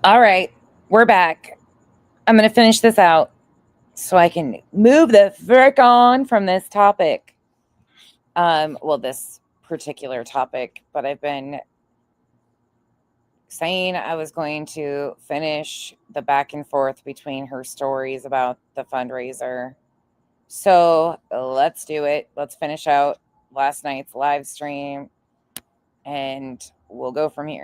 All right, we're back. I'm going to finish this out so I can move the frick on from this topic. This particular topic, but I've been saying I was going to finish the back and forth between her stories about the fundraiser. So let's do it. Let's finish out last night's live stream and we'll go from here.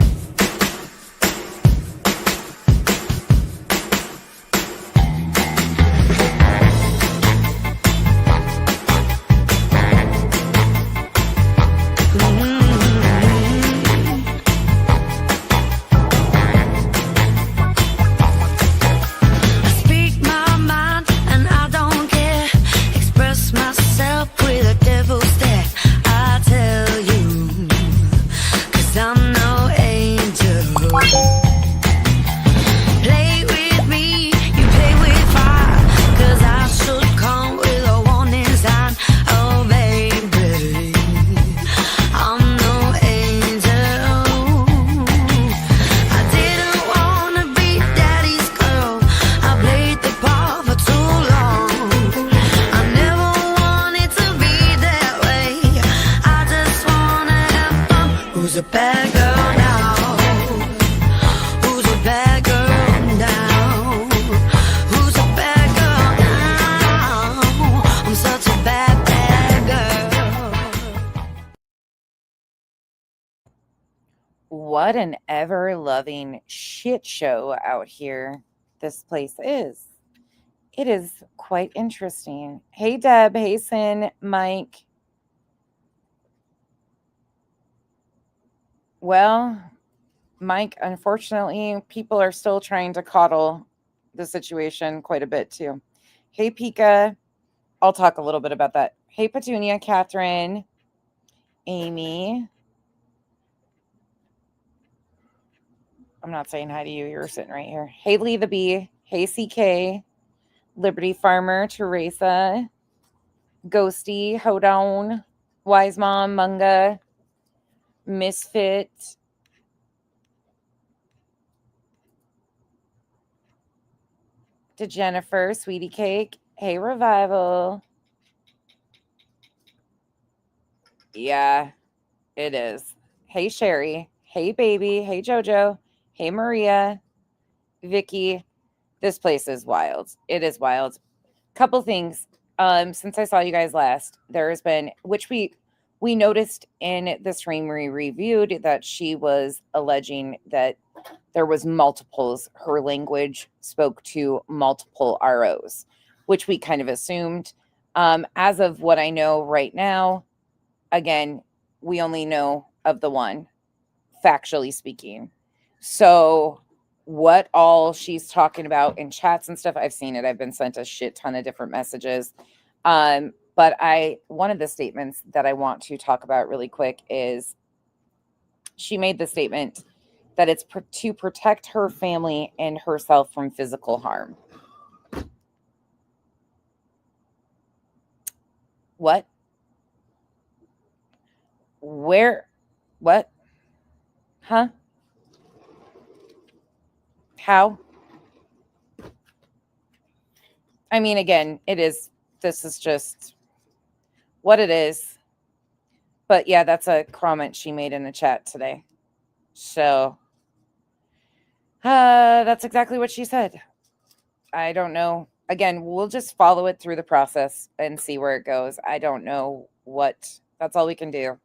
What an ever-loving shit show out here this place is. It is quite interesting. Hey, Deb. Hey, Sin. Mike. Well, Mike, unfortunately, people are still trying to coddle the situation quite a bit, too. Hey, Pika. I'll talk a little bit about that. Hey, Petunia, Catherine, Amy. I'm not saying hi to you. You're sitting right here. Hey, Lee the Bee. Hey, CK. Liberty Farmer, Teresa. Ghosty, Hodown. Wise Mom, Munga. Misfit. To Jennifer, Sweetie Cake. Hey, Revival. Yeah, it is. Hey, Sherry. Hey, Baby. Hey, Jojo. Hey, Maria. Vicky. This place is wild. It is wild. Couple things. Since I saw you guys last, there has been, which we noticed in the stream we reviewed, that she was alleging that there was multiples. Her language spoke to multiple ROs, which we kind of assumed. As of what I know right now, again, we only know of the one, factually speaking. So what all she's talking about in chats and stuff, I've seen it. I've been sent a shit ton of different messages. But one of the statements that I want to talk about really quick is she made the statement that it's to protect her family and herself from physical harm. What? Where? What? Huh? How? I mean, again, this is just what it is. But yeah, that's a comment she made in the chat today. So that's exactly what she said. I don't know. Again, we'll just follow it through the process and see where it goes. I don't know what. That's all we can do.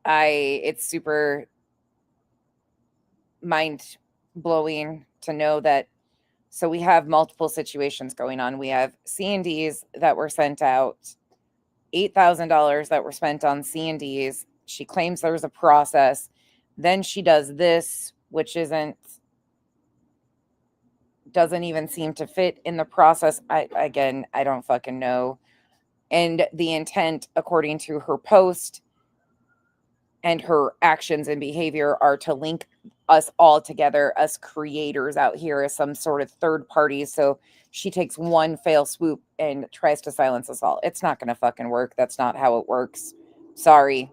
It's super mind blowing to know that. So we have multiple situations going on. We have C&Ds that were sent out, $8,000 that were spent on C&Ds. She claims there was a process. Then she does this, which doesn't even seem to fit in the process. I don't fucking know. And the intent, according to her post and her actions and behavior, are to link us all together, us creators out here, as some sort of third party. So she takes one fail swoop and tries to silence us all. It's not going to fucking work. That's not how it works. Sorry.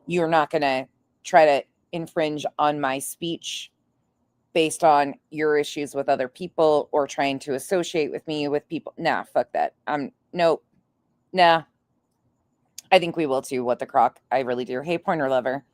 You're not going to try to infringe on my speech based on your issues with other people or trying to associate with me with people. Nah, fuck that. Nope. Nah. I think we will too. What the crock? I really do. Hey, pointer lover.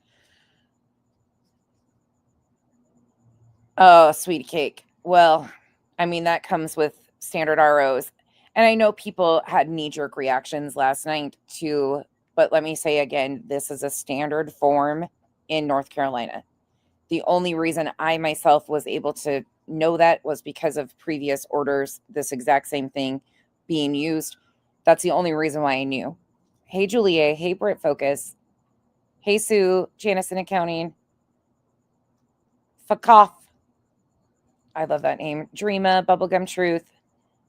Oh, sweet cake. Well, I mean, that comes with standard ROs. And I know people had knee jerk reactions last night too, but let me say again, this is a standard form in North Carolina. The only reason I myself was able to know that was because of previous orders, this exact same thing being used. That's the only reason why I knew. Hey, Julia. Hey, Brit Focus. Hey, Sue. Janice in Accounting. Fakoff. I love that name. Dreama. Bubblegum Truth.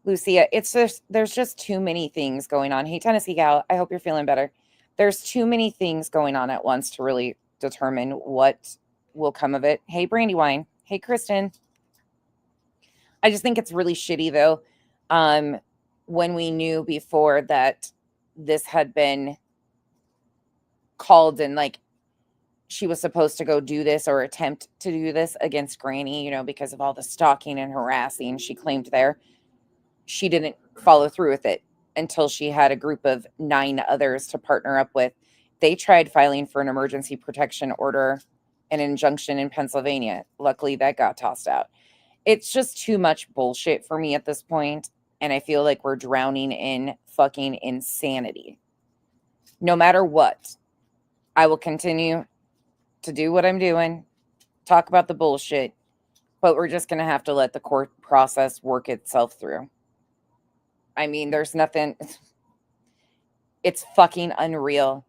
Lucia. It's just, there's just too many things going on. Hey, Tennessee Gal. I hope you're feeling better. There's too many things going on at once to really determine what will come of it. Hey, Brandywine. Hey, Kristen. I just think it's really shitty though. When we knew before that this had been called and like she was supposed to go do this or attempt to do this against Granny, you know, because of all the stalking and harassing she claimed there. She didn't follow through with it until she had a group of 9 others to partner up with. They tried filing for an emergency protection order, an injunction in Pennsylvania. Luckily, that got tossed out. It's just too much bullshit for me at this point, and I feel like we're drowning in fucking insanity. No matter what, I will continue to do what I'm doing, talk about the bullshit, but we're just going to have to let the court process work itself through. I mean, there's nothing. It's fucking unreal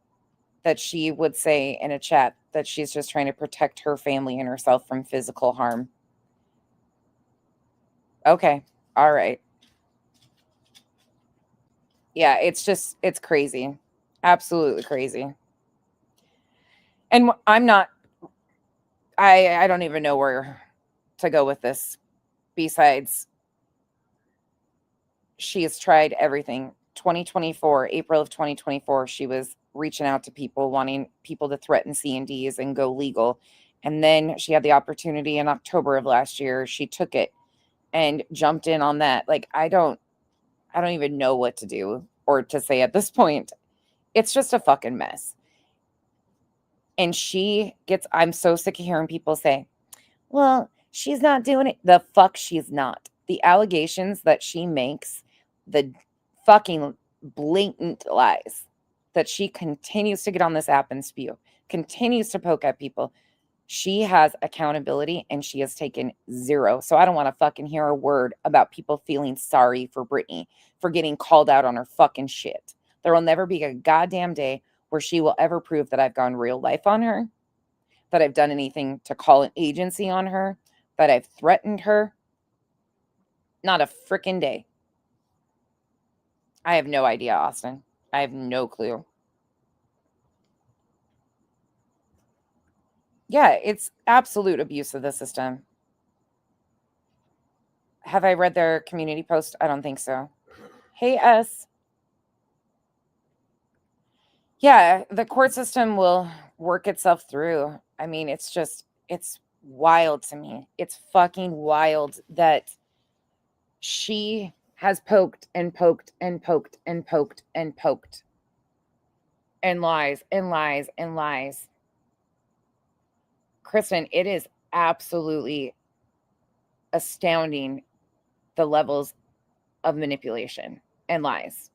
that she would say in a chat that she's just trying to protect her family and herself from physical harm. Okay. All right. Yeah, it's crazy. Absolutely crazy. And I don't even know where to go with this besides she has tried everything. 2024, April of 2024, she was reaching out to people, wanting people to threaten C&Ds and go legal. And then she had the opportunity in October of last year. She took it and jumped in on that. Like, I don't even know what to do or to say at this point. It's just a fucking mess. And I'm so sick of hearing people say, well, she's not doing it. The fuck she's not. The allegations that she makes, the fucking blatant lies that she continues to get on this app and spew, continues to poke at people. She has accountability and she has taken 0. So I don't want to fucking hear a word about people feeling sorry for Britney for getting called out on her fucking shit. There will never be a goddamn day where she will ever prove that I've gone real life on her, that I've done anything to call an agency on her, that I've threatened her. Not a freaking day. I have no idea, Austin. I have no clue. Yeah, it's absolute abuse of the system. Have I read their community post? I don't think so. Hey, S. Yeah, the court system will work itself through. I mean, it's wild to me. It's fucking wild that she has poked and poked and poked and poked and poked and lies and lies and lies. Kristen, it is absolutely astounding the levels of manipulation and lies.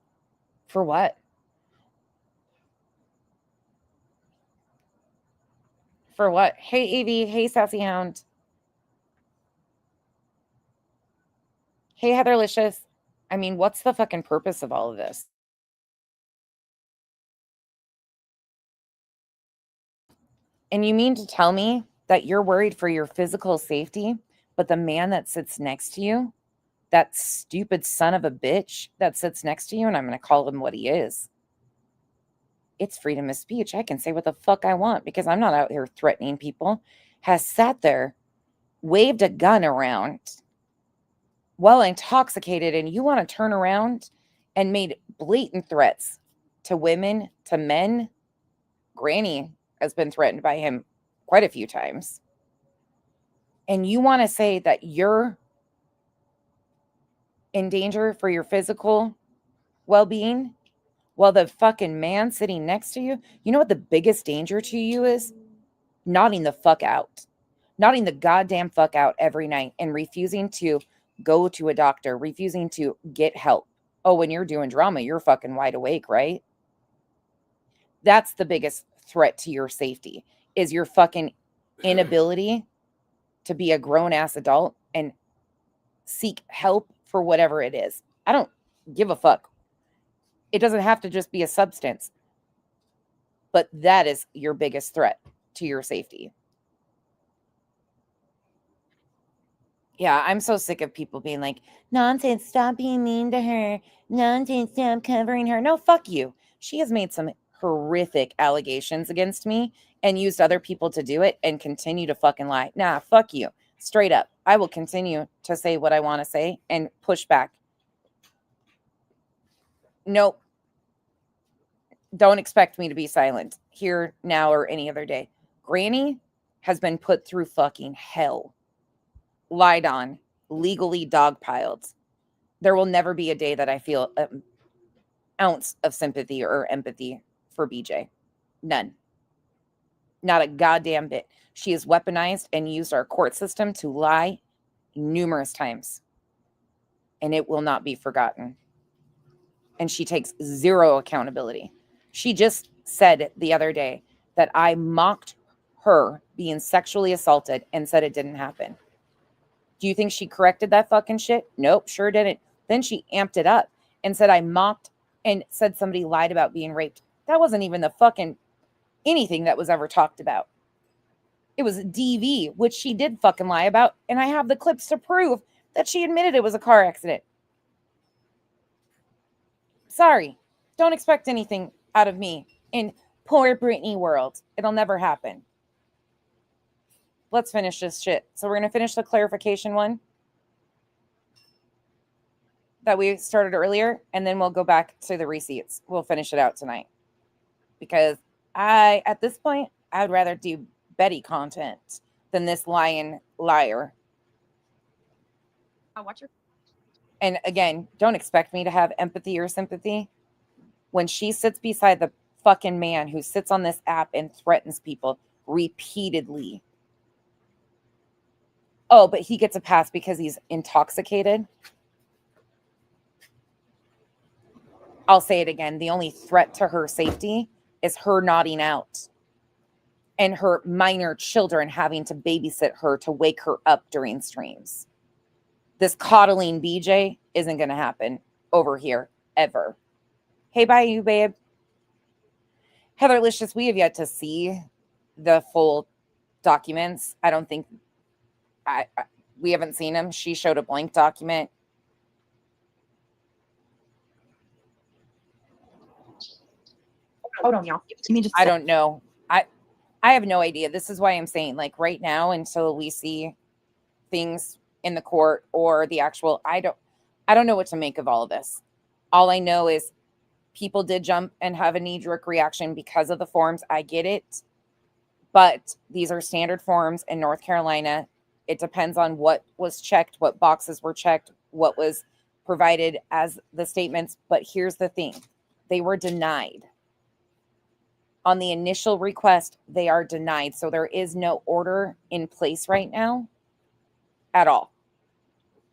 For what? For what? Hey, Evie. Hey, Sassy Hound. Hey, Heatherlicious. I mean, what's the fucking purpose of all of this? And you mean to tell me that you're worried for your physical safety, but the man that sits next to you, that stupid son of a bitch that sits next to you, and I'm going to call him what he is, it's freedom of speech. I can say what the fuck I want because I'm not out here threatening people, has sat there, waved a gun around while intoxicated, and you want to turn around and made blatant threats to women, to men. Granny has been threatened by him quite a few times. And you want to say that you're in danger for your physical well-being while the fucking man sitting next to you, you know what the biggest danger to you is? Nodding the fuck out. Nodding the goddamn fuck out every night and refusing to go to a doctor, refusing to get help. Oh, when you're doing drama, you're fucking wide awake, right? That's the biggest threat to your safety is your fucking inability to be a grown ass adult and seek help for whatever it is. I don't give a fuck. It doesn't have to just be a substance, but that is your biggest threat to your safety. Yeah, I'm so sick of people being like, nonsense, stop being mean to her. Nonsense, stop covering her. No, fuck you. She has made some horrific allegations against me and used other people to do it and continue to fucking lie. Nah, fuck you. Straight up. I will continue to say what I want to say and push back. Nope. Don't expect me to be silent here, now, or any other day. Granny has been put through fucking hell, lied on, legally dogpiled. There will never be a day that I feel an ounce of sympathy or empathy for BJ. None. Not a goddamn bit. She has weaponized and used our court system to lie numerous times, and it will not be forgotten. And she takes zero accountability. She just said the other day that I mocked her being sexually assaulted and said it didn't happen. Do you think she corrected that fucking shit? Nope, sure didn't. Then she amped it up and said I mocked and said somebody lied about being raped. That wasn't even the fucking anything that was ever talked about. It was DV, which she did fucking lie about, and I have the clips to prove that she admitted it was a car accident. Sorry, don't expect anything out of me in poor Britney world. It'll never happen. Let's finish this shit. So we're going to finish the clarification one that we started earlier, and then we'll go back to the receipts. We'll finish it out tonight. Because at this point, I'd rather do Betty content than this liar. And again, don't expect me to have empathy or sympathy. When she sits beside the fucking man who sits on this app and threatens people repeatedly. Oh, but he gets a pass because he's intoxicated. I'll say it again. The only threat to her safety is her nodding out and her minor children having to babysit her to wake her up during streams. This coddling BJ isn't going to happen over here ever. Hey, bye, you, babe. Heather Licious, we have yet to see the full documents. I don't think we haven't seen them. She showed a blank document. Hold on, y'all. I don't know. I have no idea. This is why I'm saying, like, right now, until we see things in the court or the actual, I don't know what to make of all of this. All I know is people did jump and have a knee-jerk reaction because of the forms. I get it. But these are standard forms in North Carolina. It depends on what was checked, what boxes were checked, what was provided as the statements. But here's the thing. They were denied. On the initial request, they are denied. So there is no order in place right now at all.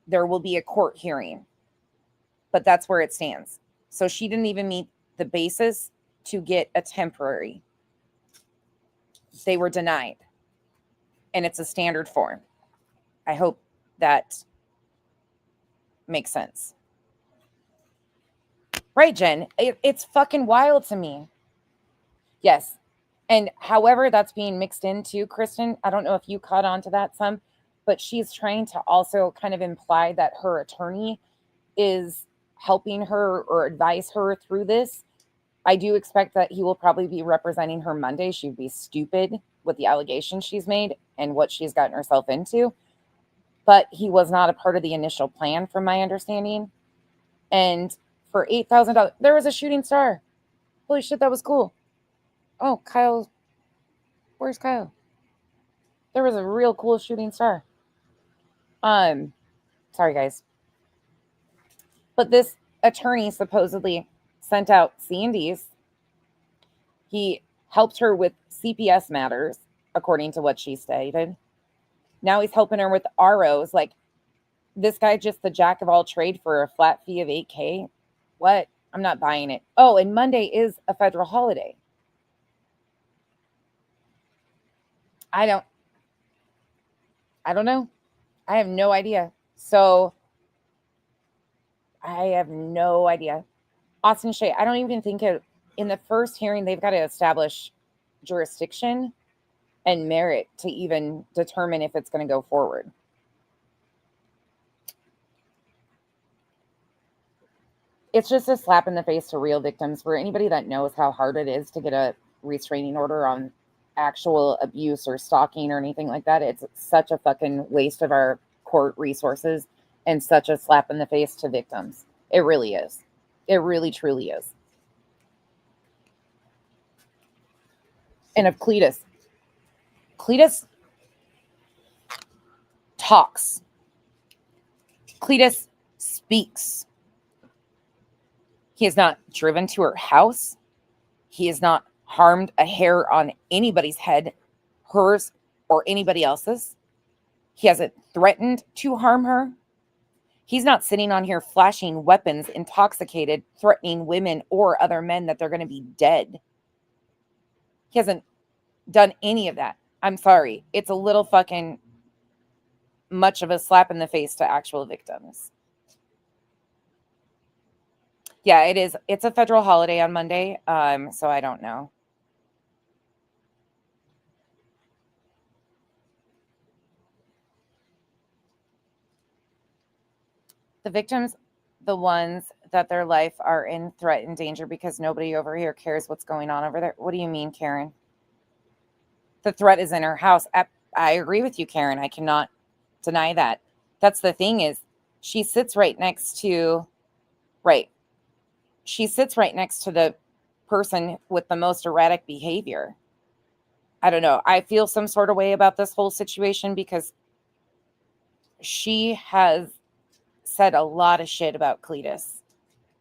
There will be a court hearing, but that's where it stands. So she didn't even meet the basis to get a temporary. They were denied, and it's a standard form. I hope that makes sense. Right, Jen? It's fucking wild to me. Yes. And however that's being mixed into, Kristen, I don't know if you caught on to that some, but she's trying to also kind of imply that her attorney is helping her or advise her through this. I do expect that he will probably be representing her Monday. She'd be stupid with the allegations she's made and what she's gotten herself into. But he was not a part of the initial plan, from my understanding. And for $8,000, there was a shooting star. Holy shit, that was cool. Oh, Kyle. Where's Kyle? There was a real cool shooting star. Sorry guys. But this attorney supposedly sent out Sandy's. He helped her with CPS matters, according to what she stated. Now he's helping her with ROs. Like, this guy just the jack of all trade for a flat fee of $8K? What? I'm not buying it. Oh, and Monday is a federal holiday. I don't know. I have no idea. So I have no idea. Austin Shea, I don't even think in the first hearing, they've got to establish jurisdiction and merit to even determine if it's going to go forward. It's just a slap in the face to real victims. For anybody that knows how hard it is to get a restraining order on actual abuse or stalking or anything like that, it's such a fucking waste of our court resources and such a slap in the face to victims. It really is. It really, truly is. And of Cletus talks. Cletus speaks. He has not driven to her house. He has not harmed a hair on anybody's head, hers or anybody else's. He hasn't threatened to harm her. He's not sitting on here flashing weapons, intoxicated, threatening women or other men that they're going to be dead. He hasn't done any of that. I'm sorry. It's a little fucking much of a slap in the face to actual victims. Yeah, it is. It's a federal holiday on Monday, so I don't know. The victims, the ones that their life are in threat and danger because nobody over here cares what's going on over there. What do you mean, Karen? The threat is in her house. I agree with you, Karen. I cannot deny that. That's the thing is, she sits right next to the person with the most erratic behavior. I don't know. I feel some sort of way about this whole situation because she has said a lot of shit about Cletus.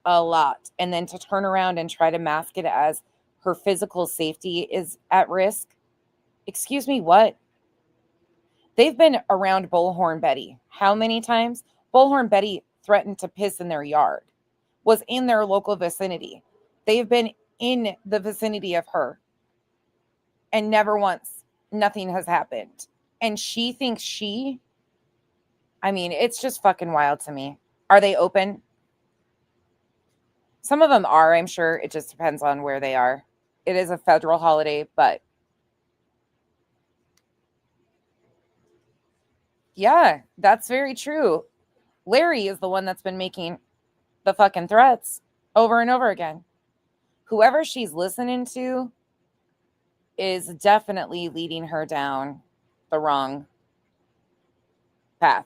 A lot. And then to turn around and try to mask it as her physical safety is at risk. Excuse me, what? They've been around Bullhorn Betty. How many times? Bullhorn Betty threatened to piss in their yard. Was in their local vicinity. They've been in the vicinity of her. And never once, nothing has happened. And she thinks it's just fucking wild to me. Are they open? Some of them are, I'm sure. It just depends on where they are. It is a federal holiday, but yeah, that's very true. Larry is the one that's been making the fucking threats over and over again. Whoever she's listening to is definitely leading her down the wrong path.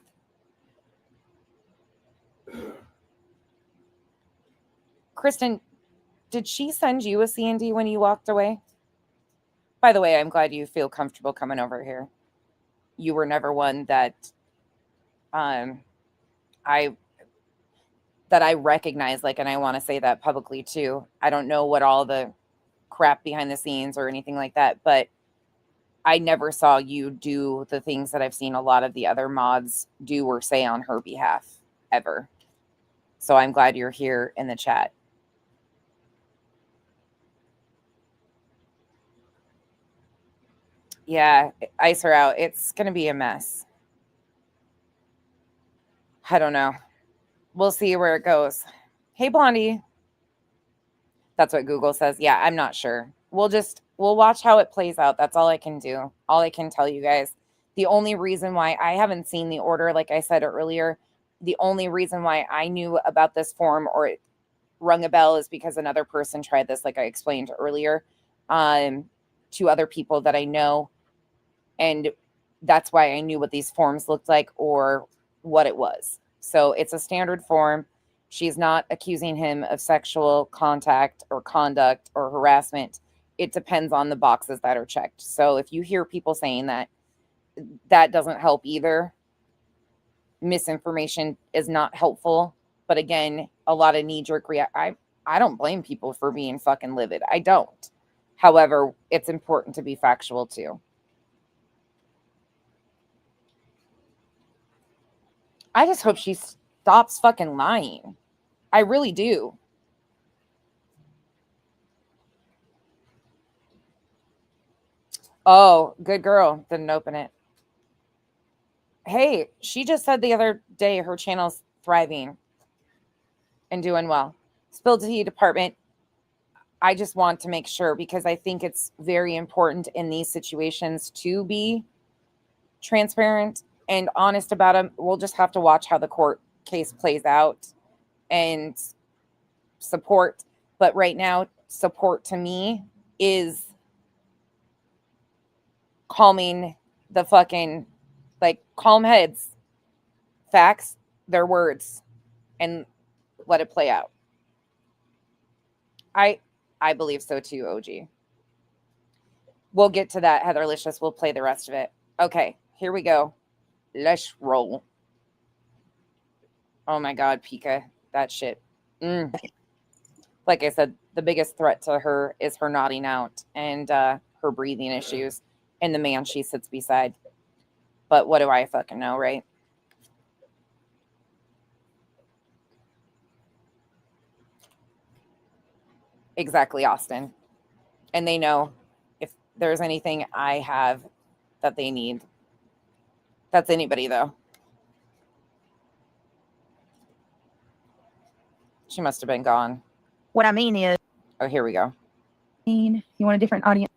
Kristen, did she send you a C&D when you walked away? By the way, I'm glad you feel comfortable coming over here. You were never one that I recognize, and I want to say that publicly too. I don't know what all the crap behind the scenes or anything like that, but I never saw you do the things that I've seen a lot of the other mods do or say on her behalf ever. So I'm glad you're here in the chat. Yeah, ice her out. It's going to be a mess. I don't know. We'll see where it goes. Hey, Blondie. That's what Google says. Yeah, I'm not sure. We'll watch how it plays out. That's all I can do. All I can tell you guys. The only reason why I haven't seen the order, like I said earlier, the only reason why I knew about this form or it rung a bell is because another person tried this, like I explained earlier, to other people that I know. And that's why I knew what these forms looked like or what it was. So it's a standard form. She's not accusing him of sexual contact or conduct or harassment. It depends on the boxes that are checked. So if you hear people saying that, that doesn't help either. misinformation is not helpful. But again, a lot of knee-jerk I don't blame people for being fucking livid. I don't. However, it's important to be factual too. I just hope she stops fucking lying. I really do. Oh, good girl. Didn't open it. Hey, she just said the other day her channel's thriving and doing well. Spilled tea department. I just want to make sure because I think it's very important in these situations to be transparent and honest about them. We'll just have to watch how the court case plays out and support. But right now, support to me is calming the fucking, like, calm heads, facts, their words, and let it play out. I believe so too, OG. We'll get to that, Heatherlicious. We'll play the rest of it. Okay, here we go. Let's roll. Oh my God, Pika. That shit. Like I said, the biggest threat to her is her nodding out and her breathing issues and the man she sits beside. But what do I fucking know, right? Exactly, Austin. And they know if there's anything I have that they need. That's anybody, though. She must have been gone. What I mean is... Oh, here we go. You want a different audience?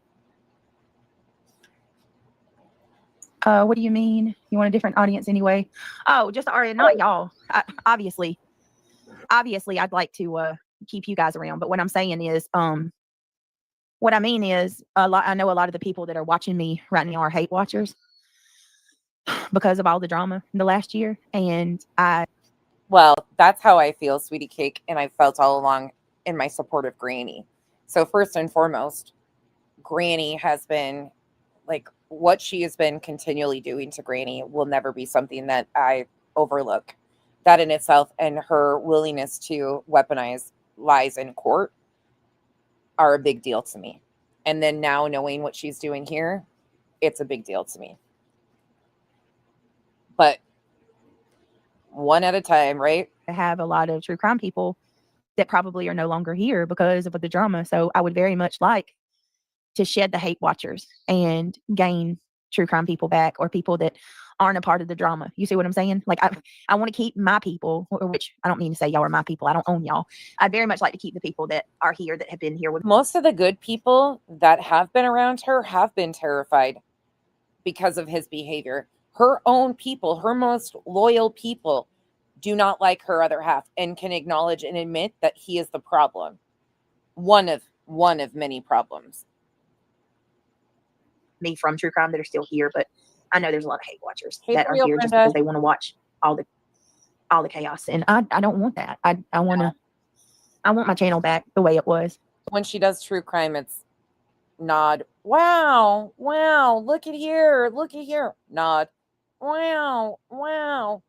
What do you mean? You want a different audience anyway? Oh, just Aria, not y'all. Obviously, I'd like to keep you guys around. But what I'm saying is, what I mean is, I know a lot of the people that are watching me right now are hate watchers because of all the drama in the last year. And well, that's how I feel, Sweetie Cake, and I've felt all along in my support of Granny. So first and foremost, Granny has been, like, what she has been continually doing to Granny will never be something that I overlook. That in itself and her willingness to weaponize lies in court are a big deal to me. And then now knowing what she's doing here, it's a big deal to me. But one at a time, right? I have a lot of true crime people that probably are no longer here because of the drama. So I would very much like to shed the hate watchers and gain true crime people back, or people that aren't a part of the drama. You see what I'm saying? Like, I want to keep my people, which I don't mean to say y'all are my people. I don't own y'all. I'd very much like to keep the people that are here, that have been here with. Most of the good people that have been around her have been terrified because of his behavior. Her own people, her most loyal people, do not like her other half and can acknowledge and admit that he is the problem. One of many problems. Me from true crime that are still here, but I know there's a lot of hate watchers that are here just because they want to watch all the chaos, and I don't want that. I want my channel back the way it was. When she does true crime, it's nod. Wow, look at here, nod. Wow.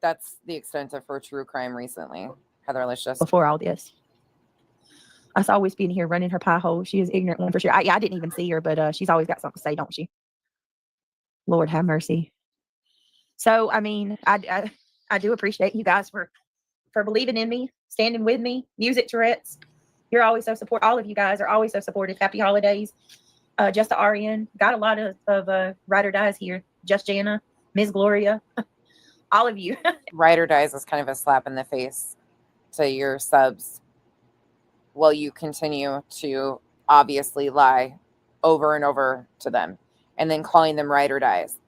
That's the extent of her true crime recently, Heatherlicious. Before all this, I saw Wispy in here running her pie hole. She is ignorant one for sure. I didn't even see her, but she's always got something to say, don't she? Lord have mercy. So, I mean, I do appreciate you guys for believing in me, standing with me. Music Tourette's, you're always so supportive. All of you guys are always so supportive. Happy holidays. Just the RN. Got a lot of Ride or Dies here. Just Jana, Ms. Gloria, all of you. Ride or Dies is kind of a slap in the face to your subs. Well, you continue to obviously lie over and over to them, and then calling them Ride or Dies.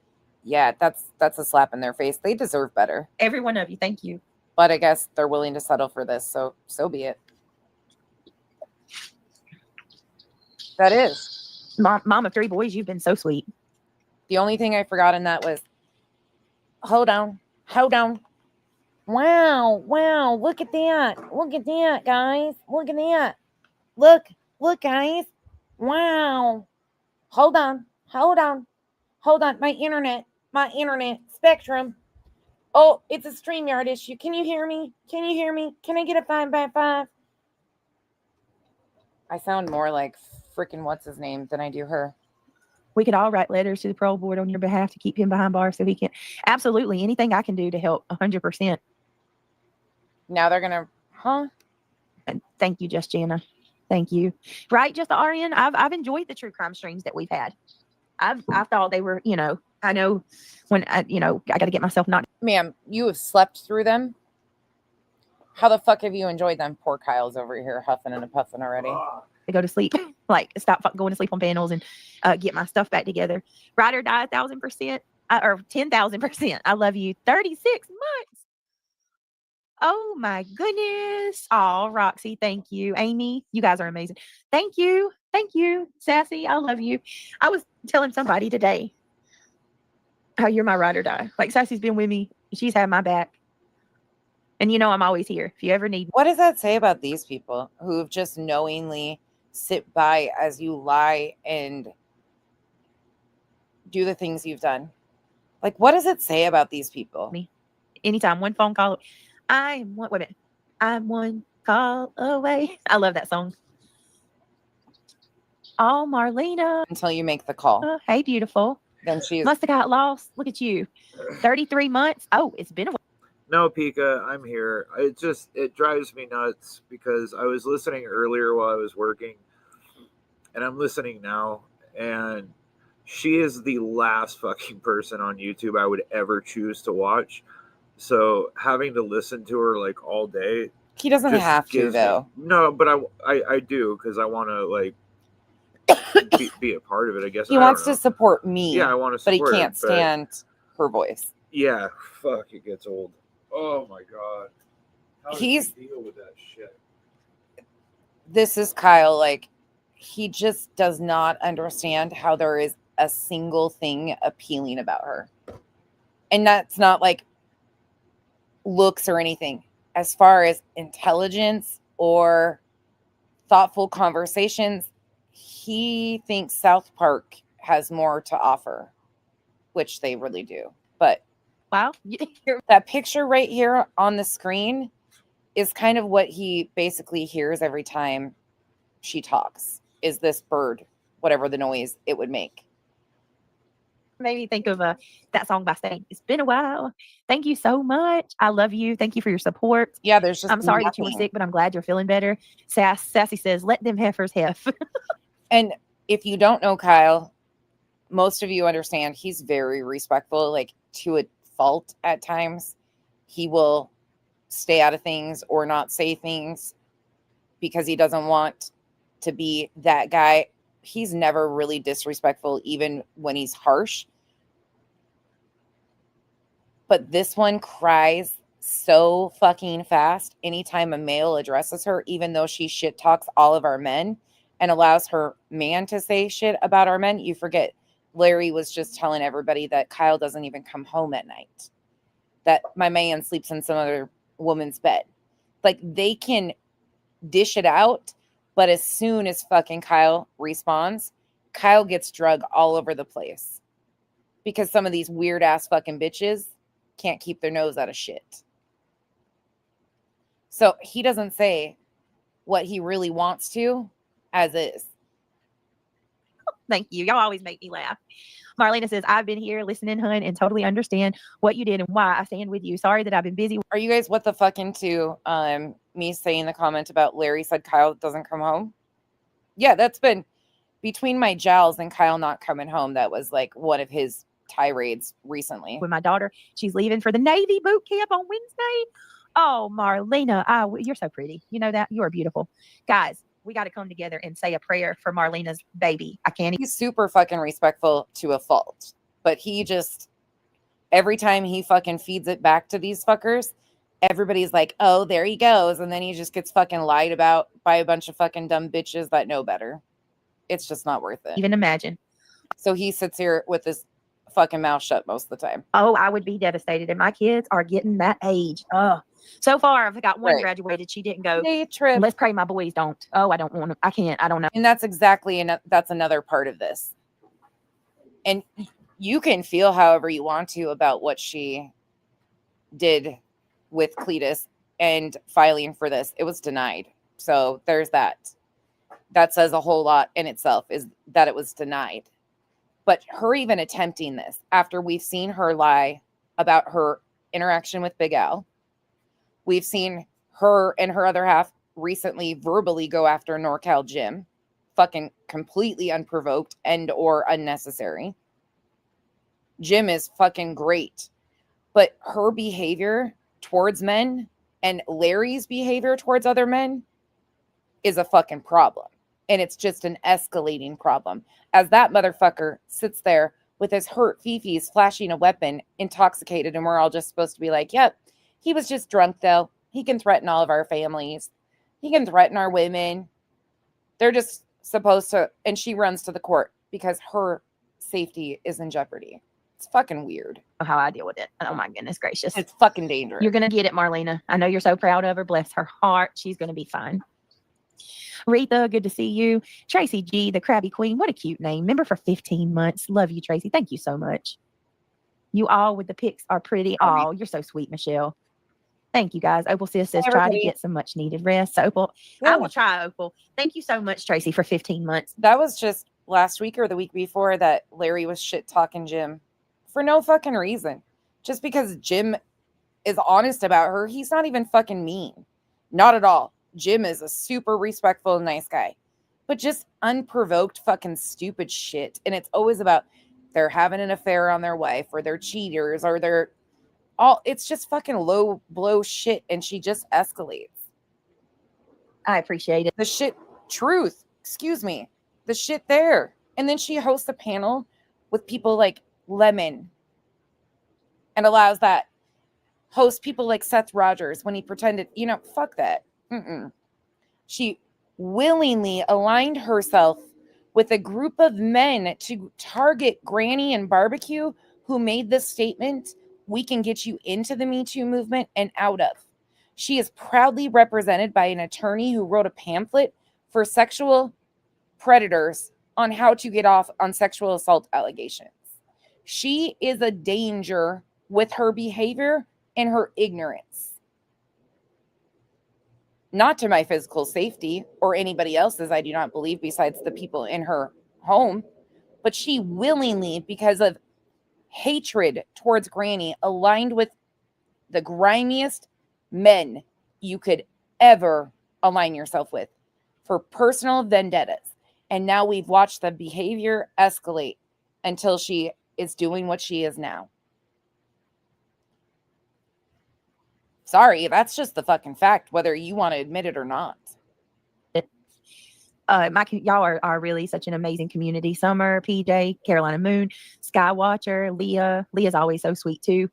Yeah, that's a slap in their face. They deserve better. Every one of you, thank you. But I guess they're willing to settle for this, so be it. That is. Mom of 3 boys, you've been so sweet. The only thing I forgot in that was, hold on. Wow, look at that, guys. Look at that. Look, guys. Wow. Hold on. My internet spectrum. Oh, it's a StreamYard issue. Can you hear me? Can you hear me? Can I get a 5x5? I sound more like freaking what's his name than I do her. We could all write letters to the parole board on your behalf to keep him behind bars so he can. Absolutely. Anything I can do to help 100%. Now they're going to, huh? And thank you, Just Jana. Thank you. Right, Just the RN. I've enjoyed the true crime streams that we've had. I thought they were, I know when I got to get myself not. Ma'am, you have slept through them. How the fuck have you enjoyed them? Poor Kyle's over here huffing and puffing already. To go to sleep, like stop going to sleep on panels and get my stuff back together. Ride or die 1,000% or 10,000%. I love you. 36 months. Oh my goodness. Oh, Roxy, thank you. Amy, you guys are amazing. Thank you. Thank you. Sassy, I love you. I was telling somebody today how you're my ride or die. Like Sassy's been with me. She's had my back. And I'm always here if you ever need me. What does that say about these people who've just knowingly sit by as you lie and do the things you've done? Like, what does it say about these people? Anytime, one phone call. I'm one call away. I love that song. Oh, Marlena. Until you make the call. Hey, beautiful. Then she must have got lost. Look at you. 33 months. Oh, it's been a while. No, Pika, I'm here. It drives me nuts because I was listening earlier while I was working, and I'm listening now, and she is the last fucking person on YouTube I would ever choose to watch. So having to listen to her like all day. He doesn't have to though. No, but I do because I want to like be a part of it. I guess he wants to support me. Yeah, I want to support but he can't stand her voice. Yeah, fuck, it gets old. Oh my god. How does he deal with that shit? This is Kyle. Like, he just does not understand how there is a single thing appealing about her. And that's not like looks or anything. As far as intelligence or thoughtful conversations, he thinks South Park has more to offer, which they really do. But wow, that picture right here on the screen is kind of what he basically hears every time she talks, is this bird, whatever the noise it would make. Made me think of that song by Sting. It's been a while. Thank you so much. I love you. Thank you for your support. Yeah, there's just I'm sorry that you were sick, but I'm glad you're feeling better. Sassy says, let them heifers hef. And if you don't know Kyle, most of you understand he's very respectful, like to a fault at times. He will stay out of things or not say things because he doesn't want to be that guy. He's never really disrespectful, even when he's harsh. But this one cries so fucking fast anytime a male addresses her, even though she shit talks all of our men and allows her man to say shit about our men. You forget Larry was just telling everybody that Kyle doesn't even come home at night, that my man sleeps in some other woman's bed. Like, they can dish it out, but as soon as fucking Kyle responds, Kyle gets drug all over the place because some of these weird ass fucking bitches can't keep their nose out of shit. So he doesn't say what he really wants to as is. Thank you. Y'all always make me laugh. Marlena says, I've been here listening, hun, and totally understand what you did and why. I stand with you. Sorry that I've been busy. Are you guys what the fuck into me saying the comment about Larry said Kyle doesn't come home? Yeah, that's been between my jowls and Kyle not coming home. That was like one of his tirades recently. With my daughter, she's leaving for the Navy boot camp on Wednesday. Oh, Marlena, you're so pretty. You know that? You are beautiful. Guys, we got to come together and say a prayer for Marlena's baby. I can't. He's super fucking respectful to a fault, but he just, every time he fucking feeds it back to these fuckers, everybody's like, oh, there he goes. And then he just gets fucking lied about by a bunch of fucking dumb bitches that know better. It's just not worth it. Even imagine. So he sits here with his fucking mouth shut most of the time. Oh, I would be devastated. And my kids are getting that age. Oh, so far I've got one graduated. She didn't go. Day trip. Let's pray my boys don't. Oh, I don't want to. I can't. I don't know. And that's exactly, and that's another part of this. And you can feel however you want to about what she did with Cletus and filing for this. It was denied. So there's that. That says a whole lot in itself, is that it was denied. But her even attempting this after we've seen her lie about her interaction with Big Al, we've seen her and her other half recently verbally go after NorCal Jim, fucking completely unprovoked and or unnecessary. Jim is fucking great, but her behavior towards men and Larry's behavior towards other men is a fucking problem. And it's just an escalating problem. As that motherfucker sits there with his hurt fifis flashing a weapon, intoxicated, and we're all just supposed to be like, yep, he was just drunk though. He can threaten all of our families. He can threaten our women. They're just supposed to, and she runs to the court because her safety is in jeopardy. It's fucking weird. How I deal with it. Oh my goodness gracious. It's fucking dangerous. You're going to get it, Marlena. I know you're so proud of her. Bless her heart. She's going to be fine. Retha, good to see you. Tracy G, the Krabby Queen. What a cute name. Member for 15 months. Love you, Tracy. Thank you so much. You all with the pics are pretty. Oh, you're so sweet, Michelle. Thank you, guys. Opal Sis says, try to get some much needed rest. So, Opal, I will try, Opal. Thank you so much, Tracy, for 15 months. That was just last week or the week before that Larry was shit talking Jim for no fucking reason. Just because Jim is honest about her, he's not even fucking mean. Not at all. Jim is a super respectful and nice guy, but just unprovoked fucking stupid shit. And it's always about they're having an affair on their wife or they're cheaters or they're all, it's just fucking low blow shit. And she just escalates. I appreciate it. The shit truth, excuse me, the shit there. And then she hosts a panel with people like Lemon and allows that host people like Seth Rogers when he pretended, fuck that. She willingly aligned herself with a group of men to target Granny and Barbecue, who made this statement, we can get you into the Me Too movement and out of. She is proudly represented by an attorney who wrote a pamphlet for sexual predators on how to get off on sexual assault allegations. She is a danger with her behavior and her ignorance. Not to my physical safety or anybody else's, I do not believe, besides the people in her home. But she willingly, because of hatred towards Granny, aligned with the grimiest men you could ever align yourself with for personal vendettas. And now we've watched the behavior escalate until she is doing what she is now. Sorry, that's just the fucking fact, whether you want to admit it or not. Y'all are really such an amazing community. Summer, PJ, Carolina Moon, Skywatcher, Leah. Leah's always so sweet too.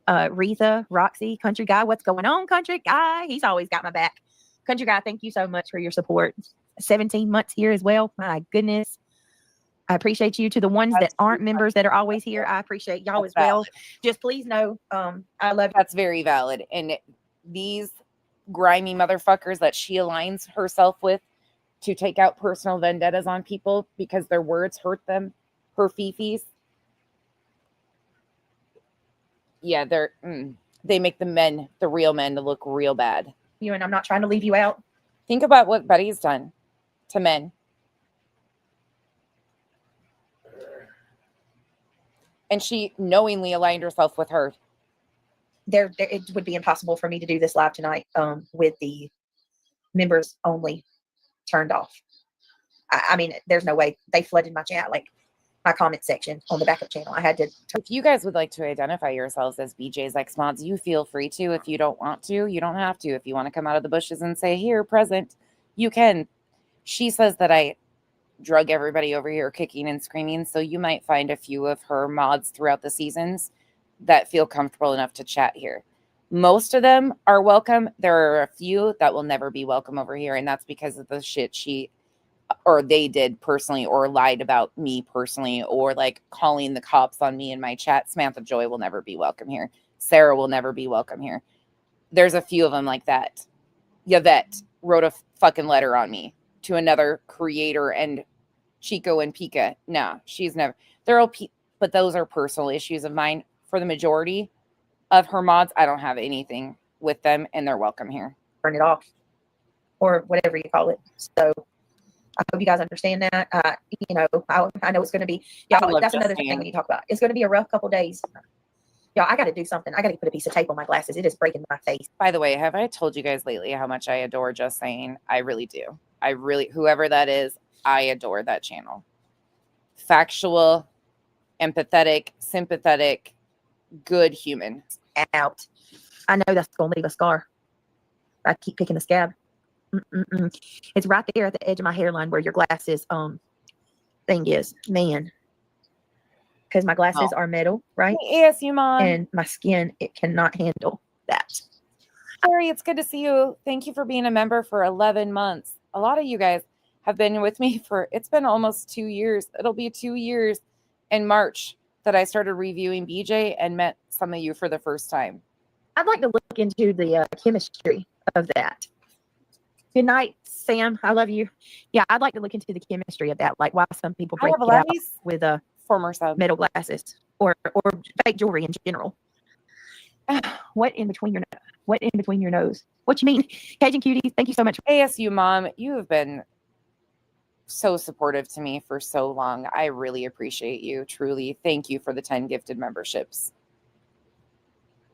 Retha, Roxy, Country Guy. What's going on, Country Guy? He's always got my back. Country Guy, thank you so much for your support. 17 months here as well. My goodness. I appreciate you. To the ones that aren't members that are always here, I appreciate y'all as well. Just please know, I love you. That's very valid. And these grimy motherfuckers that she aligns herself with to take out personal vendettas on people because their words hurt them, her fifis. Yeah, they make the real men to look real bad. You, and I'm not trying to leave you out. Think about what Betty's done to men. And she knowingly aligned herself with her. It would be impossible for me to do this live tonight with the members only turned off. I mean, there's no way. They flooded my chat, like my comment section on the backup channel. I had to. If you guys would like to identify yourselves as BJ's X Mods, you feel free to. If you don't want to, you don't have to. If you want to come out of the bushes and say, here, present, you can. She says that I drug everybody over here kicking and screaming, so you might find a few of her mods throughout the seasons that feel comfortable enough to chat here. Most of them are welcome. There are a few that will never be welcome over here, and that's because of the shit they did personally, or lied about me personally, or like calling the cops on me in my chat. Samantha Joy will never be welcome here. Sarah will never be welcome here. There's a few of them like that. Yvette wrote a fucking letter on me to another creator and Chico and Pika. No, she's never. But those are personal issues of mine. For the majority, of her mods, I don't have anything with them, and they're welcome here. Burn it off, or whatever you call it. So I hope you guys understand that. You know, I know it's going to be, I y'all, love that's another Justine. thing we need to talk about. It's going to be a rough couple days. Y'all, I got to do something. I got to put a piece of tape on my glasses. It is breaking my face. By the way, have I told you guys lately how much I adore Just Saying? I really do. I really, whoever that is, I adore that channel. Factual, empathetic, sympathetic, good human. Out. I know that's going to leave a scar. I keep picking the scab. It's right there at the edge of my hairline where your glasses thing is. Man. Because my glasses are metal, right? Yes, you mom. And my skin, it cannot handle that. Sherry, it's good to see you. Thank you for being a member for 11 months. A lot of you guys have been with me for, it's been almost 2 years. It'll be 2 years in March that I started reviewing BJ and met some of you for the first time. I'd like to look into the chemistry of that. Good night, Sam. I love you. Yeah, I'd like to look into the chemistry of that, like why some people break it out with former sub metal glasses or fake jewelry in general. What in between your nose? What you mean? Cajun Cuties, thank you so much. ASU mom, you have been so supportive to me for so long. I really appreciate you. Truly. Thank you for the 10 gifted memberships.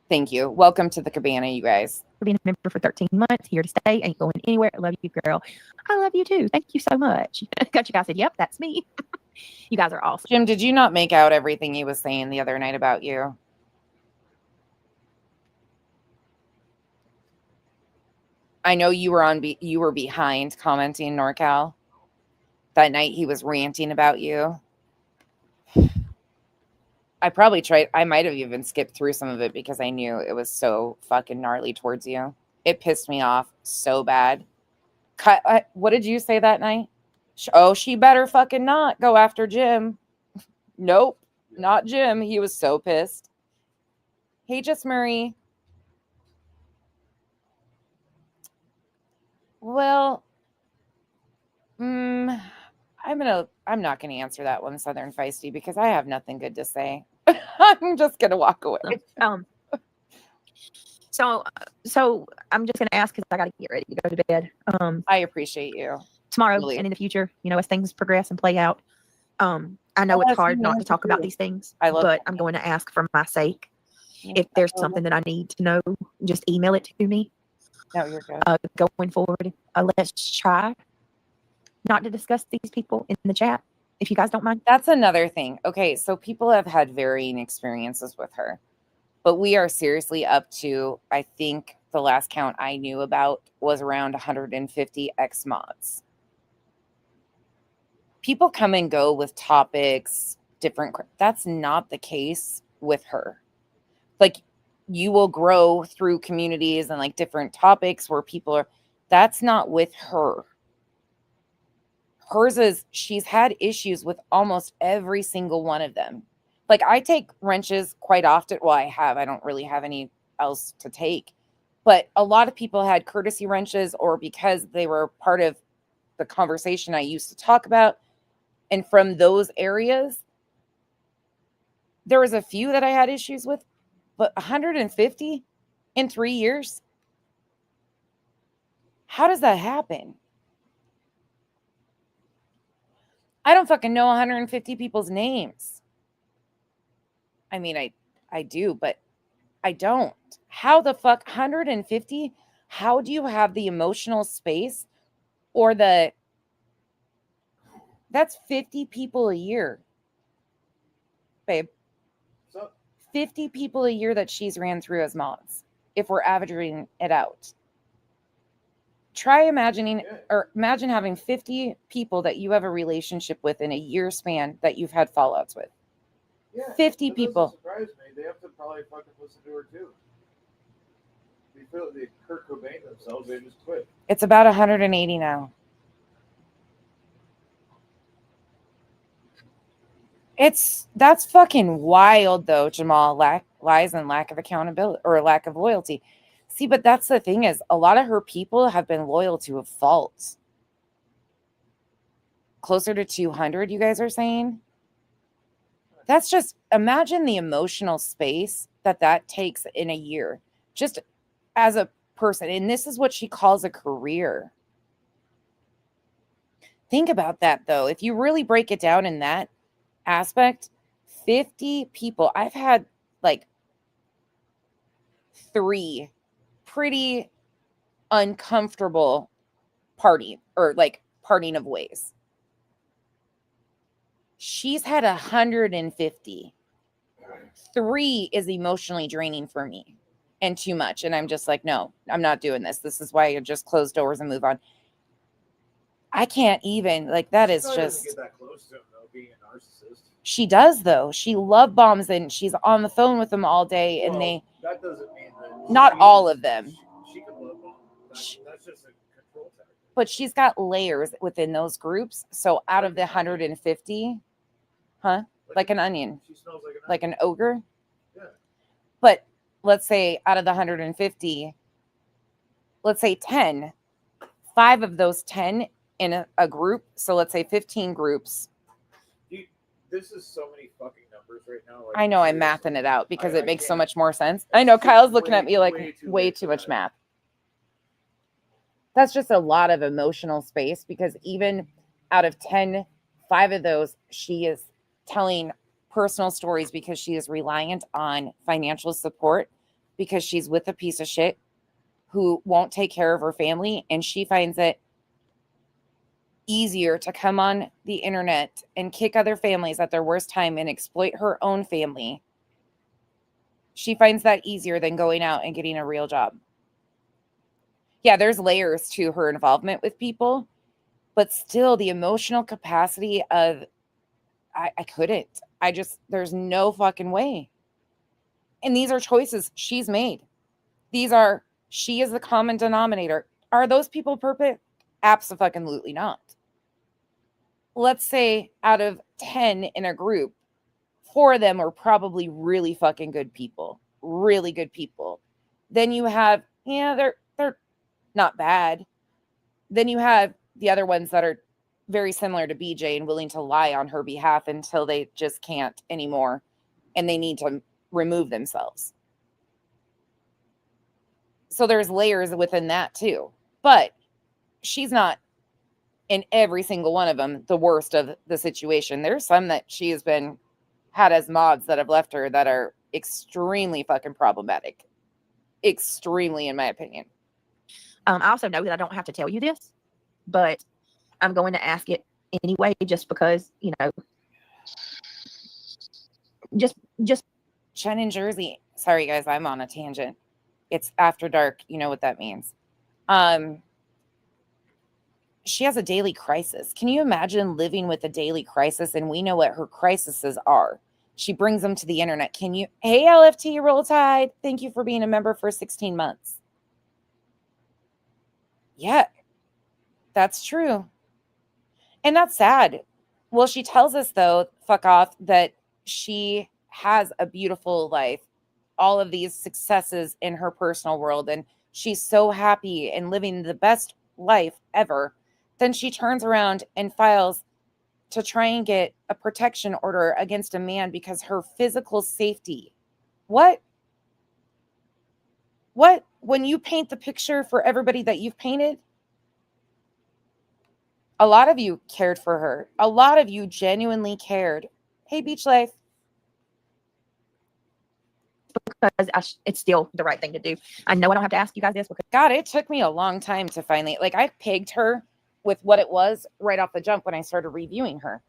Thank you. Welcome to the cabana, you guys. For being a member for 13 months, here to stay, ain't going anywhere. I love you, girl. I love you too. Thank you so much. Got you guys said, yep, that's me. You guys are awesome. Jim, did you not make out everything he was saying the other night about you? I know you were behind commenting NorCal. That night he was ranting about you. I might have even skipped through some of it because I knew it was so fucking gnarly towards you. It pissed me off so bad. What did you say that night? Oh, she better fucking not go after Jim. Nope, not Jim. He was so pissed. Hey, Just Murray. Well, I'm not gonna answer that one, Southern Feisty, because I have nothing good to say. I'm just gonna walk away. So I'm just gonna ask because I gotta get ready to go to bed. I appreciate you. Tomorrow really. And in the future, you know, as things progress and play out. I know it's hard not to talk about these things, but I'm going to ask for my sake. If there's something that I need to know, just email it to me. No, you're good. Going forward, let's try not to discuss these people in the chat, if you guys don't mind. That's another thing. Okay, so people have had varying experiences with her, but we are seriously up to, I think the last count I knew about was around 150 ex mods. People come and go with topics, different. That's not the case with her. Like, you will grow through communities and like different topics where people are, that's not with her. Hers is, she's had issues with almost every single one of them. Like, I take wrenches quite often. Well, I don't really have any else to take, but a lot of people had courtesy wrenches, or because they were part of the conversation I used to talk about. And from those areas, there was a few that I had issues with, but 150 in 3 years? How does that happen? I don't fucking know 150 people's names. I mean, I do, but I don't. How the fuck 150? How do you have the emotional space or that's 50 people a year, babe. 50 people a year that she's ran through as mods, if we're averaging it out. Try imagine having 50 people that you have a relationship with in a year span that you've had fallouts with. Yeah, 50 people. Surprise me. They have to probably fucking listen to her too. They feel they Kurt Cobain themselves. They just quit. It's about 180 now. That's fucking wild though, Jamal. Lies and lack of accountability or lack of loyalty. See, but that's the thing is a lot of her people have been loyal to a fault. Closer to 200, you guys are saying? That's just, imagine the emotional space that takes in a year, just as a person. And this is what she calls a career. Think about that, though. If you really break it down in that aspect, 50 people. I've had like 3 pretty uncomfortable parting of ways. She's had 150. 3 is emotionally draining for me and too much. And I'm just like, no, I'm not doing this. This is why you just close doors and move on. I can't even, like, that is just. Get that close to him, though, being a narcissist. She does, though. She love bombs and she's on the phone with them all day. And that doesn't mean that. Not all of them. She can love bomb. That's just a control tactic. But she's got layers within those groups. So out of the 150, like an onion. She smells like an onion. Like an ogre. Yeah. But let's say out of the 150, let's say 10, 5 of those 10 in a group. So let's say 15 groups. This is so many fucking numbers right now. Like, I know I'm mathing it out because it makes so much more sense. I know Kyle's looking at me like way too much math. That's just a lot of emotional space, because even out of 10, 5 of those, she is telling personal stories because she is reliant on financial support, because she's with a piece of shit who won't take care of her family. And she finds it easier to come on the internet and kick other families at their worst time and exploit her own family. She finds that easier than going out and getting a real job. Yeah, there's layers to her involvement with people, but still the emotional capacity of, I couldn't. There's no fucking way. And these are choices she's made. She is the common denominator. Are those people perfect? Abso-fucking-lutely not. Let's say out of 10 in a group, 4 of them are probably really fucking good people. Really good people. Then you have, they're not bad. Then you have the other ones that are very similar to BJ and willing to lie on her behalf until they just can't anymore and they need to remove themselves. So there's layers within that too. But she's not in every single one of them the worst of the situation. There's some that she has had as mods that have left her that are extremely fucking problematic. Extremely, in my opinion. I also know that I don't have to tell you this, but I'm going to ask it anyway, just because, just Chen in Jersey. Sorry, guys, I'm on a tangent. It's after dark. You know what that means. She has a daily crisis. Can you imagine living with a daily crisis? And we know what her crises are. She brings them to the internet. Hey, LFT, Roll Tide. Thank you for being a member for 16 months. Yeah, that's true. And that's sad. Well, she tells us, though, fuck off, that she has a beautiful life, all of these successes in her personal world, and she's so happy and living the best life ever. Then she turns around and files to try and get a protection order against a man because her physical safety. What? When you paint the picture for everybody that you've painted, a lot of you cared for her. A lot of you genuinely cared. Hey, Beach Life. Because it's still the right thing to do. I know I don't have to ask you guys this because God, it took me a long time to finally, I pegged her with what it was right off the jump when I started reviewing her.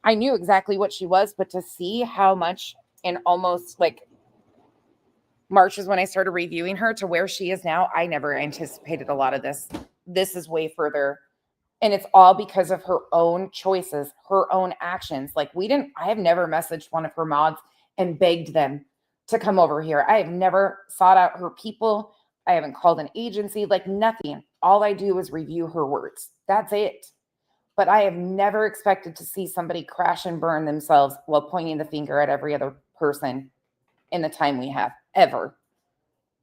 I knew exactly what she was, but to see how much in almost March is when I started reviewing her to where she is now, I never anticipated a lot of this. This is way further. And it's all because of her own choices, her own actions. I have never messaged one of her mods and begged them to come over here. I have never sought out her people. I haven't called an agency, nothing. All I do is review her words. That's it. But I have never expected to see somebody crash and burn themselves while pointing the finger at every other person in the time we have, ever.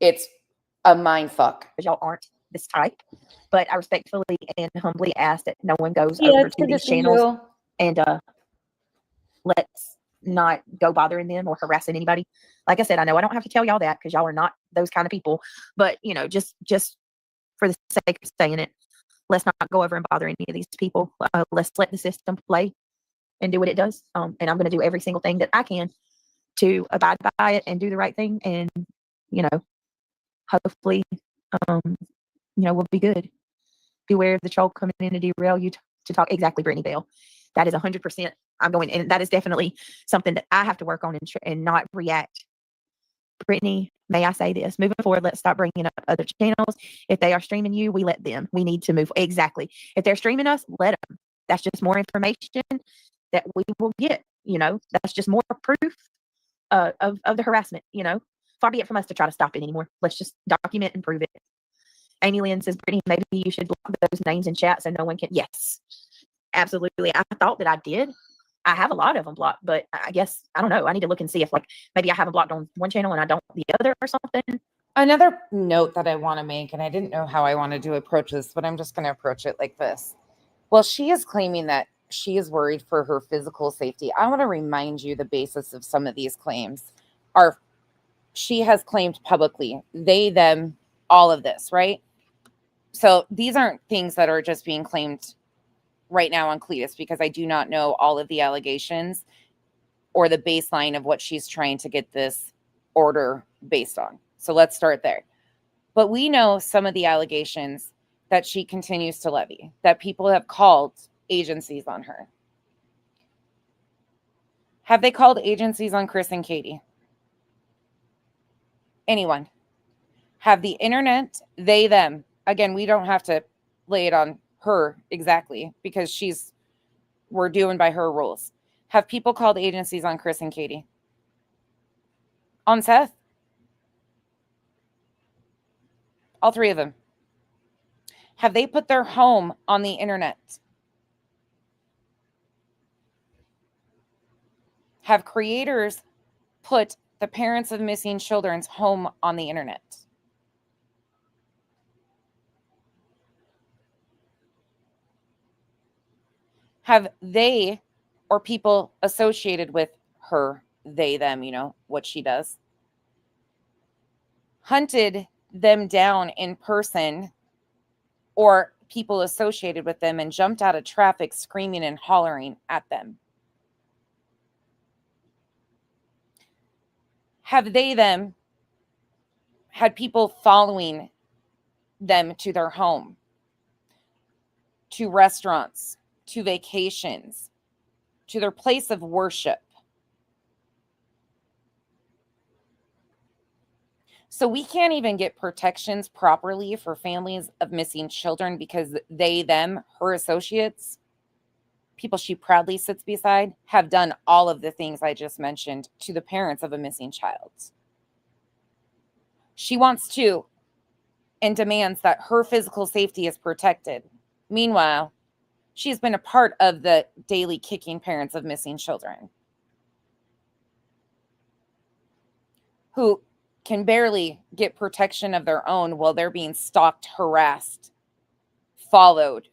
It's a mind fuck. y'all aren't this type. But I respectfully and humbly ask that no one goes over to these channels and lets not go bothering them or harassing anybody. Like I said, I know I don't have to tell y'all that because y'all are not those kind of people, but you know, just for the sake of saying it, let's not go over and bother any of these people. Let's let the system play and do what it does. And I'm going to do every single thing that I can to abide by it and do the right thing. And, you know, hopefully, we'll be good. Beware of the troll coming in to derail you to talk. Exactly, Brittany Bell. That is 100%. I'm going, and that is definitely something that I have to work on and not react. Brittany, may I say this? Moving forward, let's stop bringing up other channels. If they are streaming you, we let them. We need to move. Exactly. If they're streaming us, let them. That's just more information that we will get. That's just more proof of the harassment. Far be it from us to try to stop it anymore. Let's just document and prove it. Amy Lynn says, Brittany, maybe you should block those names in chat so no one can. Yes, absolutely. I thought that I did. I have a lot of them blocked, but I guess, I don't know. I need to look and see if maybe I have them blocked on one channel and I don't the other or something. Another note that I want to make, and I didn't know how I wanted to approach this, but I'm just going to approach it like this. Well, she is claiming that she is worried for her physical safety. I want to remind you the basis of some of these claims are she has claimed publicly, they, them, all of this, right? So these aren't things that are just being claimed right now on Cletus, because I do not know all of the allegations or the baseline of what she's trying to get this order based on. So let's start there. But we know some of the allegations that she continues to levy, that people have called agencies on her. Have they called agencies on Chris and Katie? Anyone? Have the internet, they, them? Again, we don't have to lay it on her exactly because we're doing by her rules. Have people called agencies on Chris and Katie? On Seth? All three of them. Have they put their home on the internet? Have creators put the parents of missing children's home on the internet? Have they or people associated with her, they, them, what she does, hunted them down in person or people associated with them and jumped out of traffic screaming and hollering at them? Have they, them, had people following them to their home, to restaurants, to vacations, to their place of worship? So we can't even get protections properly for families of missing children because they, them, her associates, people she proudly sits beside, have done all of the things I just mentioned to the parents of a missing child. She wants to and demands that her physical safety is protected. Meanwhile, she's been a part of the daily kicking parents of missing children who can barely get protection of their own while they're being stalked, harassed, followed.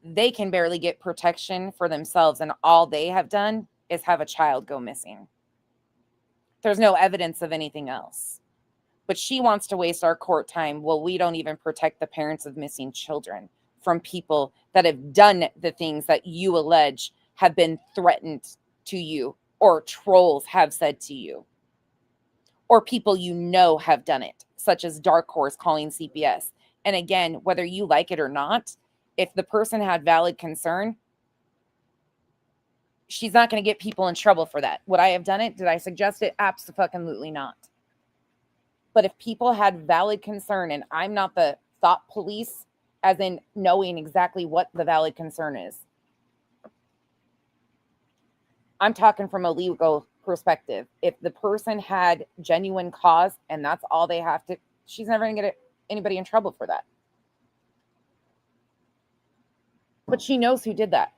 They can barely get protection for themselves, and all they have done is have a child go missing. There's no evidence of anything else. But she wants to waste our court time. Well, we don't even protect the parents of missing children from people that have done the things that you allege have been threatened to you, or trolls have said to you, or people have done it, such as Dark Horse calling CPS. And again, whether you like it or not, if the person had valid concern, she's not going to get people in trouble for that. Would I have done it? Did I suggest it? Absolutely not. But if people had valid concern, and I'm not the thought police, as in knowing exactly what the valid concern is, I'm talking from a legal perspective. If the person had genuine cause and that's all they have to, she's never going to get anybody in trouble for that. But she knows who did that.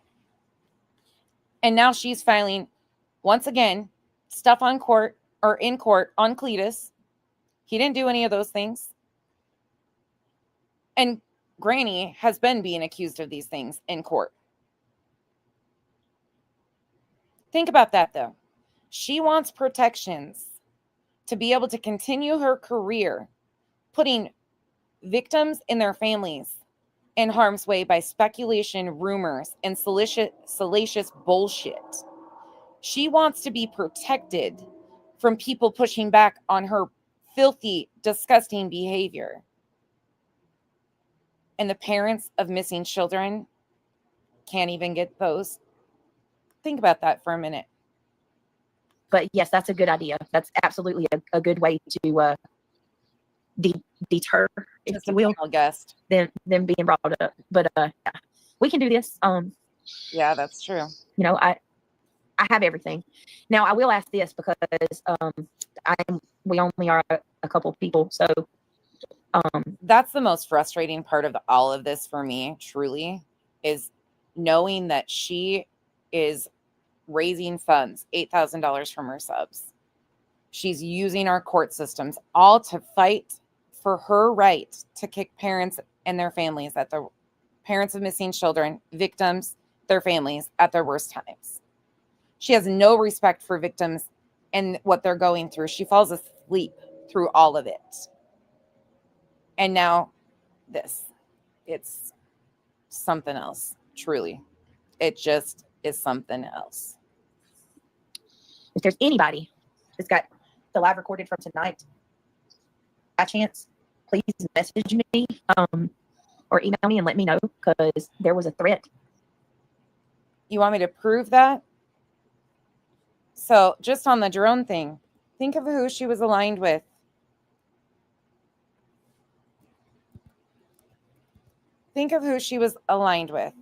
And now she's filing, once again, stuff on court or in court on Cletus. He didn't do any of those things. And Granny has been being accused of these things in court. Think about that, though. She wants protections to be able to continue her career, putting victims and their families in harm's way by speculation, rumors, and salacious bullshit. She wants to be protected from people pushing back on her filthy, disgusting behavior. And the parents of missing children can't even get those. Think about that for a minute. But yes, that's a good idea. That's absolutely a good way to deter, if Just you a will, final guest. them being brought up. But yeah, we can do this. Yeah, that's true. You know, I have everything. Now I will ask this because we only are a couple people, so That's the most frustrating part of all of this for me, truly, is knowing that she is raising funds, $8,000 from her subs. She's using our court systems all to fight for her right to kick parents and their families at the parents of missing children, victims, their families at their worst times. She has no respect for victims and what they're going through. She falls asleep through all of it. And now this, it's something else, truly. It just is something else. if there's anybody that's got the live recorded from tonight, by chance, please message me or email me and let me know, because there was a threat. You want me to prove that? So just on the drone thing, think of who she was aligned with. Think of who she was aligned with.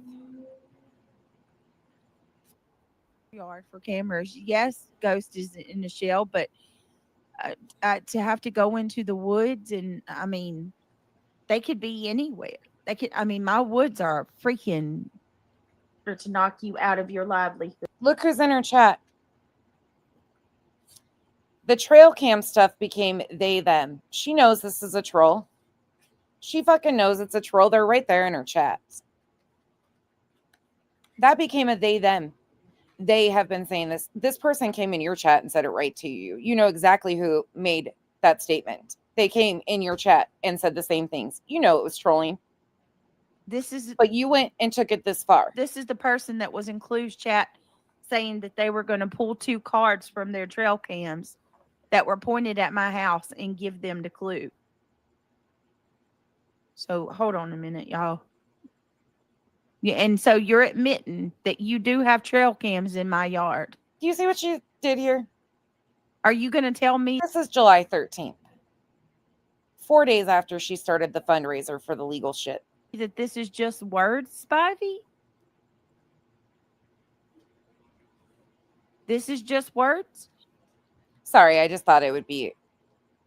Yard for cameras. Yes, Ghost is in the shell, but to have to go into the woods, and I mean, they could be anywhere. They could. I mean, my woods are freaking To knock you out of your livelihood. Look who's in her chat. The trail cam stuff became they, them. She knows this is a troll. She fucking knows it's a troll. They're right there in her chat. That became a they, them. They have been saying this. This person came in your chat and said it right to you. You know exactly who made that statement. They came in your chat and said the same things. You know it was trolling. this is But you went and took it this far. this is the person that was in Clue's chat saying that they were going to pull 2 cards from their trail cams that were pointed at my house and give them to Clue. So hold on a minute, y'all. Yeah, and so you're admitting that you do have trail cams in my yard. Do you see what you did here? Are you going to tell me? This is July 13th. 4 days after she started the fundraiser for the legal shit. That this is just words, Spivey? This is just words? Sorry, I just thought it would be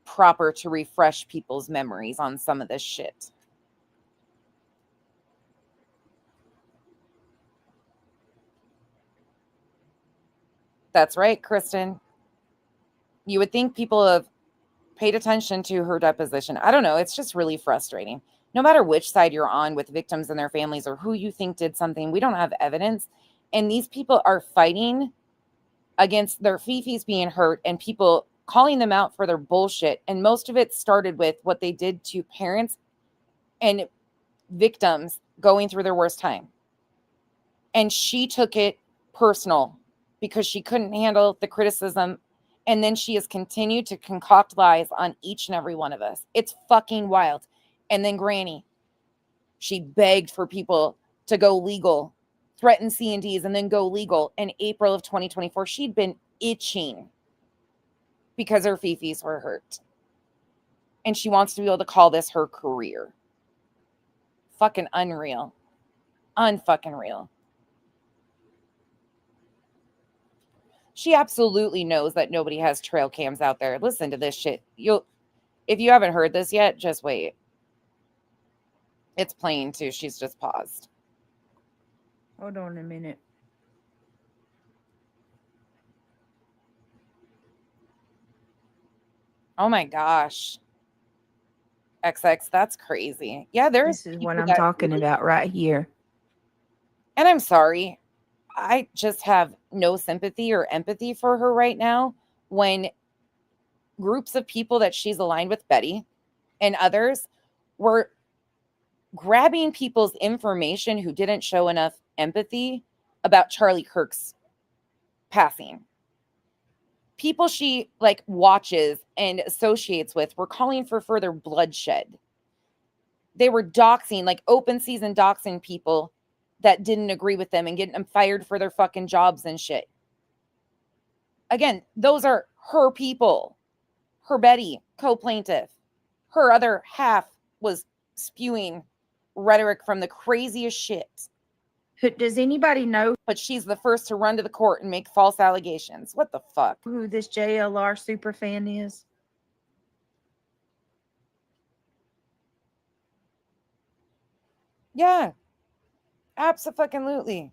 proper to refresh people's memories on some of this shit. That's right, Kristen. You would think people have paid attention to her deposition. I don't know. It's just really frustrating. No matter which side you're on with victims and their families or who you think did something, we don't have evidence. And these people are fighting against their fifis being hurt and people calling them out for their bullshit. And most of it started with what they did to parents and victims going through their worst time. And she took it personal because she couldn't handle the criticism. And then she has continued to concoct lies on each and every one of us. It's fucking wild. And then Granny, she begged for people to go legal, threaten C&Ds, and then go legal in April of 2024. She'd been itching because her fifis were hurt. And she wants to be able to call this her career. Fucking unreal. Unfucking real. She absolutely knows that nobody has trail cams out there. Listen to this shit. If you haven't heard this yet, just wait. It's playing too. She's just paused. Hold on a minute. Oh my gosh. XX, that's crazy. Yeah, there's This is what people I'm that talking really- about right here. And I'm sorry. I just have no sympathy or empathy for her right now when groups of people that she's aligned with, Betty and others, were grabbing people's information who didn't show enough empathy about Charlie Kirk's passing. People she like watches and associates with were calling for further bloodshed. They were doxing, like open season doxing people that didn't agree with them and getting them fired for their fucking jobs and shit. Again, those are her people. Her Betty, co-plaintiff. Her other half was spewing rhetoric from the craziest shit. Does anybody know But she's the first to run to the court and make false allegations. What the fuck? who this JLR super fan is? Yeah. Abso-fucking-lutely.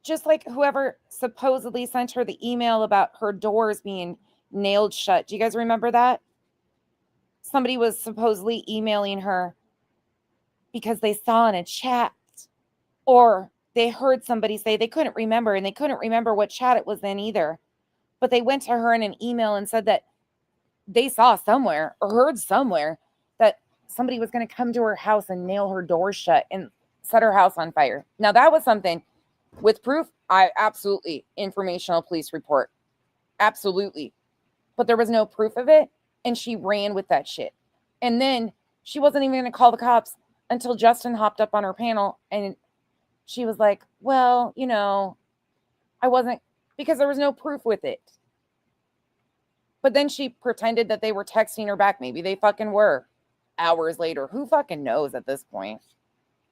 Just like whoever supposedly sent her the email about her doors being nailed shut. Do you guys remember that? Somebody was supposedly emailing her because they saw in a chat, or they heard somebody say they couldn't remember, and they couldn't remember what chat it was in either. But they went to her in an email and said that they saw somewhere or heard somewhere that somebody was going to come to her house and nail her doors shut and set her house on fire. Now, that was something with proof. I absolutely, informational police report. Absolutely. But there was no proof of it. And she ran with that shit. And then she wasn't even going to call the cops until Justin hopped up on her panel. And she was like, well, you know, I wasn't, because there was no proof with it. But then she pretended that they were texting her back. Maybe they fucking were hours later. Who fucking knows at this point?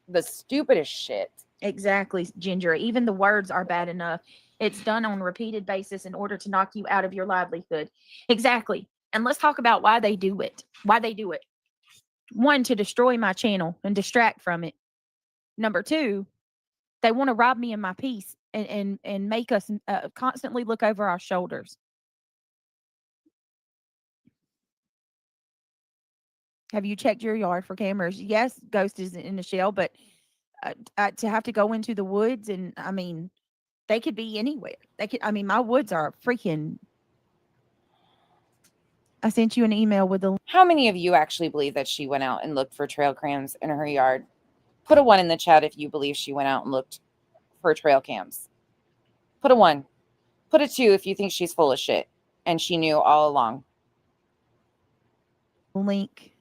The stupidest shit. Exactly, Ginger. Even the words are bad enough. It's done on a repeated basis in order to knock you out of your livelihood. Exactly. And let's talk about why they do it. Why they do it. One, to destroy my channel and distract from it. Number two, they want to rob me of my peace and make us constantly look over our shoulders. Have you checked your yard for cameras? Yes, Ghost is in the shell, but to have to go into the woods, and I mean, they could be anywhere. They could. I mean, my woods are freaking. I sent you an email with the. How many of you actually believe that she went out and looked for trail cams in her yard? Put a 1 in the chat if you believe she went out and looked for trail cams. Put a 1. Put a 2 if you think she's full of shit and she knew all along. Link.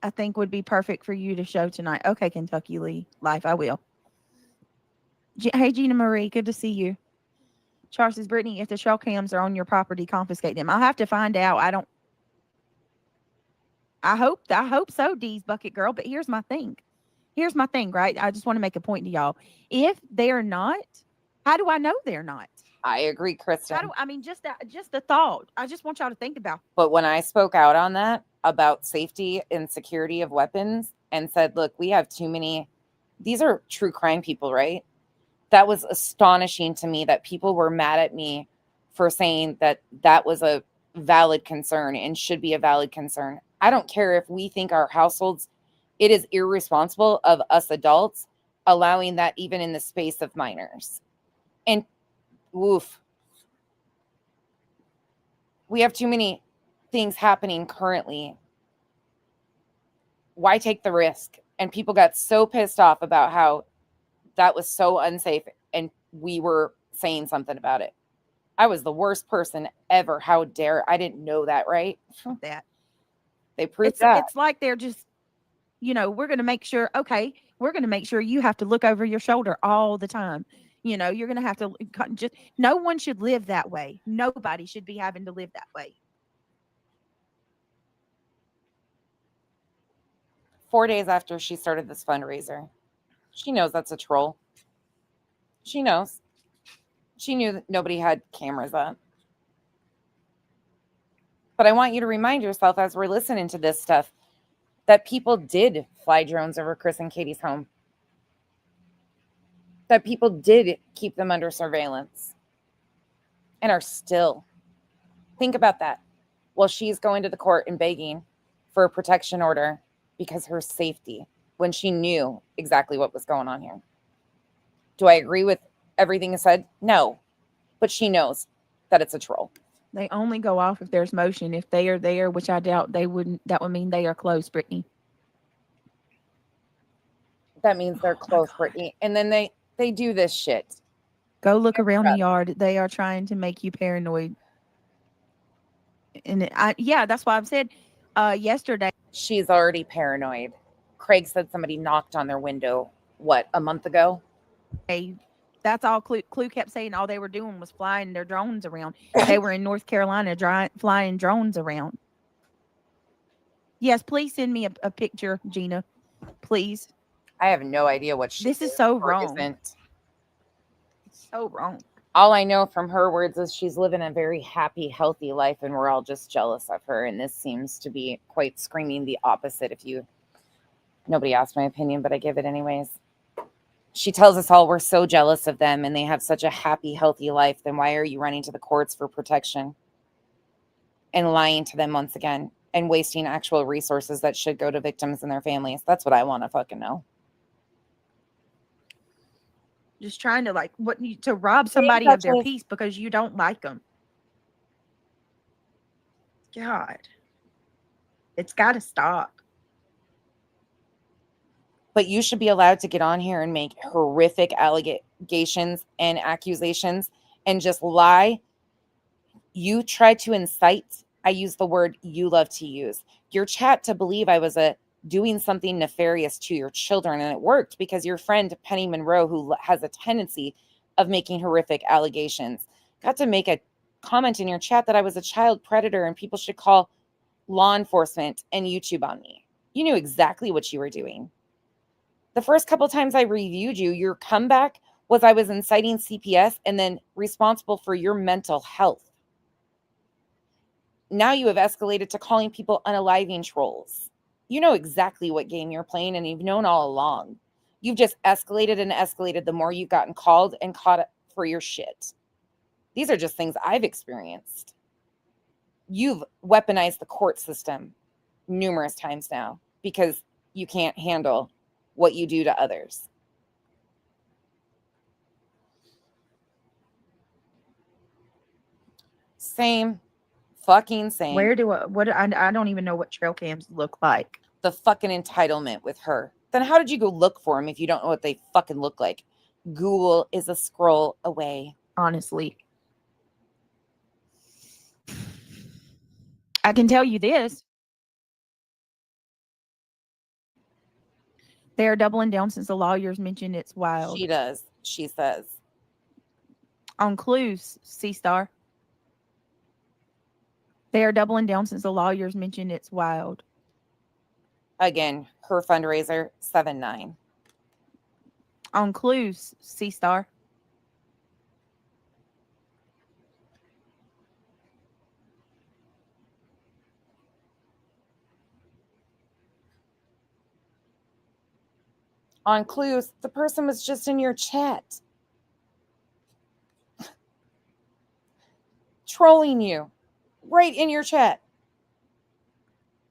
I think would be perfect for you to show tonight. Okay, Kentucky Lee Life, I will. Hey, Gina Marie, good to see you. Charles says, Brittany, if the trail cams are on your property, confiscate them. I'll have to find out. I hope so, Dee's Bucket Girl. But here's my thing. Right? I just want to make a point to y'all. If they're not, how do I know they're not? I agree, Kristen. Just the thought. I just want y'all to think about. But when I spoke out on that about safety and security of weapons and said, look, we have too many, these are true crime people, right? That was astonishing to me that people were mad at me for saying that that was a valid concern and should be a valid concern. I don't care if we think our households, it is irresponsible of us adults allowing that even in the space of minors. And woof. We have too many things happening currently. Why take the risk? And people got so pissed off about how that was so unsafe and we were saying something about it. I was the worst person ever. How dare I didn't know that, right? That. They proved that. It's like they're just, we're going to make sure, you have to look over your shoulder all the time. You're going to have to just, no one should live that way. Nobody should be having to live that way. 4 days after she started this fundraiser, she knows that's a troll. She knows. She knew that nobody had cameras up. But I want you to remind yourself as we're listening to this stuff that people did fly drones over Chris and Katie's home. That people did keep them under surveillance and are still. Think about that. Well, she's going to the court and begging for a protection order because her safety, when she knew exactly what was going on here. Do I agree with everything said? No. But she knows that it's a troll. They only go off if there's motion. If they are there, which I doubt they wouldn't, that would mean they are close, Brittany. That means they're Oh my close, God. Brittany. And then they do this shit. Go look around the yard. They are trying to make you paranoid. And yeah, that's why I've said yesterday. She's already paranoid. Craig said somebody knocked on their window, what, a month ago? That's all Clue kept saying. All they were doing was flying their drones around. They were in North Carolina flying drones around. Yes, please send me a picture, Gina. Please. I have no idea what she This is so or wrong. isn't. It's so wrong. All I know from her words is she's living a very happy, healthy life, and we're all just jealous of her. And this seems to be quite screaming the opposite. Nobody asked my opinion, but I give it anyways. She tells us all we're so jealous of them and they have such a happy, healthy life. Then why are you running to the courts for protection and lying to them once again and wasting actual resources that should go to victims and their families? That's what I want to fucking know. Just trying to to rob somebody of their peace because you don't like them. God, it's got to stop. But you should be allowed to get on here and make horrific allegations and accusations and just lie. You tried to incite. I use the word you love to use. Your chat to believe I was doing something nefarious to your children. And it worked because your friend Penny Monroe, who has a tendency of making horrific allegations, got to make a comment in your chat that I was a child predator and people should call law enforcement and YouTube on me. You knew exactly what you were doing. The first couple times I reviewed you, your comeback was I was inciting CPS and then responsible for your mental health. Now you have escalated to calling people unaliving trolls. You know exactly what game you're playing and you've known all along. You've just escalated and escalated the more you've gotten called and caught for your shit. These are just things I've experienced. You've weaponized the court system numerous times now because you can't handle what you do to others. Same. Fucking same. I don't even know what trail cams look like. The fucking entitlement with her. Then how did you go look for them if you don't know what they fucking look like? Google is a scroll away. Honestly. I can tell you this. They are doubling down since the lawyers mentioned it's wild. She does. She says. On clues, C-Star. They are doubling down since the lawyers mentioned it's wild. Again, her fundraiser, 7-9. On clues, C-Star. On clues, the person was just in your chat. Trolling you. Right in your chat.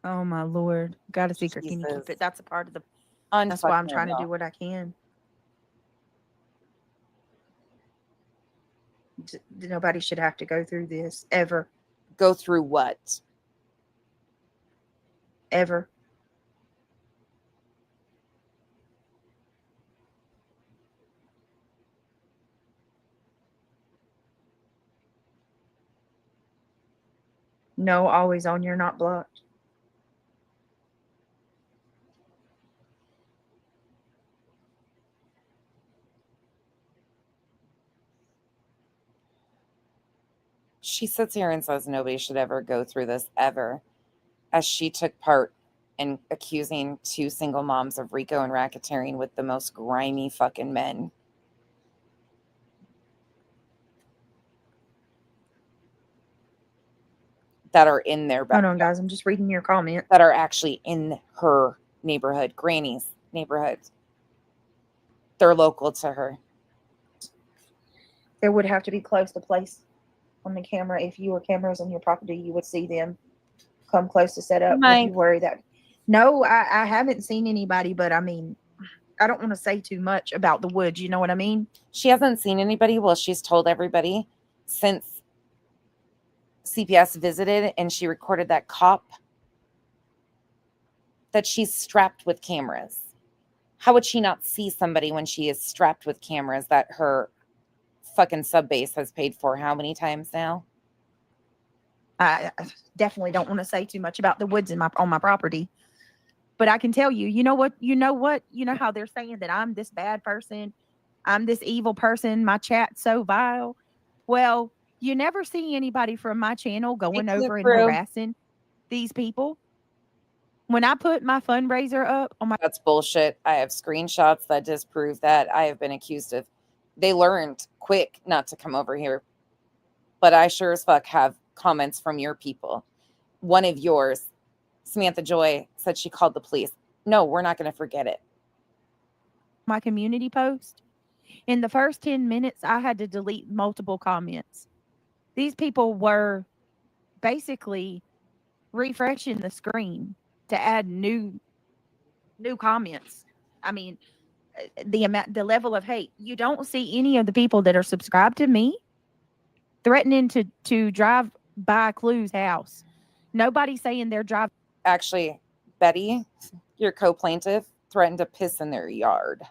Oh my Lord. Got a secret. Can you keep it? That's a part of the... That's why I'm trying to do what I can. Nobody should have to go through this. Ever. Go through what? Ever. No, always on. You're not blocked. She sits here and says nobody should ever go through this ever, as she took part in accusing 2 single moms of RICO and racketeering with the most grimy fucking men. That are in their backyard. Hold on, guys. I'm just reading your comment. That are actually in her neighborhood, Granny's neighborhood. They're local to her. There would have to be close to place on the camera. If you were cameras on your property, you would see them. come close to set up? Would Might. you worry that? No, I haven't seen anybody, but I mean, I don't want to say too much about the woods. You know what I mean? She hasn't seen anybody. Well, she's told everybody since CPS visited and she recorded that cop that she's strapped with cameras. How would she not see somebody when she is strapped with cameras that her fucking sub base has paid for how many times now? I definitely don't want to say too much about the woods on my property. But I can tell you, you know how they're saying that I'm this bad person, I'm this evil person, my chat's so vile. Well, you never see anybody from my channel going over and harassing these people. When I put my fundraiser up on my... That's bullshit. I have screenshots that disprove that. I have been accused of... They learned quick not to come over here. But I sure as fuck have comments from your people. One of yours, Samantha Joy, said she called the police. No, we're not going to forget it. My community post. In the first 10 minutes, I had to delete multiple comments. These people were basically refreshing the screen to add new comments. I mean, the level of hate. You don't see any of the people that are subscribed to me threatening to drive by Clue's house. Nobody's saying they're driving. Actually, Betty, your co-plaintiff, threatened to piss in their yard.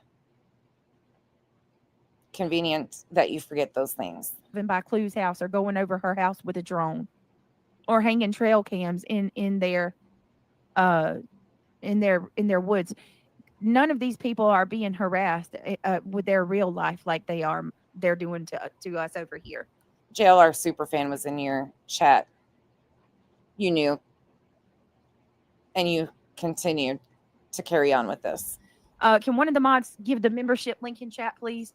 Convenient that you forget those things. By Clue's house or going over her house with a drone or hanging trail cams in their woods. None of these people are being harassed with their real life like they're doing to us over here. JLR Superfan was in your chat. You knew. And you continued to carry on with this. Can one of the mods give the membership link in chat, please?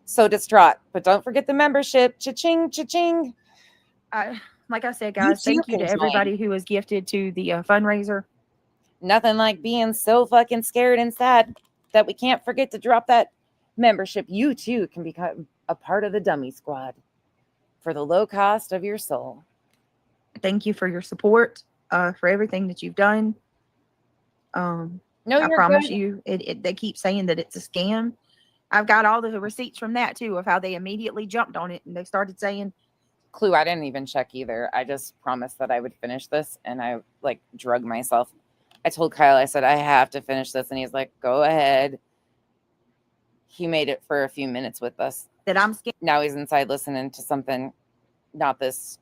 So distraught, but don't forget the membership. Cha-ching, cha-ching. Like I said, guys, thank you to everybody who has gifted to the fundraiser. Nothing like being so fucking scared and sad that we can't forget to drop that membership. You too can become a part of the dummy squad for the low cost of your soul. Thank you for your support, for everything that you've done. I promise you, they keep saying that it's a scam. I've got all the receipts from that too, of how they immediately jumped on it and they started saying, Clue, I didn't even check either. I just promised that I would finish this and I drug myself. I told Kyle, I said, I have to finish this. And he's like, go ahead. He made it for a few minutes with us. That I'm scared. Now he's inside listening to something, not this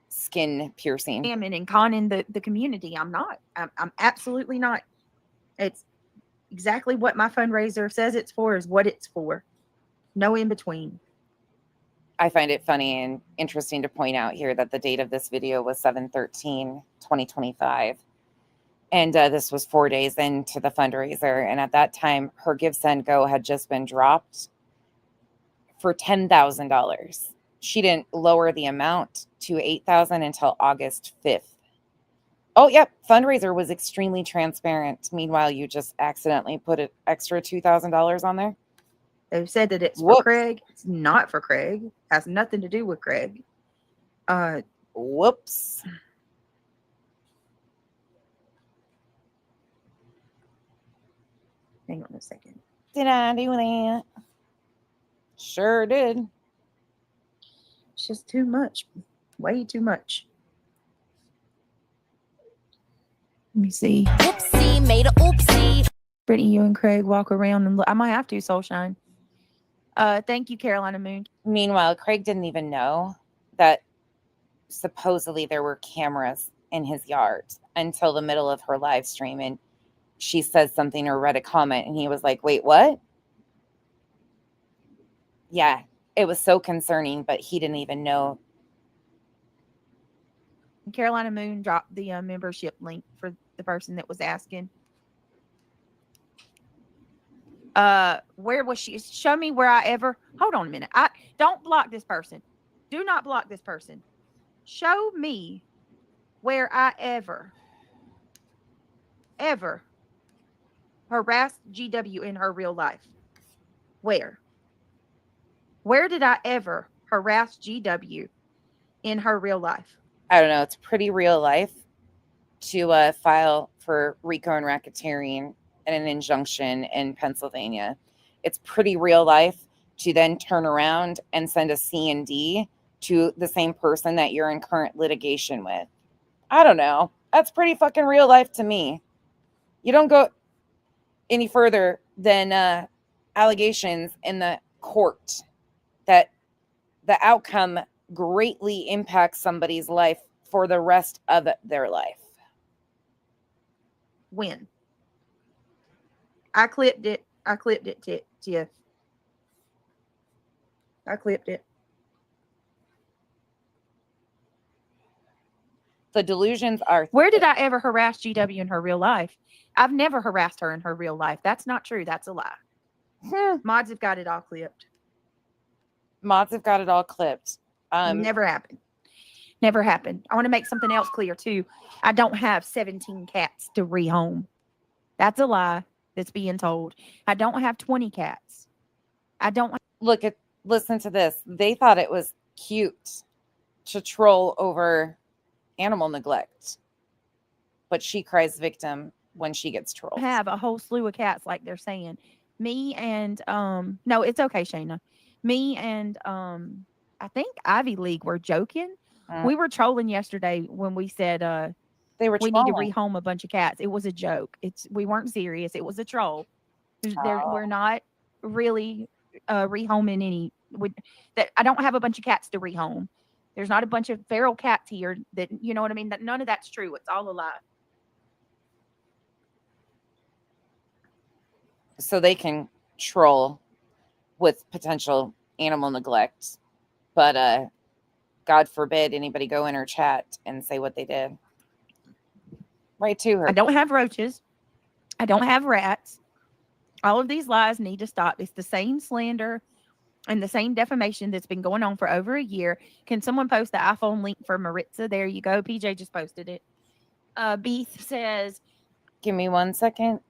skin piercing. And conning the community. I'm not. I'm absolutely not. It's exactly what my fundraiser says it's for is what it's for. No in between. I find it funny and interesting to point out here that the date of this video was 7/13/2025. And this was 4 days into the fundraiser. And at that time, her Give Send Go had just been dropped for $10,000. She didn't lower the amount to $8,000 until August 5th. Oh, yep. Fundraiser was extremely transparent. Meanwhile, you just accidentally put an extra $2,000 on there. They've said that it's for Craig. It's not for Craig. Has nothing to do with Craig. Whoops. Hang on a second. Did I do that? Sure did. It's just too much. Way too much. Let me see. Oopsie, made a oopsie. Brittany, you and Craig walk around and look. I might have to, Soulshine. Thank you, Carolina Moon. Meanwhile, Craig didn't even know that supposedly there were cameras in his yard until the middle of her live stream. And she said something or read a comment and he was like, wait, what? Yeah, it was so concerning, but he didn't even know. Carolina Moon dropped the membership link for the person that was asking. Where was she? Show me where I ever. Hold on a minute. Don't block this person. Do not block this person. Show me where I ever harassed GW in her real life. Where did I ever harass GW in her real life? I don't know, it's pretty real life to file for RICO and racketeering and an injunction in Pennsylvania. It's pretty real life to then turn around and send a C&D to the same person that you're in current litigation with. I don't know. That's pretty fucking real life to me. You don't go any further than allegations in the court that the outcome greatly impacts somebody's life for the rest of their life. When? I clipped it. Tiff. I clipped it. The delusions are... Where did I ever harass GW in her real life? I've never harassed her in her real life. That's not true. That's a lie. Mods have got it all clipped. Mods have got it all clipped. Never happened. Never happened. I want to make something else clear too. I don't have 17 cats to rehome. That's a lie that's being told. I don't have 20 cats. I don't. Listen to this. They thought it was cute to troll over animal neglect, but she cries victim when she gets trolled. Have a whole slew of cats, like they're saying. Me and no, it's okay, Shayna. Me and I think Ivy League were joking. We were trolling yesterday when we said they were we need to rehome a bunch of cats. It was a joke. We weren't serious. It was a troll. We're not really rehoming any. I don't have a bunch of cats to rehome. There's not a bunch of feral cats here that, you know what I mean? That none of that's true. It's all a lie. So they can troll with potential animal neglect, but God forbid anybody go in her chat and say what they did. Right to her. I don't have roaches. I don't have rats. All of these lies need to stop. It's the same slander and the same defamation that's been going on for over a year. Can someone post the iPhone link for Maritza? There you go. PJ just posted it. Beef says, give me 1 second.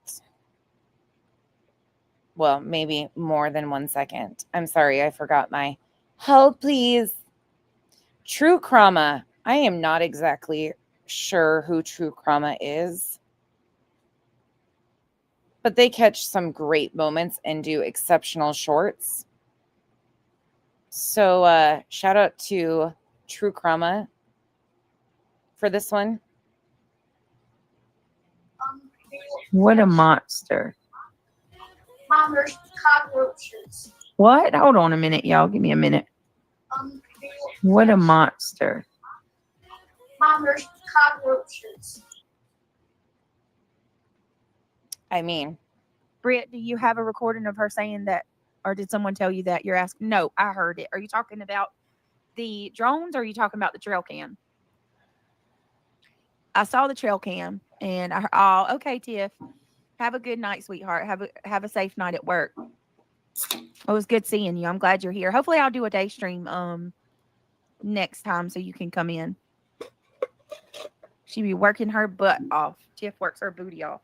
Well, maybe more than 1 second. I'm sorry, I forgot my hold, please. True Krama. I am not exactly sure who True Krama is, but they catch some great moments and do exceptional shorts. So shout out to True Krama for this one. what a monster. Mama's cockroaches. What? Hold on a minute, y'all. Give me a minute. What a monster. Mama's cockroaches. I mean, Britt, do you have a recording of her saying that? Or did someone tell you that? You're asking. No, I heard it. Are you talking about the drones or are you talking about the trail cam? I saw the trail cam and okay, Tiff. Have a good night, sweetheart. Have a safe night at work. It was good seeing you. I'm glad you're here. Hopefully I'll do a day stream next time so you can come in. She be working her butt off. Tiff works her booty off.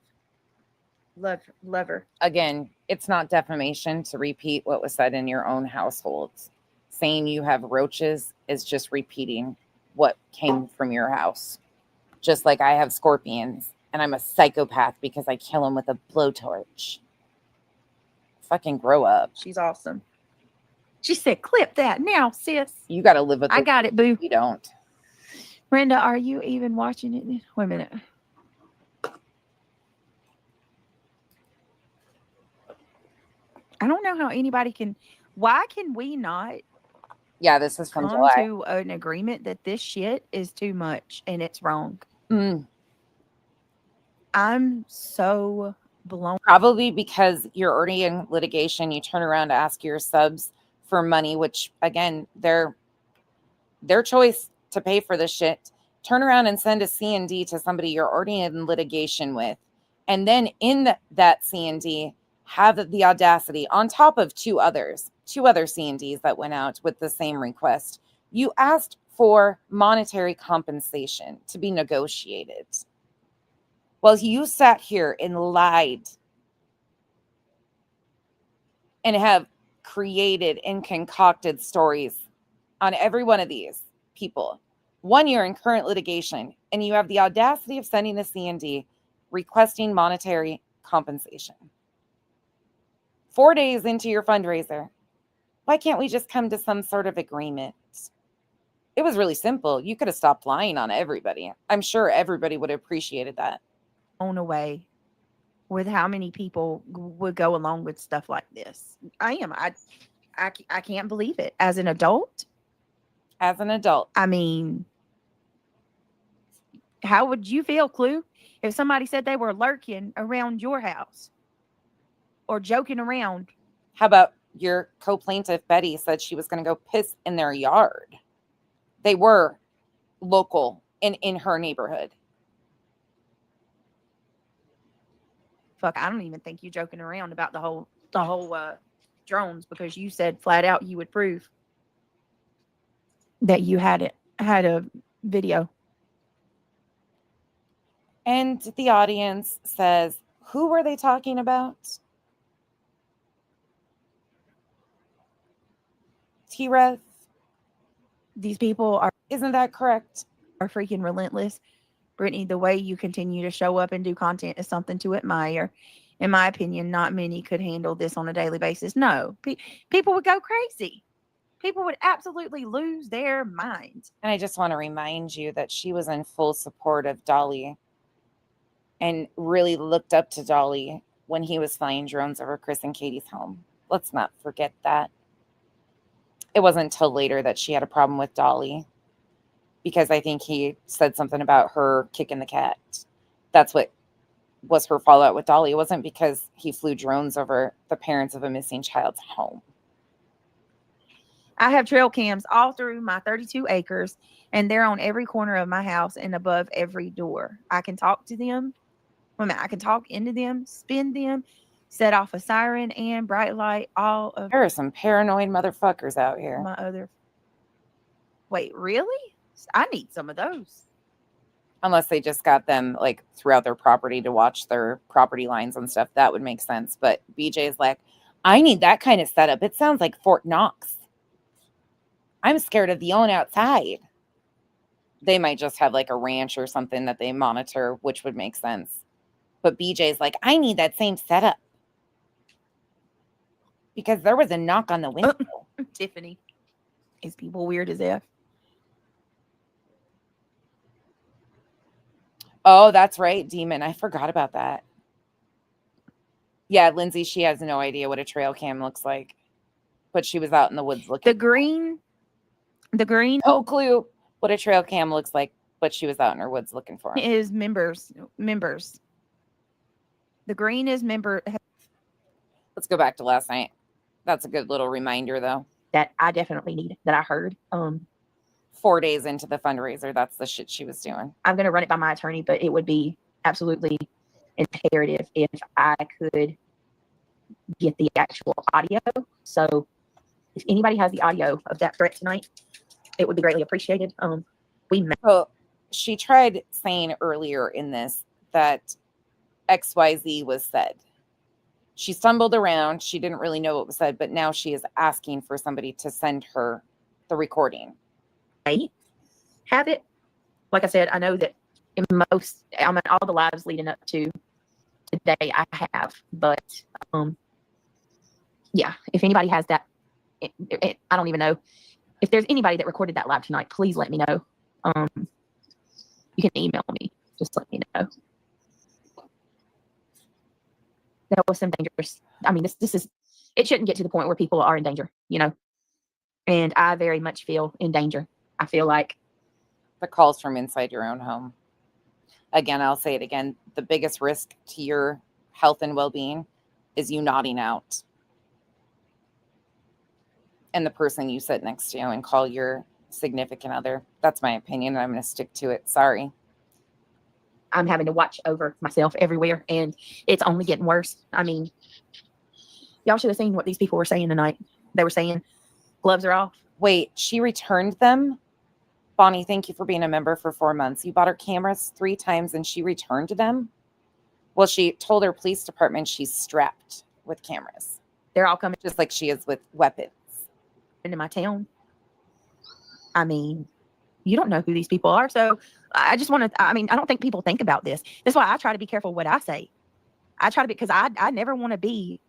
Love her. Again, it's not defamation to repeat what was said in your own households. Saying you have roaches is just repeating what came from your house. Just like I have scorpions and I'm a psychopath because I kill them with a blowtorch. Fucking grow up. She's awesome. She said, clip that now, sis. You got to live with it. I got it, boo. You don't. Brenda, are you even watching it? Wait a minute. I don't know how anybody can. Why can we not Yeah, this is from come July. to an agreement that this shit is too much and it's wrong? I'm so blown. Probably because you're already in litigation. You turn around to ask your subs for money, which again, their choice to pay for this shit. Turn around and send a C&D to somebody you're already in litigation with. And then in that C&D, have the audacity on top of two other C&Ds that went out with the same request. You asked for monetary compensation to be negotiated. Well, you sat here and lied and have created and concocted stories on every one of these people 1 year in current litigation, and you have the audacity of sending a C&D requesting monetary compensation. 4 days into your fundraiser, why can't we just come to some sort of agreement? It was really simple. You could have stopped lying on everybody. I'm sure everybody would have appreciated that. Blown away with how many people would go along with stuff like this. I am. I can't believe it. As an adult, I mean, how would you feel, Clue, if somebody said they were lurking around your house or joking around? How about your co-plaintiff, Betty, said she was going to go piss in their yard? They were local and in her neighborhood. Fuck, I don't even think you joking around about the whole drones, because you said flat out you would prove that you had a video. And the audience says, who were they talking about? T-Rev? These people are Isn't that correct? freaking relentless. Brittany, the way you continue to show up and do content is something to admire. In my opinion, not many could handle this on a daily basis. No, people would go crazy. People would absolutely lose their minds. And I just want to remind you that she was in full support of Dolly and really looked up to Dolly when he was flying drones over Chris and Katie's home. Let's not forget that. It wasn't until later that she had a problem with Dolly, because I think he said something about her kicking the cat. That's what was her fallout with Dolly. It wasn't because he flew drones over the parents of a missing child's home. I have trail cams all through my 32 acres, and they're on every corner of my house and above every door. I can talk to them. I can talk into them, spin them, set off a siren and bright light. All of There are some paranoid motherfuckers out here. my other. Wait, really? I need some of those. Unless they just got them like throughout their property to watch their property lines and stuff. That would make sense. But BJ's like, I need that kind of setup. It sounds like Fort Knox. I'm scared of the own outside. They might just have like a ranch or something that they monitor, which would make sense. But BJ's like, I need that same setup. Because there was a knock on the window. Tiffany. Is people weird as F? Oh, that's right, Demon. I forgot about that. Yeah, Lindsay, she has no idea what a trail cam looks like. But she was out in the woods looking. The green. No clue what a trail cam looks like, but she was out in her woods looking for him. Is members. The green is member. Let's go back to last night. That's a good little reminder, though. That I definitely need, that I heard. 4 days into the fundraiser, that's the shit she was doing. I'm going to run it by my attorney, but it would be absolutely imperative if I could get the actual audio. So if anybody has the audio of that threat tonight, it would be greatly appreciated. Well, she tried saying earlier in this that XYZ was said. She stumbled around. She didn't really know what was said, but now she is asking for somebody to send her the recording. Have it. Like I said, I know that in all the lives leading up to today I have, but yeah, if anybody has that, I don't even know if there's anybody that recorded that live tonight. Please let me know. You can email me. Just let me know. That was some dangerous. I mean, this is. It shouldn't get to the point where people are in danger, And I very much feel in danger. I feel like the calls from inside your own home. Again, I'll say it again. The biggest risk to your health and well-being is you nodding out. And the person you sit next to and call your significant other. That's my opinion. And I'm going to stick to it. Sorry. I'm having to watch over myself everywhere, and it's only getting worse. I mean, y'all should have seen what these people were saying tonight. They were saying gloves are off. Wait, she returned them? Bonnie, thank you for being a member for 4 months. You bought her cameras 3 times and she returned them? Well, she told her police department she's strapped with cameras. They're all coming just like she is with weapons into my town. I mean, You don't know who these people are. So I just want to, I mean, I don't think people think about this. That's why I try to be careful what I say. I try to be, because I never want to be.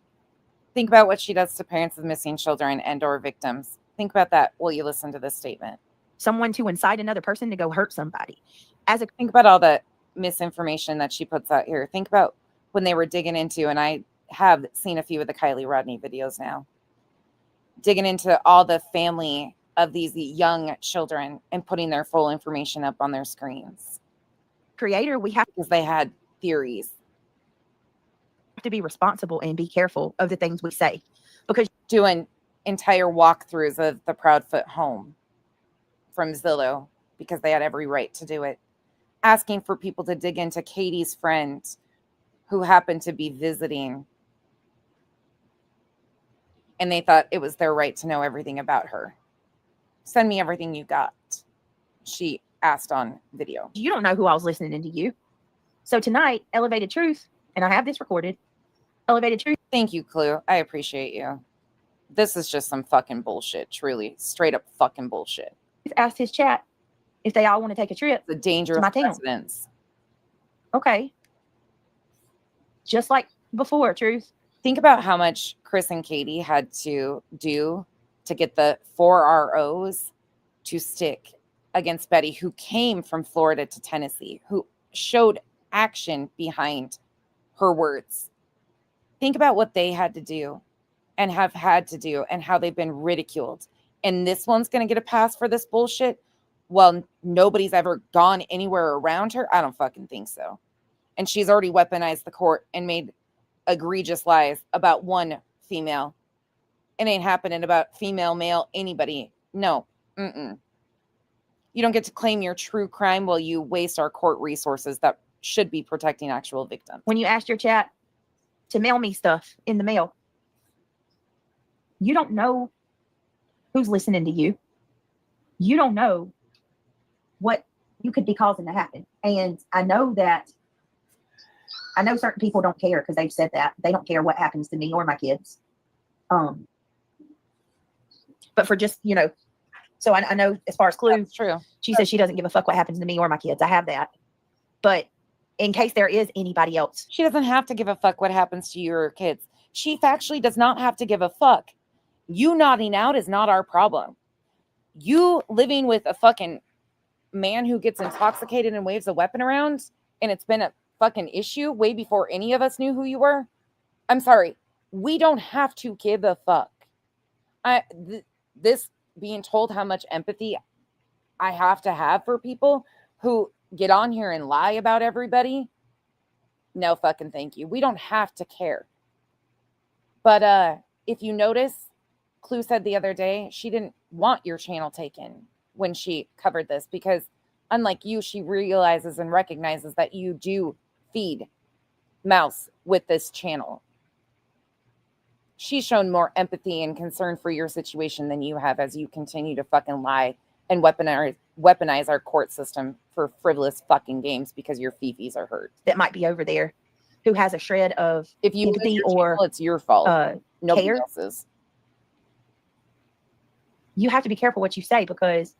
Think about what she does to parents of missing children and or victims. Think about that while you listen to this statement. Someone to incite another person to go hurt somebody. Think about all the misinformation that she puts out here. Think about when they were digging into, and I have seen a few of the Kylie Rodney videos now, digging into all the family of these young children and putting their full information up on their screens. Creator, we have Because they had theories. to be responsible and be careful of the things we say, because doing entire walkthroughs of the Proudfoot home from Zillow because they had every right to do it. Asking for people to dig into Katie's friend who happened to be visiting. And they thought it was their right to know everything about her. Send me everything you got, she asked on video. you don't know who I was listening to you. So tonight, Elevated Truth, and I have this recorded, Elevated Truth. Thank you, Clue. I appreciate you. This is just some fucking bullshit, truly. Straight up fucking bullshit. Asked his chat if they all want to take a trip. The dangerous my town. precedents. Okay. Just like before, Truth. Think about how much Chris and Katie had to do to get the 4 ROs to stick against Betty, who came from Florida to Tennessee, who showed action behind her words. Think about what they had to do and have had to do and how they've been ridiculed. And this one's going to get a pass for this bullshit? Well, nobody's ever gone anywhere around her. I don't fucking think so. And she's already weaponized the court and made egregious lies about one female. It ain't happening about female, male, anybody. No. You don't get to claim your true crime while you waste our court resources that should be protecting actual victims. When you asked your chat to mail me stuff in the mail, you don't know who's listening to you. You don't know what you could be causing to happen. And I know certain people don't care because they've said that. They don't care what happens to me or my kids. But for just, so I know as far as Clue, That's true. She says she doesn't give a fuck what happens to me or my kids. I have that. But in case there is anybody else. She doesn't have to give a fuck what happens to your kids. She factually does not have to give a fuck. You nodding out is not our problem. You living with a fucking man who gets intoxicated and waves a weapon around, and it's been a fucking issue way before any of us knew who you were. I'm sorry. We don't have to give a fuck. This being told how much empathy I have to have for people who get on here and lie about everybody. No fucking thank you. We don't have to care. But if you notice, Clue said the other day she didn't want your channel taken when she covered this because unlike you, she realizes and recognizes that you do feed Mouse with this channel. She's shown more empathy and concern for your situation than you have as you continue to fucking lie and weaponize our court system for frivolous fucking games because your fifis are hurt. That might be over there who has a shred of if you empathy your or channel, it's your fault. Nobody care. else's. You have to be careful what you say because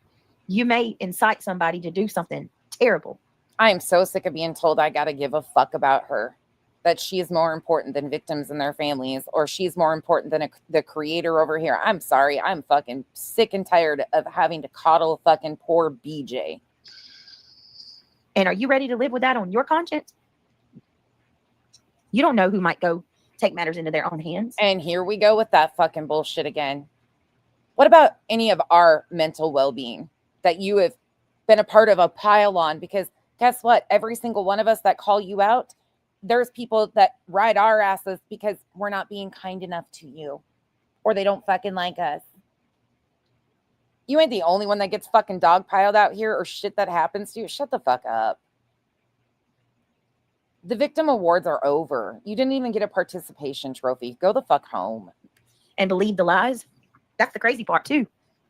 you may incite somebody to do something terrible. I am so sick of being told I got to give a fuck about her, that she is more important than victims and their families, or she's more important than the creator over here. I'm sorry. I'm fucking sick and tired of having to coddle fucking poor BJ. And are you ready to live with that on your conscience? You don't know who might go take matters into their own hands. And here we go with that fucking bullshit again. What about any of our mental well-being that you have been a part of a pile on? Because guess what? Every single one of us that call you out, there's people that ride our asses because we're not being kind enough to you or they don't fucking like us. You ain't the only one that gets fucking dogpiled out here or shit that happens to you. Shut the fuck up. The victim awards are over. You didn't even get a participation trophy. Go the fuck home. And believe the lies. That's the crazy part too.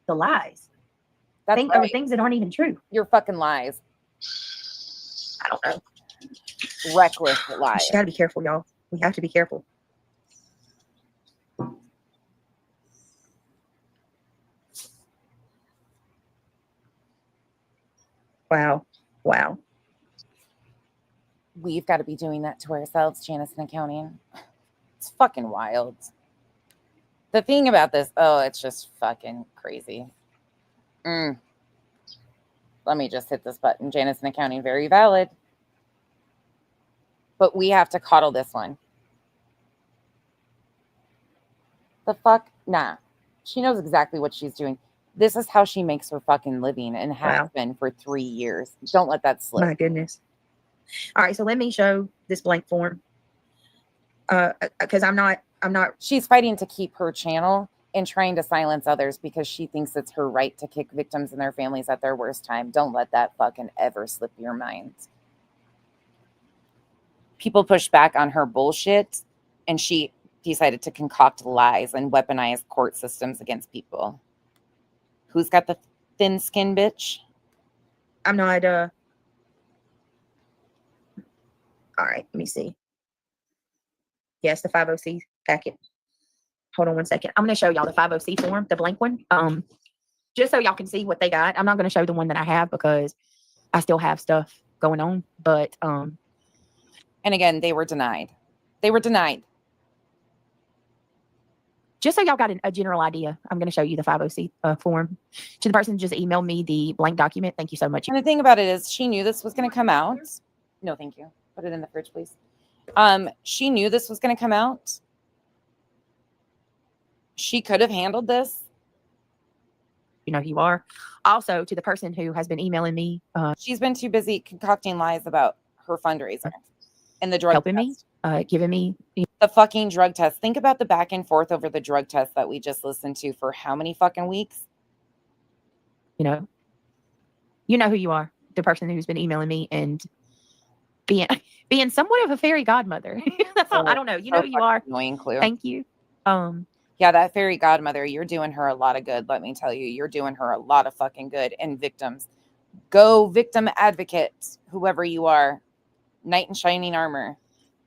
The lies. That's Think right. of things that aren't even true. Your fucking lies. I don't know. Reckless lies. You gotta be careful, y'all. We have to be careful. Wow. Wow. We've got to be doing that to ourselves, Janice and accounting. It's fucking wild. The thing about this, it's just fucking crazy. Let me just hit this button. Janice and accounting, very valid. But we have to coddle this one. The fuck? Nah. She knows exactly what she's doing. This is how she makes her fucking living and has been for 3 years. Don't let that slip. My goodness. All right, so let me show this blank form. Because I'm not. She's fighting to keep her channel and trying to silence others because she thinks it's her right to kick victims and their families at their worst time. Don't let that fucking ever slip your mind. People push back on her bullshit, and she decided to concoct lies and weaponize court systems against people. Who's got the thin skin, bitch? I'm not. All right, let me see. Yes, the 50C packet. Hold on one second. I'm going to show y'all the 50C form, the blank one. Just so y'all can see what they got. I'm not going to show the one that I have because I still have stuff going on. But and again, they were denied. They were denied. Just so y'all got a general idea, I'm going to show you the 50C form. To the person who just emailed me the blank document, thank you so much. And the thing about it is she knew this was going to come out. No, thank you. Put it in the fridge, please. She knew this was going to come out. She could have handled this. You know who you are. Also, to the person who has been emailing me. She's been too busy concocting lies about her fundraiser and the drug helping test. Me, giving me the fucking drug test. Think about the back and forth over the drug test that we just listened to for how many fucking weeks? You know who you are. The person who's been emailing me and being somewhat of a fairy godmother. That's all. I don't know. You know who you are. Annoying clue. Thank you. Yeah, that fairy godmother, you're doing her a lot of good. Let me tell you, you're doing her a lot of fucking good. And victims, go victim advocate, whoever you are, knight in shining armor.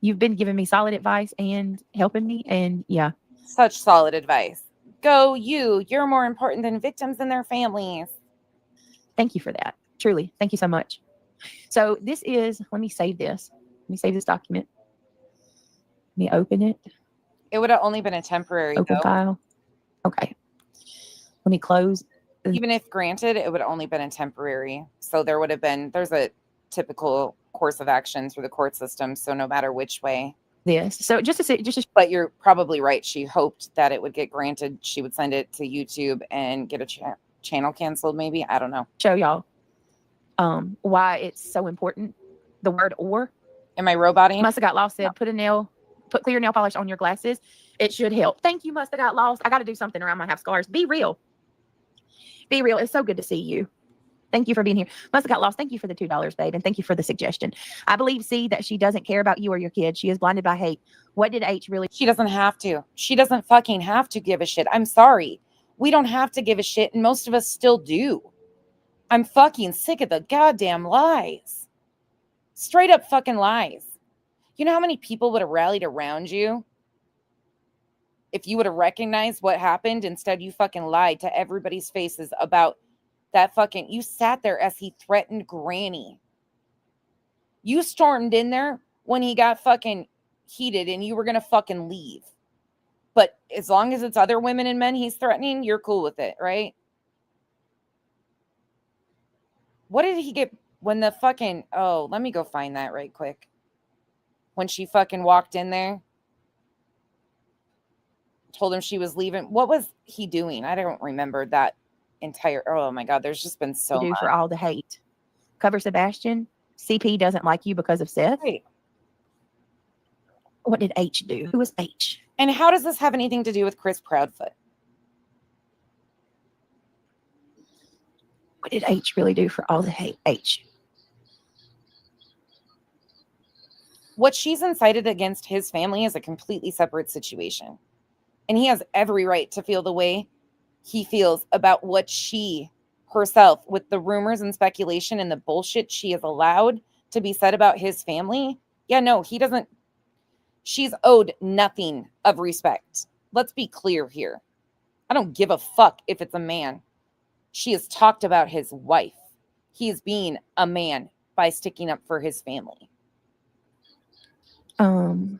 You've been giving me solid advice and helping me. And yeah, such solid advice. Go you. You're more important than victims and their families. Thank you for that. Truly. Thank you so much. So this is, let me save this. Let me save this document. Let me open it. It would have only been a temporary open file. Okay. Let me close. Even if granted, it would have only been a temporary. So there's a typical course of action through the court system. So no matter which way. This. So but you're probably right. She hoped that it would get granted. She would send it to YouTube and get a channel canceled. Maybe. I don't know. Show y'all why it's so important. The word or. Am I roboting? Must have got lost said, put clear nail polish on your glasses. It should help. Thank you, must have got lost. I got to do something or I might have scars. Be real. Be real. It's so good to see you. Thank you for being here. Must have got lost. Thank you for the $2, babe. And thank you for the suggestion. I believe C that she doesn't care about you or your kids. She is blinded by hate. What did H really? She doesn't have to. She doesn't fucking have to give a shit. I'm sorry. We don't have to give a shit. And most of us still do. I'm fucking sick of the goddamn lies. Straight up fucking lies. You know how many people would have rallied around you if you would have recognized what happened? Instead, you fucking lied to everybody's faces about that fucking... You sat there as he threatened Granny. You stormed in there when he got fucking heated and you were going to fucking leave. But as long as it's other women and men he's threatening, you're cool with it, right? What did he get when the fucking... Oh, let me go find that right quick. When she fucking walked in there, told him she was leaving. What was he doing? I don't remember that entire... Oh my God, there's just been so much. For all the hate. Cover Sebastian. CP doesn't like you because of Seth. Right. What did H do? Who was H? And how does this have anything to do with Chris Proudfoot? What did H really do for all the hate? H. What she's incited against his family is a completely separate situation. And he has every right to feel the way he feels about what she herself, with the rumors and speculation and the bullshit she has allowed to be said about his family. Yeah, no, he doesn't. She's owed nothing of respect. Let's be clear here. I don't give a fuck if it's a man. She has talked about his wife. He's being a man by sticking up for his family. The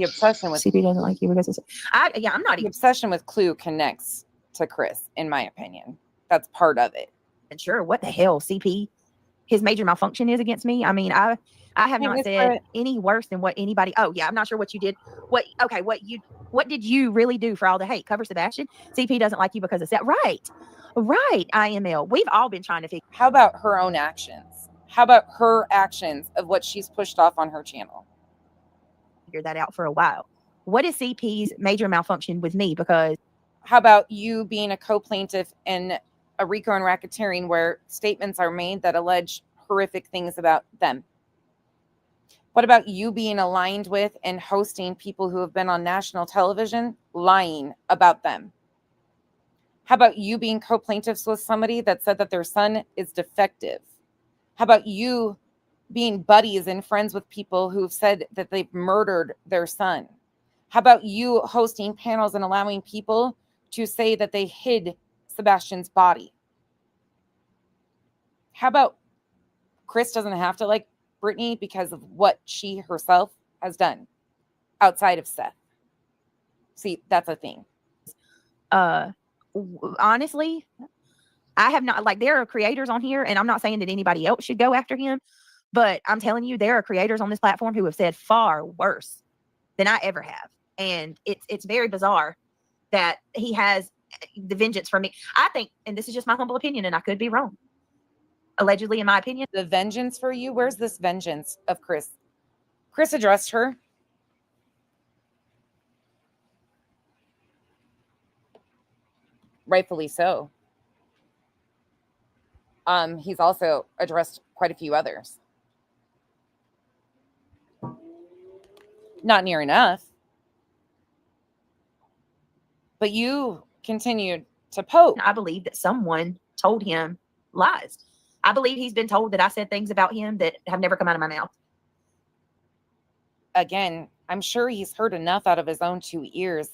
obsession with CP doesn't like you because I'm not the even obsession with Clue connects to Chris, in my opinion. That's part of it. sure what the hell CP his major malfunction is against me. I mean, I have not said any worse than what anybody. Oh yeah, I'm not sure what you did. What did you really do for all the hate? Cover Sebastian. CP doesn't like you because of that. Right. IML. We've all been trying to figure. How about her own actions? How about her actions of what she's pushed off on her channel? Figure that out for a while. What is CP's major malfunction with me? Because how about you being a co-plaintiff in a RICO and racketeering where statements are made that allege horrific things about them? What about you being aligned with and hosting people who have been on national television lying about them? How about you being co-plaintiffs with somebody that said that their son is defective? How about you being buddies and friends with people who've said that they've murdered their son? How about you hosting panels and allowing people to say that they hid Sebastian's body? How about Chris doesn't have to like Brittany because of what she herself has done outside of Seth? See, that's a thing. Honestly, I have not, like, there are creators on here, and I'm not saying that anybody else should go after him, but I'm telling you, there are creators on this platform who have said far worse than I ever have. And it's very bizarre that he has the vengeance for me. I think, and this is just my humble opinion, and I could be wrong. Allegedly, in my opinion, the vengeance for you. Where's this vengeance of Chris? Chris addressed her. Rightfully so. He's also addressed quite a few others. Not near enough. But you continued to poke. I believe that someone told him lies. I believe he's been told that I said things about him that have never come out of my mouth. Again, I'm sure he's heard enough out of his own 2 ears,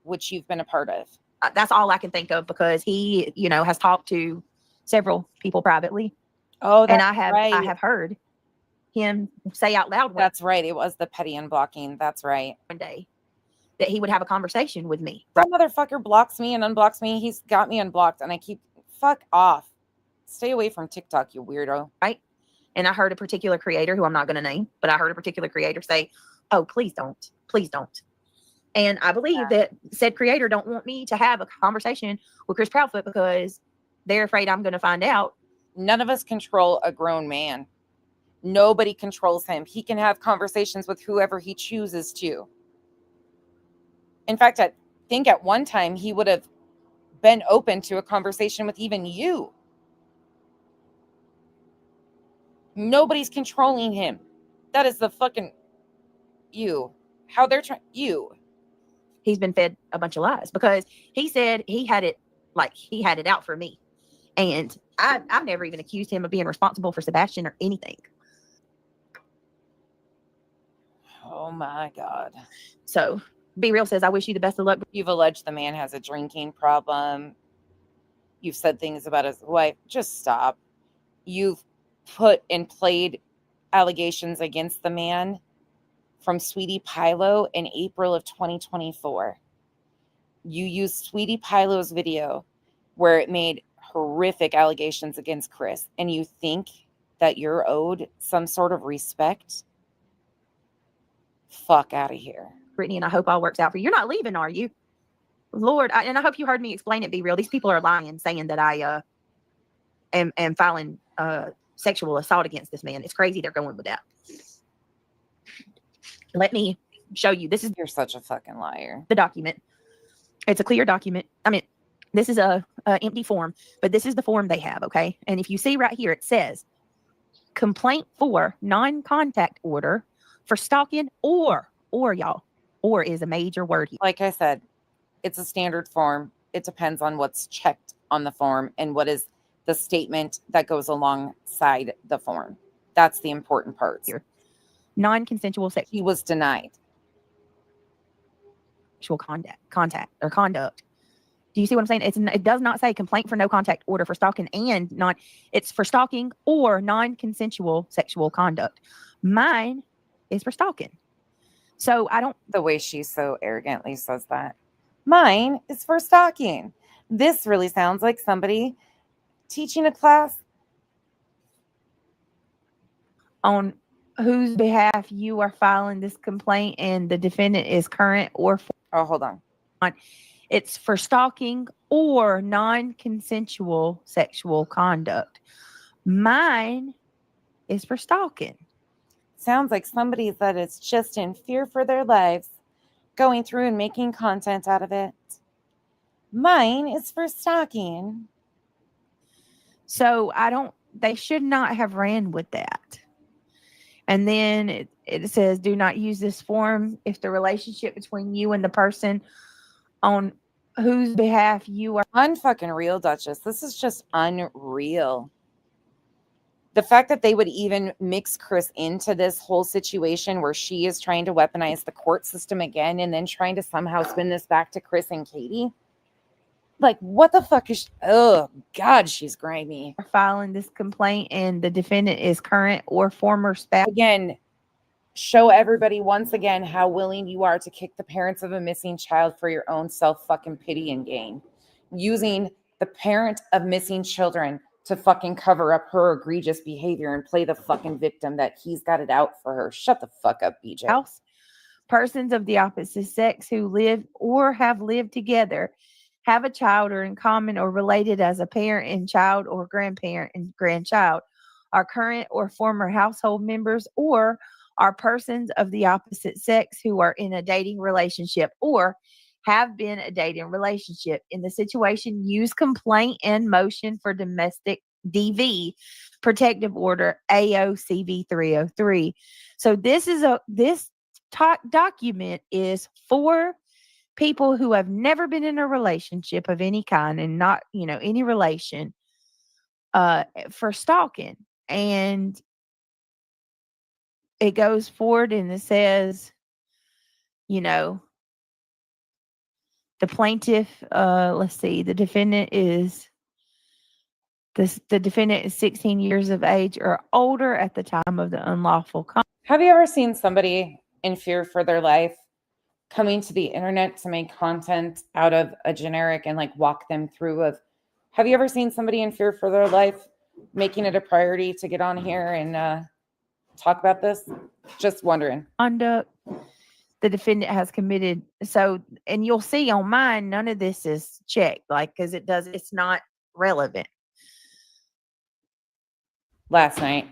which you've been a part of. That's all I can think of, because he, has talked to several people privately. Oh, that's and I have heard him say out loud. That's right. It was the petty unblocking. That's right. One day that he would have a conversation with me. That motherfucker blocks me and unblocks me. He's got me unblocked, and I keep fuck off. Stay away from TikTok, you weirdo. Right. And I heard a particular creator, who I'm not going to name, but I heard a particular creator say, "Oh, please don't. Please don't." And I believe that said creator don't want me to have a conversation with Chris Proudfoot because they're afraid I'm going to find out. None of us control a grown man. Nobody controls him. He can have conversations with whoever he chooses to. In fact, I think at one time he would have been open to a conversation with even you. Nobody's controlling him. That is the fucking you. How they're trying you. He's been fed a bunch of lies because he said he had it out for me. And I've never even accused him of being responsible for Sebastian or anything. Oh my God. So Be Real says, "I wish you the best of luck." You've alleged the man has a drinking problem. You've said things about his wife. Just stop. You've put and played allegations against the man from Sweetie Pilo in April of 2024. You used Sweetie Pilo's video where it made horrific allegations against Chris, and you think that you're owed some sort of respect? Fuck out of here. Brittany, and I hope all works out for you. You're not leaving, are you? Lord, and I hope you heard me explain it, Be Real. These people are lying, saying that I am filing sexual assault against this man. It's crazy they're going with that. Let me show you. You're such a fucking liar. The document. It's a clear document. I mean, this is a empty form, but this is the form they have, okay? And if you see right here, it says complaint for non-contact order for stalking or y'all. Or is a major word here. Like I said, it's a standard form. It depends on what's checked on the form and what is the statement that goes alongside the form. That's the important part here. Non-consensual sex. He was denied sexual conduct. Do you see what I'm saying? It does not say complaint for no contact order for stalking and non. It's for stalking or non-consensual sexual conduct. Mine is for stalking. So I don't. The way she so arrogantly says that. Mine is for stalking. This really sounds like somebody teaching a class. On whose behalf you are filing this complaint and the defendant is current or Oh, hold on. it's for stalking or non-consensual sexual conduct. Mine is for stalking. Sounds like somebody that is just in fear for their lives, going through and making content out of it. Mine is for stalking. So they should not have ran with that. And then it says, do not use this form if the relationship between you and the person on whose behalf you are Unfucking real, Duchess. This is just unreal. The fact that they would even mix Chris into this whole situation where she is trying to weaponize the court system again and then trying to somehow spin this back to Chris and Katie. Like, what the fuck is... Oh, God, she's grimy. filing this complaint and the defendant is current or former spouse. Again, show everybody once again how willing you are to kick the parents of a missing child for your own self-fucking pity and gain. Using the parent of missing children to fucking cover up her egregious behavior and play the fucking victim that he's got it out for her. Shut the fuck up, BJ. Persons of the opposite sex who live or have lived together, have a child or in common or related as a parent and child or grandparent and grandchild, are current or former household members, or are persons of the opposite sex who are in a dating relationship or have been a dating relationship. In the situation, use complaint and motion for domestic DV protective order AOCV 303. So this document is for people who have never been in a relationship of any kind and not, any relation, for stalking. And it goes forward and it says, the plaintiff, let's see, the defendant is 16 years of age or older at the time of the unlawful Have you ever seen somebody in fear for their life coming to the internet to make content out of a generic and like walk them through have you ever seen somebody in fear for their life making it a priority to get on here and talk about this? Just wondering. conduct the defendant has committed. So, and you'll see on mine, none of this is checked, because it's not relevant. Last night.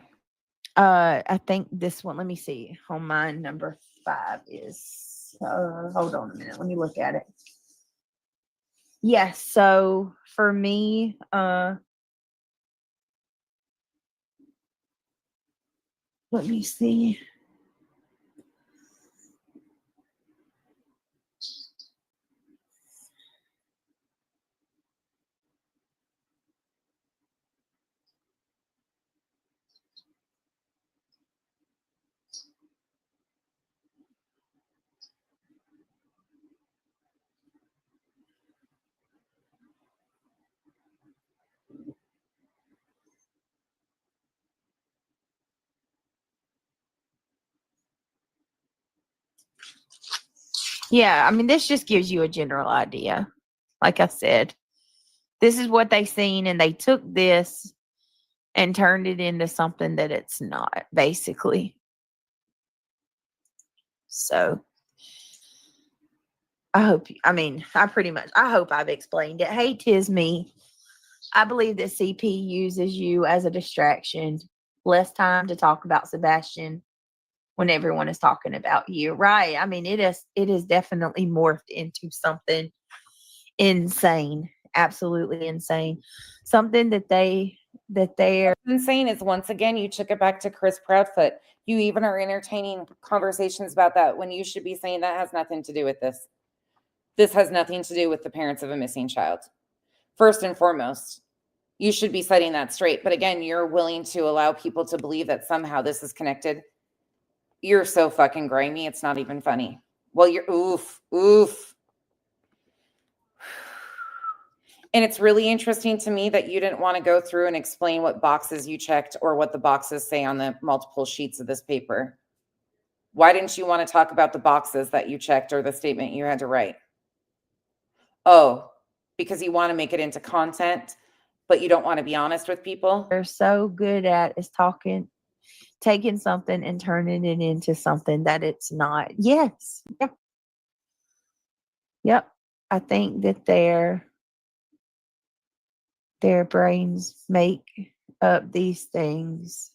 I think this one, let me see. On mine, number 5 is, hold on a minute. Let me look at it. Yes. So for me, let me see. Yeah, I mean, this just gives you a general idea. Like I said, this is what they seen, and they took this and turned it into something that it's not, basically. So I hope I've explained it. Hey, Tisme, I believe that CP uses you as a distraction, less time to talk about Sebastian when everyone is talking about you. Right. I mean, it is definitely morphed into something insane. Absolutely insane. Something that they're insane is, once again, you took it back to Chris Proudfoot. You even are entertaining conversations about that when you should be saying that has nothing to do with this. This has nothing to do with the parents of a missing child. First and foremost, you should be setting that straight. But again, you're willing to allow people to believe that somehow this is connected. You're so fucking grimy. It's not even funny. Well, you're oof. And it's really interesting to me that you didn't want to go through and explain what boxes you checked or what the boxes say on the multiple sheets of this paper. Why didn't you want to talk about the boxes that you checked or the statement you had to write? Oh, because you want to make it into content, but you don't want to be honest with people? They're so good at is taking something and turning it into something that it's not. Yes. Yep. Yep. I think that their brains make up these things.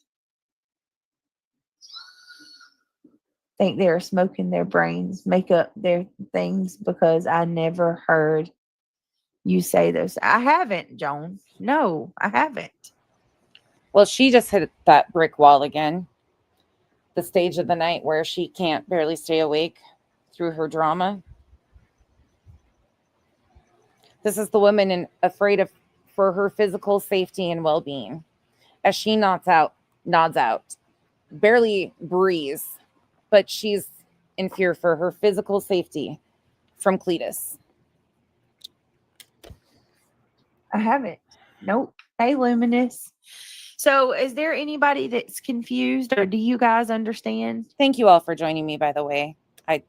Think they're smoking their brains, make up their things because I never heard you say those. I haven't, Joan. No, I haven't. Well, she just hit that brick wall again. The stage of the night where she can't barely stay awake through her drama. This is the woman afraid for her physical safety and well-being. As she nods out, barely breathes, but she's in fear for her physical safety from Cletus. I haven't. Nope. Hey, Luminous. So is there anybody that's confused or do you guys understand? Thank you all for joining me, by the way. I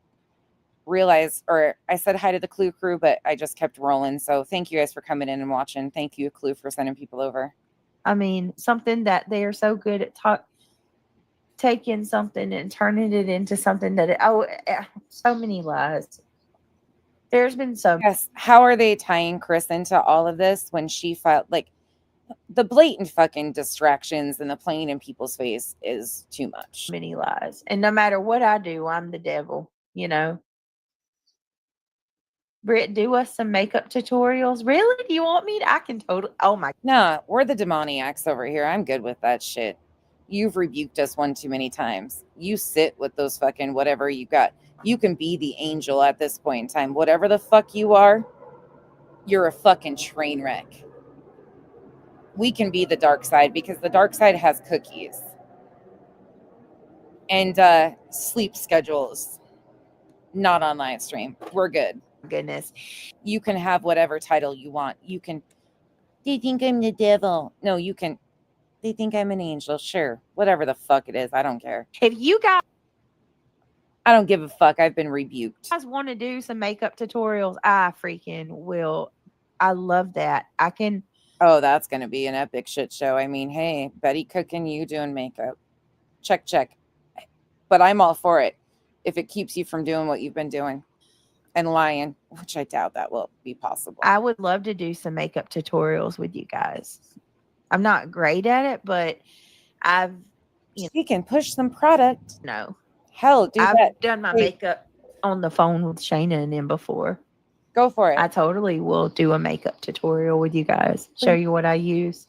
realized, or I said hi to the Clue crew, but I just kept rolling. So thank you guys for coming in and watching. Thank you, Clue, for sending people over. I mean, something that they are so good at taking something and turning it into something that so many lies. There's been so yes. How are they tying Chris into all of this when she felt like the blatant fucking distractions and the playing in people's face is too much. Many lies. And no matter what I do, I'm the devil, you know. Britt, do us some makeup tutorials. Really? Do you want me to? I can totally. Oh my. Nah, we're the demoniacs over here. I'm good with that shit. You've rebuked us one too many times. You sit with those fucking whatever you got. You can be the angel at this point in time. Whatever the fuck you are, you're a fucking train wreck. We can be the dark side because the dark side has cookies and sleep schedules. Not on live stream. We're good. Goodness. You can have whatever title you want. You can. They think I'm the devil. No, you can. They think I'm an angel. Sure. Whatever the fuck it is. I don't care. If you guys I don't give a fuck. I've been rebuked. want to do some makeup tutorials, I freaking will. I love that. I can. Oh, that's going to be an epic shit show. I mean, hey, Betty cooking, you doing makeup. Check, check. But I'm all for it if it keeps you from doing what you've been doing and lying, which I doubt that will be possible. I would love to do some makeup tutorials with you guys. I'm not great at it, but I've you can push some product. No. Hell, do I've that. done my makeup on the phone with Shayna and them before. Go for it. I totally will do a makeup tutorial with you guys. Show you what I use.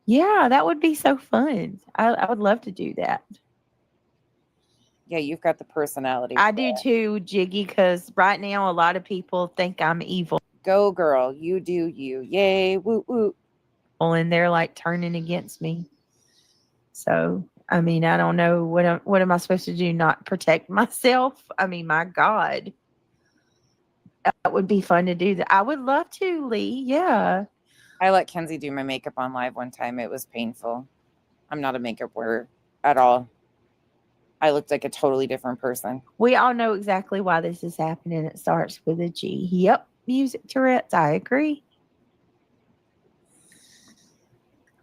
Yeah, that would be so fun. I would love to do that. Yeah, you've got the personality. I do too, Jiggy, because right now a lot of people think I'm evil. Go, girl. You do you. Yay. Woo, woo. And they're like turning against me. So, I mean, I don't know. What am I supposed to do? Not protect myself? I mean, my God. That would be fun to do. That. I would love to, Lee. Yeah. I let Kenzie do my makeup on live one time. It was painful. I'm not a makeup wearer at all. I looked like a totally different person. We all know exactly why this is happening. It starts with a G. Yep. Music Tourette's. I agree.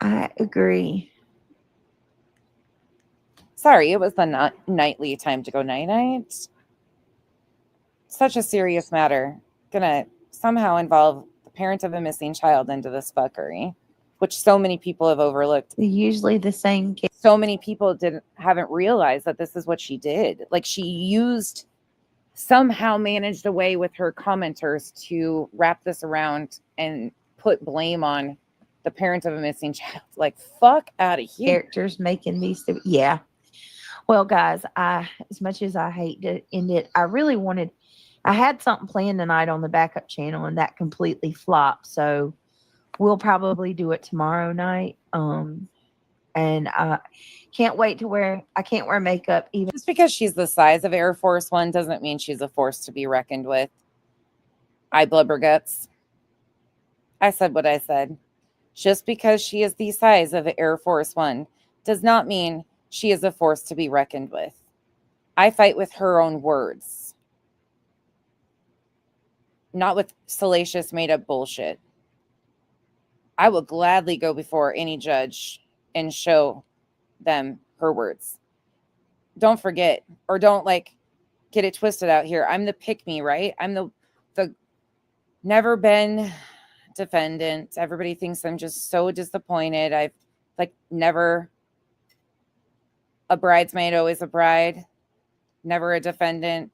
I agree. Sorry, it was the nightly time to go night-night. Such a serious matter. Gonna somehow involve the parent of a missing child into this fuckery, which so many people have overlooked. Usually the same kid. So many people haven't realized that this is what she did. Like she somehow managed a way with her commenters to wrap this around and put blame on the parent of a missing child. Like, fuck out of here. Characters making these. Yeah. Well, guys, as much as I hate to end it, I had something planned tonight on the backup channel and that completely flopped. So we'll probably do it tomorrow night. And I can't wait I can't wear makeup even. Just because she's the size of Air Force One doesn't mean she's a force to be reckoned with. I blubber guts. I said what I said. Just because she is the size of Air Force One does not mean she is a force to be reckoned with. I fight with her own words, not with salacious, made up bullshit. I will gladly go before any judge and show them her words. Don't forget, or don't get it twisted out here. I'm the pick me, right? I'm the never been defendant. Everybody thinks I'm just so disappointed. I've never a bridesmaid, always a bride, never a defendant,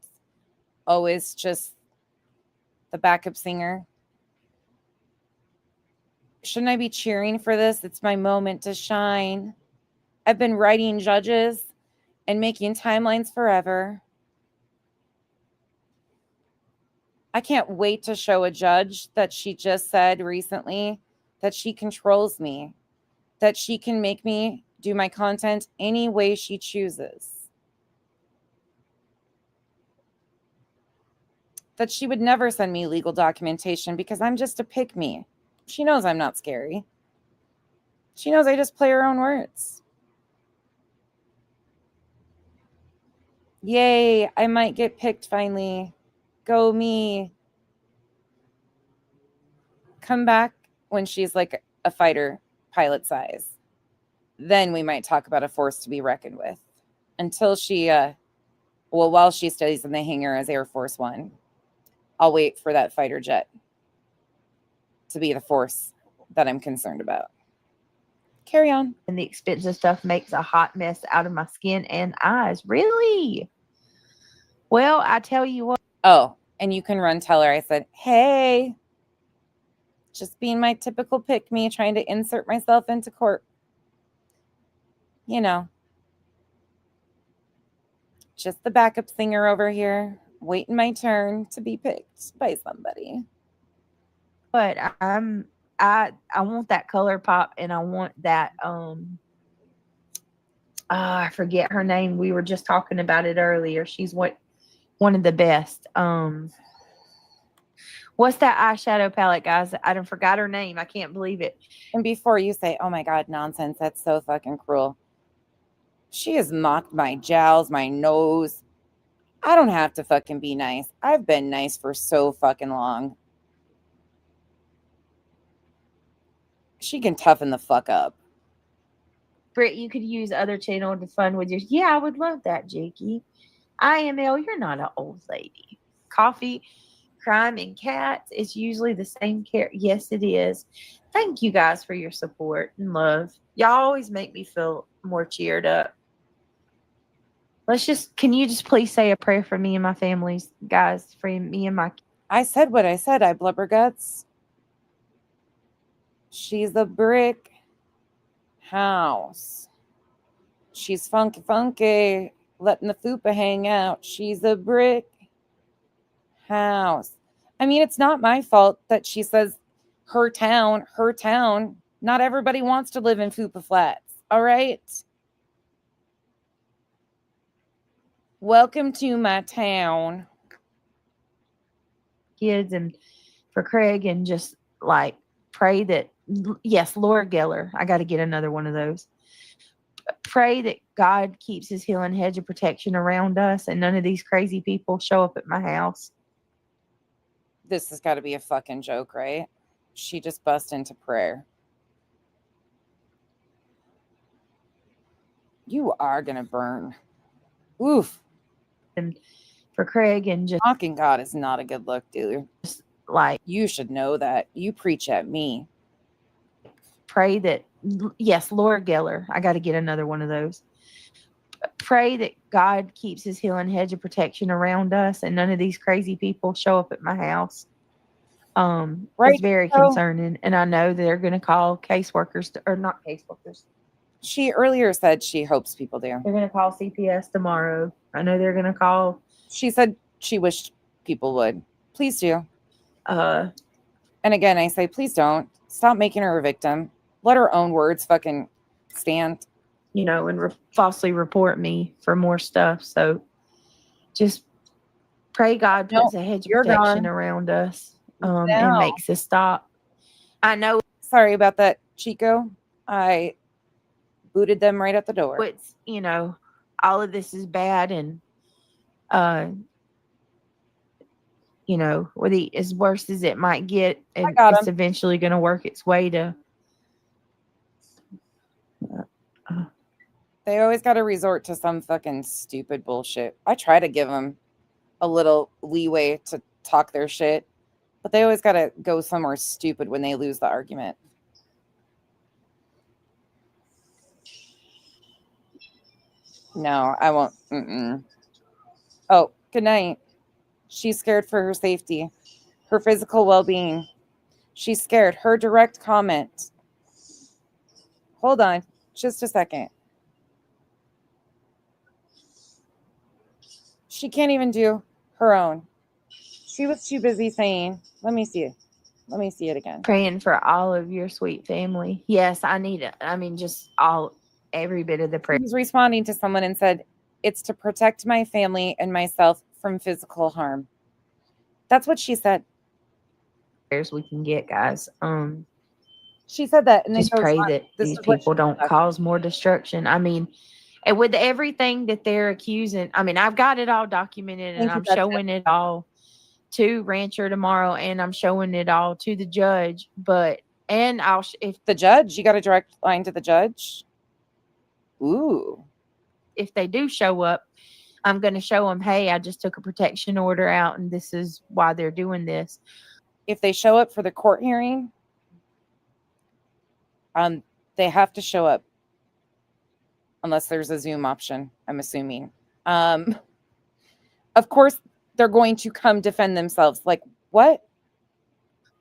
always just the backup singer. Shouldn't I be cheering for this? It's my moment to shine. I've been writing judges and making timelines forever. I can't wait to show a judge that she just said recently that she controls me, that she can make me do my content any way she chooses, that she would never send me legal documentation because I'm just a pick me. She knows I'm not scary. She knows I just play her own words. Yay, I might get picked finally. Go me. Come back when she's like a fighter pilot size. Then we might talk about a force to be reckoned with. Until she, while she stays in the hangar as Air Force One, I'll wait for that fighter jet to be the force that I'm concerned about. Carry on. And the expensive stuff makes a hot mess out of my skin and eyes. Really? Well, I tell you what. Oh, and you can run tell her I said, hey, just being my typical pick me, trying to insert myself into court. You know, just the backup singer over here, waiting my turn to be picked by somebody. But I want that color pop, and I want that I forget her name. We were just talking about it earlier. She's one of the best. What's that eyeshadow palette, guys? I done forgot her name. I can't believe it. And before you say, oh my God, nonsense, that's so fucking cruel. She has mocked my jowls, my nose. I don't have to fucking be nice. I've been nice for so fucking long. She can toughen the fuck up. Britt, you could use other channel to fun with your. Yeah, I would love that, Jakey. IML, you're not an old lady. Coffee, crime, and cats is usually the same care. Yes, it is. Thank you guys for your support and love. Y'all always make me feel more cheered up. Can you just please say a prayer for me and my families, guys, for me and my. I said what I said, I blubber guts. She's a brick house. She's funky, letting the fupa hang out. She's a brick house. I mean, it's not my fault that she says her town. Not everybody wants to live in fupa flats, all right? Welcome to my town. Kids and for Craig, and just pray that, yes, Laura Geller, I got to get another one of those. Pray that God keeps his healing hedge of protection around us and none of these crazy people show up at my house. This has got to be a fucking joke, right? She just bust into prayer. You are going to burn. Oof. And for Craig, and just mocking God is not a good look, dude. You should know that. You preach at me. Pray that, yes, Laura Geller, I got to get another one of those. Pray that God keeps his healing hedge of protection around us and none of these crazy people show up at my house. Right. It's very concerning. And I know they're going to call caseworkers, or not caseworkers. She earlier said she hopes people do. They're going to call CPS tomorrow. I know they're going to call. She said she wished people would. Please do. And again, I say, please don't. Stop making her a victim. Let her own words fucking stand. And falsely report me for more stuff. So just pray God puts a hedge of protection around us and makes us stop. I know Sorry about that, Chico. I booted them right at the door. it's, all of this is bad and, as worse as it might get, and got it's 'em. eventually going to work its way to. They always got to resort to some fucking stupid bullshit. I try to give them a little leeway to talk their shit, but they always got to go somewhere stupid when they lose the argument. No, I won't. Mm-mm. Oh, good night. She's scared for her safety, her physical well-being. She's scared. Her direct comment. Hold on, just a second. She can't even do her own. She was too busy saying, let me see it. Let me see it again. Praying for all of your sweet family. Yes, I need it. I mean, just every bit of the prayer. He's responding to someone and said, it's to protect my family and myself from physical harm. That's what she said. Prayers we can get, guys. She said that, and Just then goes pray on. that This these is what people she don't said. cause more destruction. I mean, and with everything that they're accusing, I mean, I've got it all documented, and Thank you, I'm that's showing it all to Rancher tomorrow, and I'm showing it all to the judge. And I'll if The judge, you got a direct line to the judge? Ooh. if they do show up, I'm going to show them, hey, I just took a protection order out, and this is why they're doing this. If they show up for the court hearing, they have to show up unless there's a Zoom option, I'm assuming. Of course, they're going to come defend themselves. Like, what?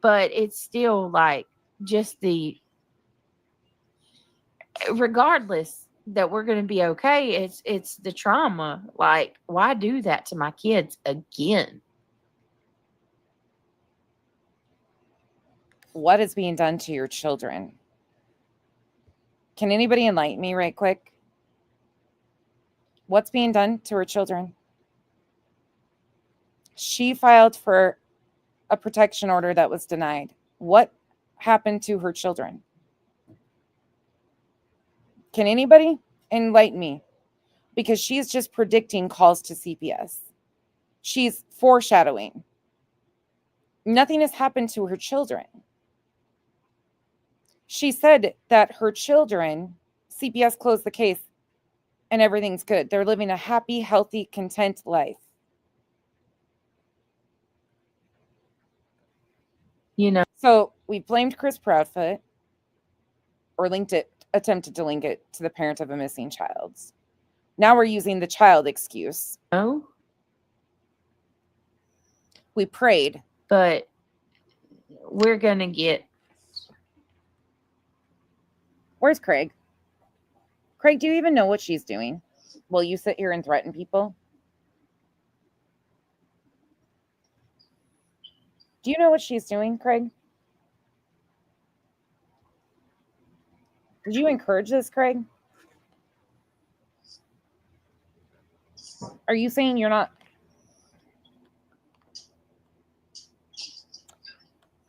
But it's still like just regardless that we're going to be okay, it's the trauma. Like, why do that to my kids again? What is being done to your children? Can anybody enlighten me right quick? What's being done to her children? She filed for a protection order that was denied. What happened to her children? Can anybody enlighten me? Because she's just predicting calls to CPS. She's foreshadowing. Nothing has happened to her children. She said that her children, CPS closed the case and everything's good. They're living a happy, healthy, content life. So we blamed Chris Proudfoot or attempted to link it to the parent of a missing child. Now we're using the child excuse. No. We prayed. But we're going to get. Where's Craig? Craig, do you even know what she's doing? Will you sit here and threaten people? Do you know what she's doing, Craig? Did you encourage this, Craig? Are you saying you're not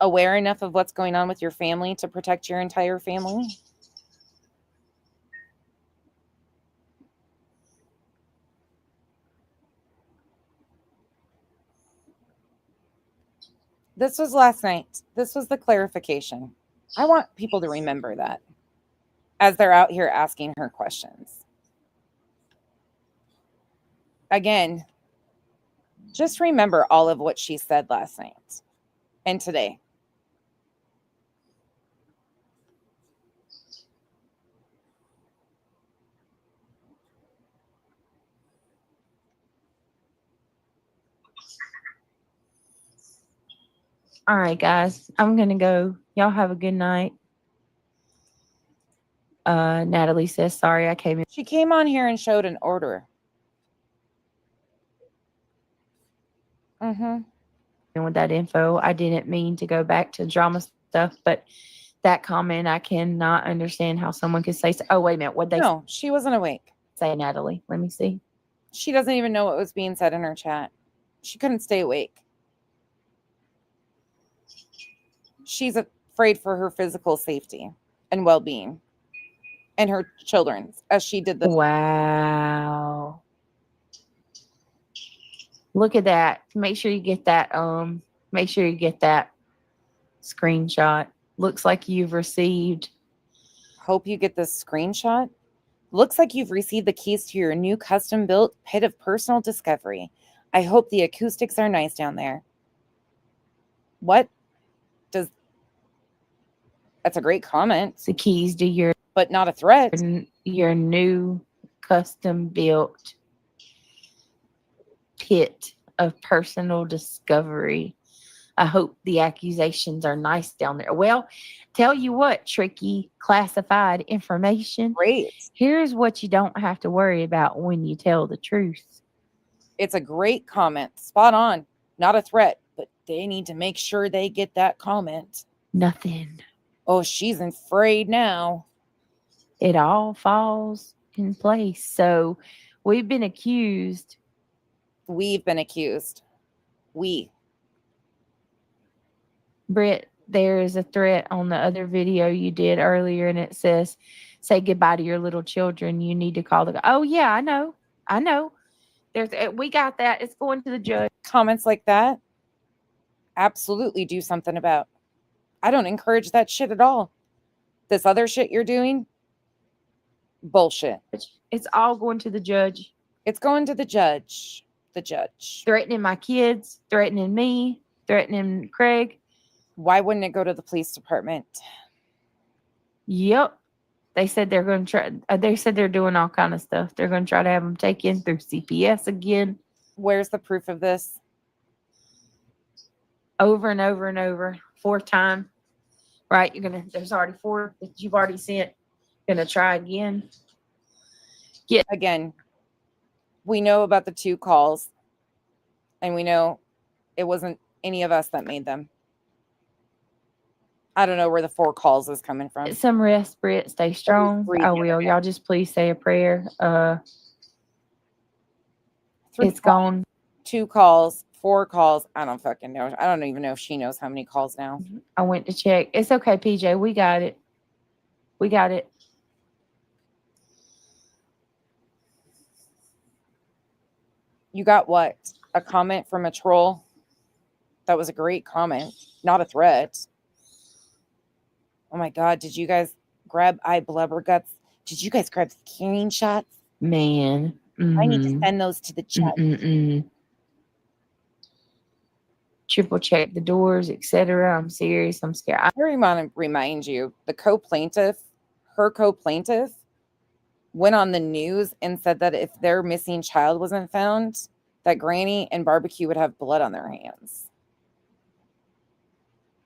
aware enough of what's going on with your family to protect your entire family? This was last night. This was the clarification. I want people to remember that as they're out here asking her questions. Again, just remember all of what she said last night and today. All right, guys, I'm going to go. Y'all have a good night. Natalie says, sorry, I came in. She came on here and showed an order. With that info, I didn't mean to go back to drama stuff, but that comment, I cannot understand how someone could say so. Oh, wait a minute. What they No, she wasn't awake. say, Natalie? Let me see. She doesn't even know what was being said in her chat. She couldn't stay awake. She's a afraid for her physical safety and well-being and her children's as she did this. Wow. Look at that. Make sure you get that screenshot. Looks like you've received. Hope you get this screenshot. Looks like you've received the keys to your new custom-built pit of personal discovery. I hope the acoustics are nice down there. What does... That's a great comment, The keys to your but not a threat. new custom built pit of personal discovery. I hope the accusations are nice down there. Well, tell you what, tricky classified information. Great. Here's what you don't have to worry about when you tell the truth. It's a great comment. Spot on. Not a threat, but they need to make sure they get that comment. Nothing. Oh, she's afraid now. It all falls in place. So we've been accused. We've been accused. Britt, there is a threat on the other video you did earlier, and it says, say goodbye to your little children. You need to call the... Oh, yeah, I know. We got that. It's going to the judge. Comments like that, absolutely do something about. I don't encourage that shit at all. This other shit you're doing, bullshit. It's all going to the judge. It's going to the judge. The judge. Threatening my kids, threatening me, threatening Craig. Why wouldn't it go to the police department? Yep. They said they're going to try. They said they're doing all kind of stuff. They're going to try to have them taken through CPS again. Where's the proof of this? Over and over and over. 4th time. Right? There's already 4 that you've already sent. Gonna try again. Yeah. Again, we know about the 2 calls, and we know it wasn't any of us that made them. I don't know where the 4 calls is coming from. Get some rest, Britt. Stay strong. I will. Y'all just please say a prayer. 3 it's gone. 2 calls, 4 calls. I don't fucking know. I don't even know if she knows how many calls now. I went to check. It's okay, PJ. We got it. You got what? A comment from a troll? That was a great comment. Not a threat. Oh my God. Did you guys grab blubber guts? Did you guys grab the carrying shots? Man. I need to send those to the judge. Triple check the doors, etc. I'm serious. I'm scared. I want to remind you, her co-plaintiff, went on the news and said that if their missing child wasn't found, that Granny and Barbecue would have blood on their hands.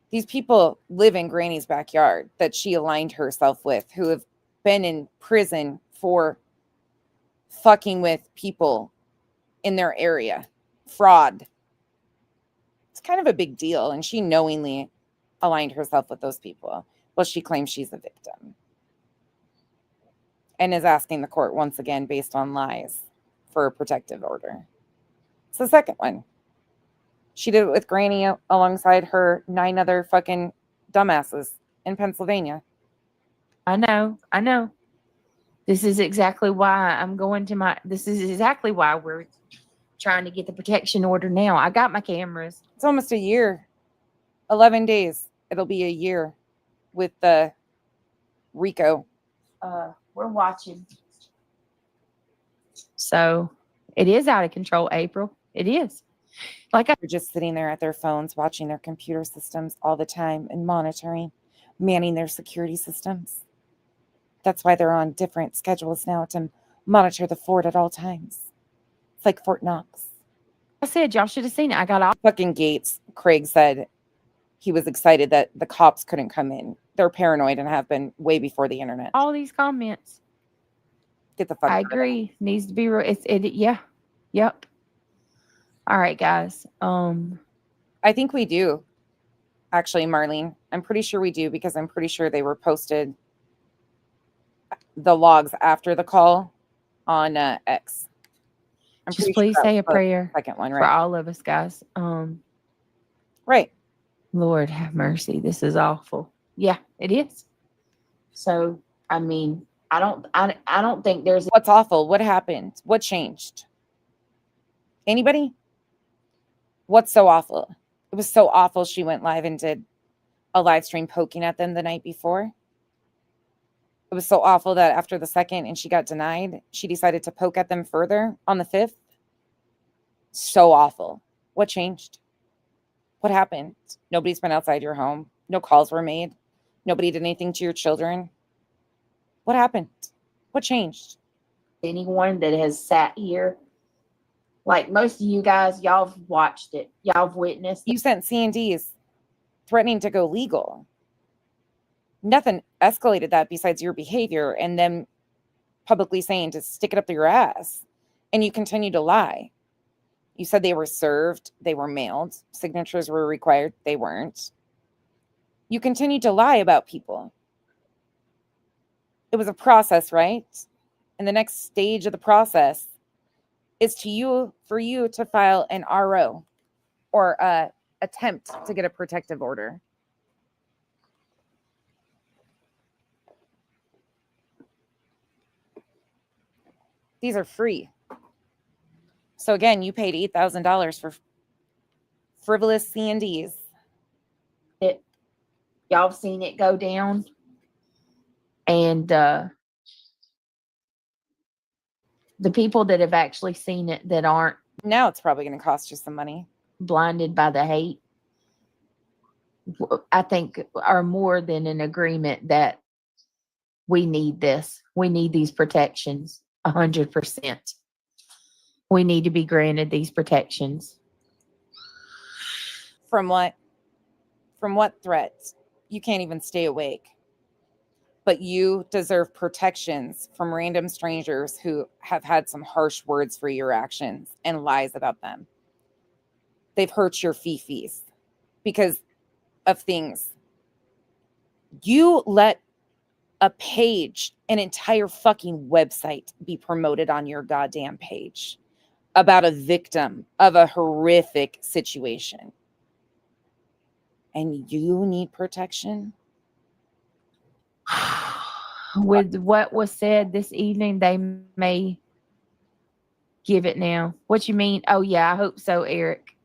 These people live in Granny's backyard that she aligned herself with, who have been in prison for fucking with people in their area. Fraud. It's kind of a big deal, and she knowingly aligned herself with those people. Well, she claims she's a victim and is asking the court once again, based on lies, for a protective order. It's the second one. She did it with Granny alongside her 9 other fucking dumbasses in Pennsylvania. I know. This is exactly why this is exactly why we're trying to get the protection order now. I got my cameras. It's almost a year. 11 days. It'll be a year with the Rico. We're watching. So it is out of control, April. It is. They're just sitting there at their phones, watching their computer systems all the time and monitoring, manning their security systems. That's why they're on different schedules now, to monitor the fort at all times. It's like Fort Knox. I said, y'all should have seen it. I got all fucking gates. Craig said he was excited that the cops couldn't come in. They're paranoid and have been way before the internet. all these comments. Get the fuck I out of there. agree. Needs to be yeah. Yep. All right, guys. I think we do. Actually, Marlene, I'm pretty sure we do, because I'm pretty sure they were posted, the logs after the call, on X. I'm Just pretty please sure that say a was the prayer second one, for right? all of us, guys. Right. Lord have mercy. This is awful. Yeah, it is. So, I mean, I don't think there's What's awful? What happened? What changed? Anybody? What's so awful? It was so awful she went live and did a live stream poking at them the night before. It was so awful that after the second and she got denied, she decided to poke at them further on the 5th. So awful. What changed? What happened? Nobody's been outside your home. No calls were made. Nobody did anything to your children. What happened? What changed? anyone that has sat here. Like most of you guys, y'all have watched it. Y'all have witnessed it. You sent C&Ds threatening to go legal. Nothing escalated that besides your behavior and them publicly saying to stick it up your ass. And you continue to lie. You said they were served, they were mailed, signatures were required, they weren't. You continue to lie about people. It was a process, right? And the next stage of the process is for you to file an RO or attempt to get a protective order. These are free. So again, you paid $8,000 for frivolous C&Ds. Y'all have seen it go down. And the people that have actually seen it that aren't Now it's probably going to cost you some money. blinded by the hate, I think are more than in agreement that we need this. We need these protections 100%. We need to be granted these protections. From what? From what threats? You can't even stay awake. But you deserve protections from random strangers who have had some harsh words for your actions and lies about them. They've hurt your fifis because of things. You let a page, an entire fucking website be promoted on your goddamn page about a victim of a horrific situation. And you need protection? With what was said this evening, they may give it now. What you mean? Oh, yeah, I hope so, Eric.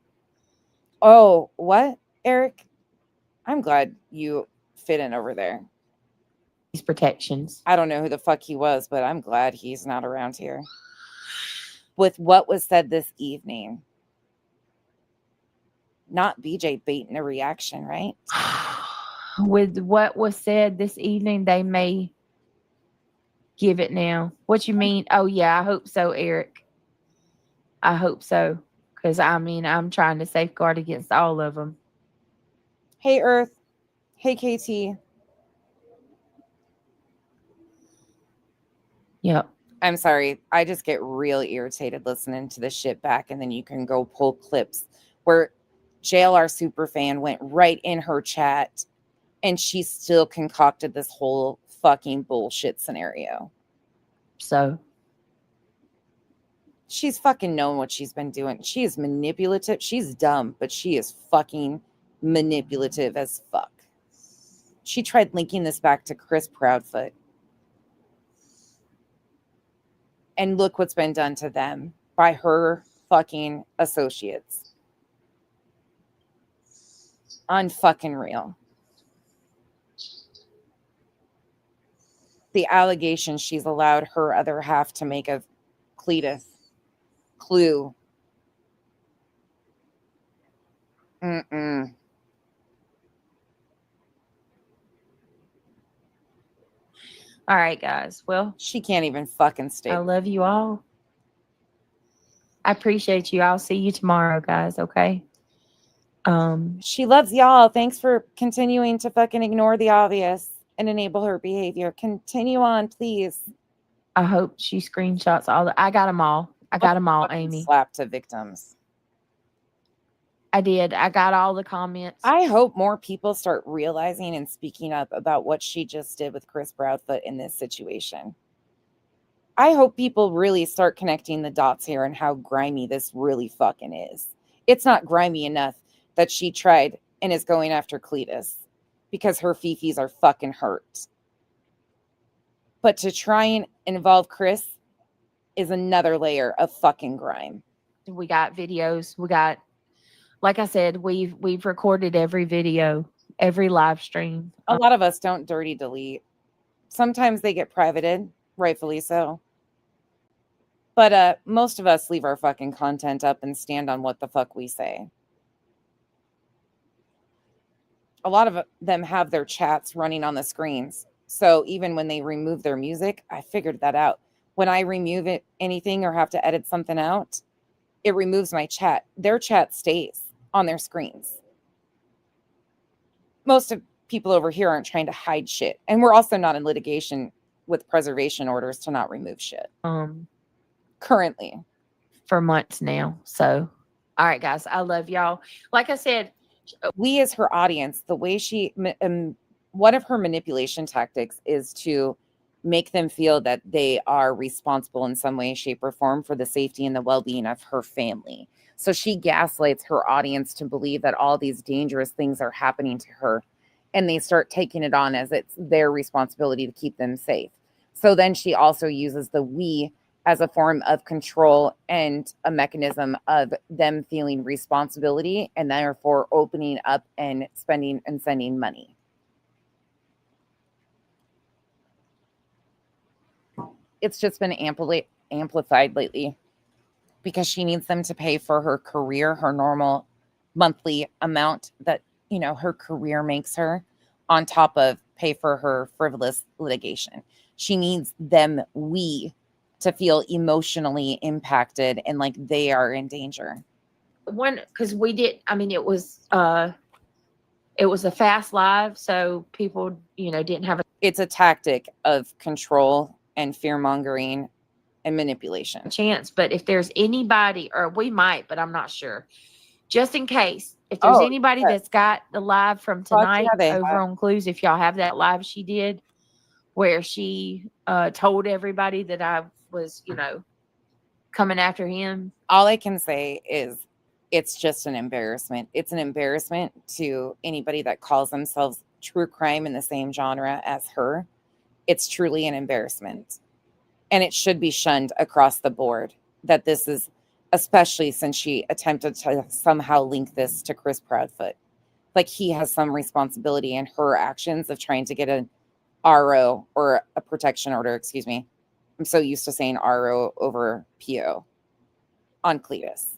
Oh, what, Eric? I'm glad you fit in over there. These protections. I don't know who the fuck he was, but I'm glad he's not around here. With what was said this evening, not BJ baiting a reaction, right? With what was said this evening, they may give it now. What you mean? Oh, yeah, I hope so, Eric. I hope so. Because, I mean, I'm trying to safeguard against all of them. Hey, Earth. Hey, KT. Yep. I'm sorry. I just get real irritated listening to this shit back, and then you can go pull clips where JLR Superfan went right in her chat, and she still concocted this whole fucking bullshit scenario. So she's fucking known what she's been doing. She is manipulative. She's dumb, but she is fucking manipulative as fuck. She tried linking this back to Chris Proudfoot. And look what's been done to them by her fucking associates. Unfucking real. The allegation she's allowed her other half to make of Cletus. Clue. Mm-mm. all right, guys. Well, She can't even fucking stay. I love you all. I appreciate you. I'll see you tomorrow, guys. Okay. She loves y'all. Thanks for continuing to fucking ignore the obvious and enable her behavior. Continue on, please. I hope she screenshots all the. I got them all. I got them all, Fucking Amy. slap to victims. I did. I got all the comments. I hope more people start realizing and speaking up about what she just did with Chris Proudfoot in this situation. I hope people really start connecting the dots here and how grimy this really fucking is. It's not grimy enough that she tried and is going after Cletus. because her fifis are fucking hurt. But to try and involve Chris is another layer of fucking grime. We got videos. We got, like I said, we've recorded every video, every live stream. A lot of us don't dirty delete. Sometimes they get privated, rightfully so. But most of us leave our fucking content up and stand on what the fuck we say. A lot of them have their chats running on the screens. So even when they remove their music, I figured that out. When I remove anything or have to edit something out, it removes my chat. Their chat stays on their screens. Most of people over here aren't trying to hide shit. And we're also not in litigation with preservation orders to not remove shit. Currently. For months now. So, all right, guys, I love y'all. Like I said, we as her audience, the way one of her manipulation tactics is to make them feel that they are responsible in some way, shape, or form for the safety and the well-being of her family. So she gaslights her audience to believe that all these dangerous things are happening to her, and they start taking it on as it's their responsibility to keep them safe. So then she also uses the we as a form of control and a mechanism of them feeling responsibility and therefore opening up and spending and sending money. It's just been amplified lately because she needs them to pay for her career, her normal monthly amount that, you know, her career makes her, on top of pay for her frivolous litigation. She needs them, to feel emotionally impacted and like they are in danger. Because we did, I mean, it was a fast live, so people, you know, didn't have It's a tactic of control and fear mongering and manipulation. chance. But if there's anybody, or we might, but I'm not sure, just in case, if there's anybody that's got the live from tonight over on Clues, if y'all have that live she did where she told everybody that I was, you know, coming after him. All I can say is it's just an embarrassment. It's an embarrassment to anybody that calls themselves true crime in the same genre as her. It's truly an embarrassment. And it should be shunned across the board that this is, especially since she attempted to somehow link this to Chris Proudfoot. Like he has some responsibility in her actions of trying to get an RO or a protection order, excuse me. I'm so used to saying RO over PO on Cletus.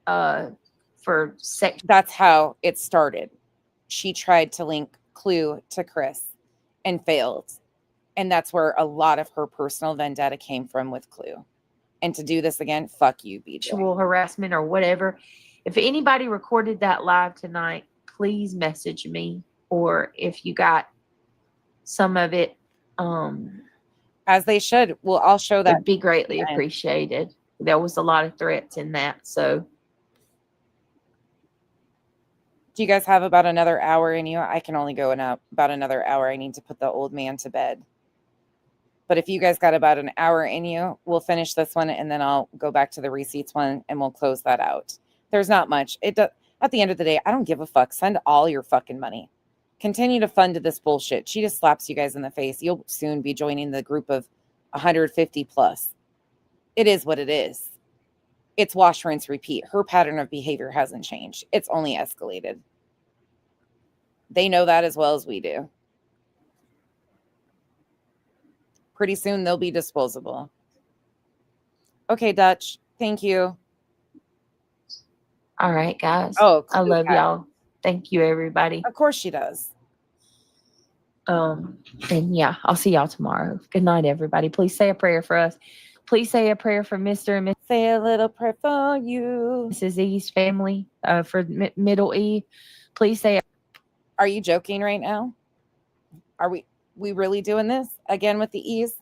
That's how it started. She tried to link Clue to Chris and failed. And that's where a lot of her personal vendetta came from with Clue. And to do this again, fuck you, BJ. Sexual harassment or whatever. If anybody recorded that live tonight, please message me. Or if you got some of it, as they should. Well, I'll show that. It'd be greatly appreciated. There was a lot of threats in that. So do you guys have about another hour in you? I can only go in about another hour. I need to put the old man to bed. But if you guys got about an hour in you, we'll finish this one and then I'll go back to the receipts one and we'll close that out. There's not much. At the end of the day, I don't give a fuck. Send all your fucking money. Continue to fund this bullshit. She just slaps you guys in the face. You'll soon be joining the group of 150 plus. It is what it is. It's wash, rinse, repeat. Her pattern of behavior hasn't changed. It's only escalated. They know that as well as we do. Pretty soon they'll be disposable. Okay, Dutch. Thank you. All right, guys. Oh, I love y'all. Thank you, everybody. Of course she does. And yeah, I'll see y'all tomorrow. Good night, everybody. Please say a prayer for us. Please say a prayer for Mr. and Mrs. Say a little prayer for you. Mrs. E's family, for middle E. Please say. Are you joking right now? Are we really doing this again with the E's?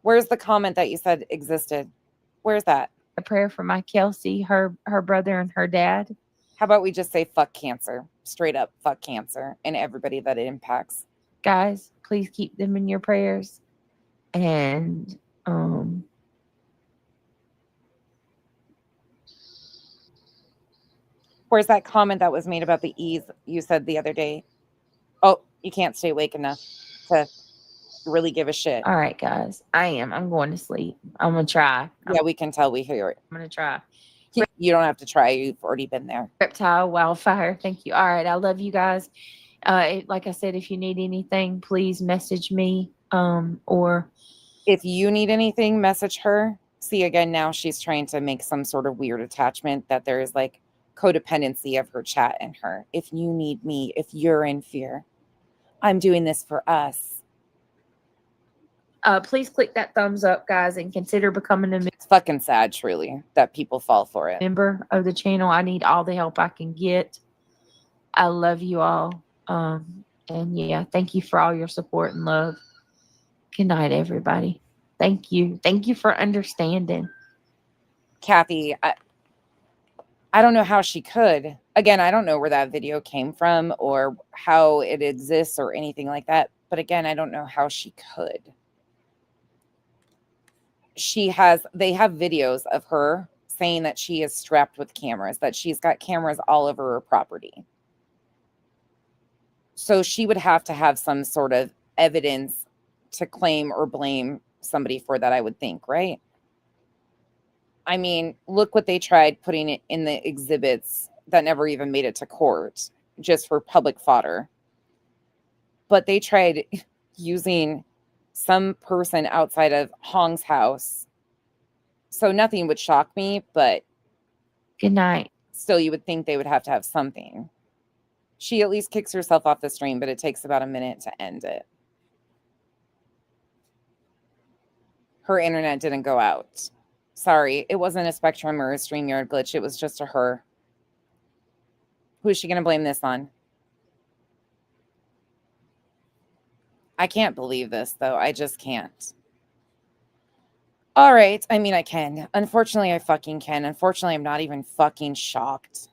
Where's the comment that you said existed? Where's that? A prayer for my Kelsey, her brother, and her dad. How about we just say fuck cancer? Straight up fuck cancer and everybody that it impacts. Guys, please keep them in your prayers. And where's that comment that was made about the E's you said the other day? Oh, you can't stay awake enough to really give a shit. All right, guys. I'm going to sleep. I'm going to try. Yeah, we can tell we hear it. I'm going to try. You don't have to try. You've already been there. Reptile Wildfire. Thank you. All right. I love you guys. Like I said, if you need anything, please message me. Or If you need anything, message her. See, again, now she's trying to make some sort of weird attachment that there is like codependency of her chat and her. If you need me, if you're in fear, I'm doing this for us. please click that thumbs up, guys, and consider becoming a It's fucking sad, truly, that people fall for it. member of the channel. I need all the help I can get. I love you all. And yeah, thank you for all your support and love. Good night, everybody. Thank you. Thank you for understanding. Kathy, I don't know how she could. Again, I don't know where that video came from or how it exists or anything like that. But again, I don't know how she could. They have videos of her saying that she is strapped with cameras, that she's got cameras all over her property. So she would have to have some sort of evidence to claim or blame somebody for that, I would think, right? I mean, look what they tried putting it in the exhibits that never even made it to court, just for public fodder. But they tried using some person outside of Hong's house. So nothing would shock me, but Good night. still you would think they would have to have something. She at least kicks herself off the stream, but it takes about a minute to end it. Her internet didn't go out. Sorry, it wasn't a Spectrum or a StreamYard glitch. It was just a her. Who's she going to blame this on? I can't believe this, though. I just can't. All right. I mean, I can. Unfortunately, I fucking can. Unfortunately, I'm not even fucking shocked.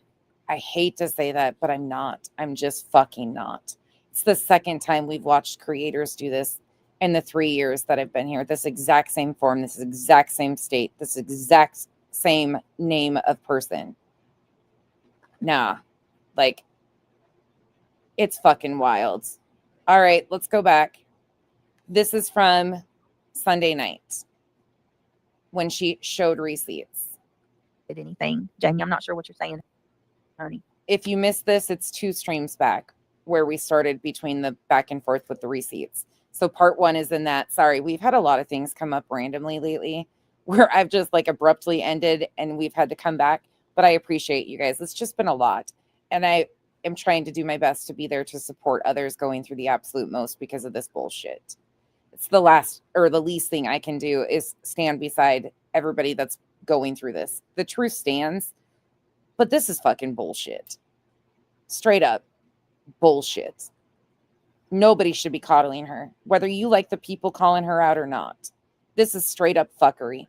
I hate to say that, but I'm not. I'm just fucking not. It's the second time we've watched creators do this in the 3 years that I've been here. This exact same form, this exact same state, this exact same name of person. Nah. Like, it's fucking wild. All right, let's go back. This is from Sunday night when she showed receipts. Did anything, Jamie? I'm not sure what you're saying, honey. If you missed this, it's 2 streams back where we started between the back and forth with the receipts. So part 1 is in that. Sorry, we've had a lot of things come up randomly lately where I've just like abruptly ended and we've had to come back. But I appreciate you guys. It's just been a lot. And I am trying to do my best to be there to support others going through the absolute most because of this bullshit. It's the last or the least thing I can do is stand beside everybody that's going through this. The truth stands, but this is fucking bullshit. Straight up bullshit. Nobody should be coddling her, whether you like the people calling her out or not. This is straight up fuckery.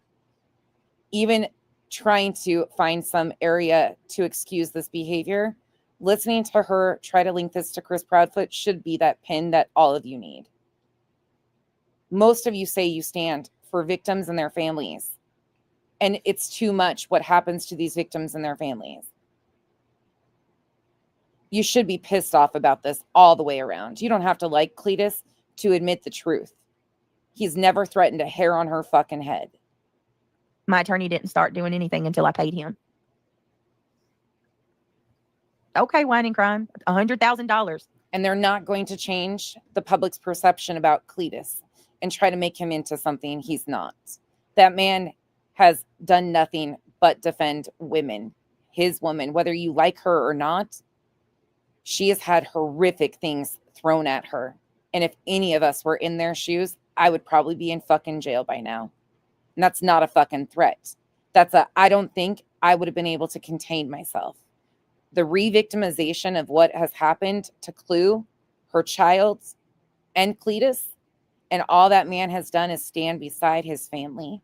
Even trying to find some area to excuse this behavior, listening to her try to link this to Chris Proudfoot should be that pin that all of you need. Most of you say you stand for victims and their families, and it's too much what happens to these victims and their families. You should be pissed off about this all the way around. You don't have to like Cletus to admit the truth. He's never threatened a hair on her fucking head. My attorney didn't start doing anything until I paid him. Okay, wine and crime, $100,000. And they're not going to change the public's perception about Cletus and try to make him into something he's not. That man has done nothing but defend women, his woman, whether you like her or not. She has had horrific things thrown at her. And if any of us were in their shoes, I would probably be in fucking jail by now. And that's not a fucking threat. I don't think I would have been able to contain myself. The re-victimization of what has happened to Clue, her child, and Cletus, and all that man has done is stand beside his family.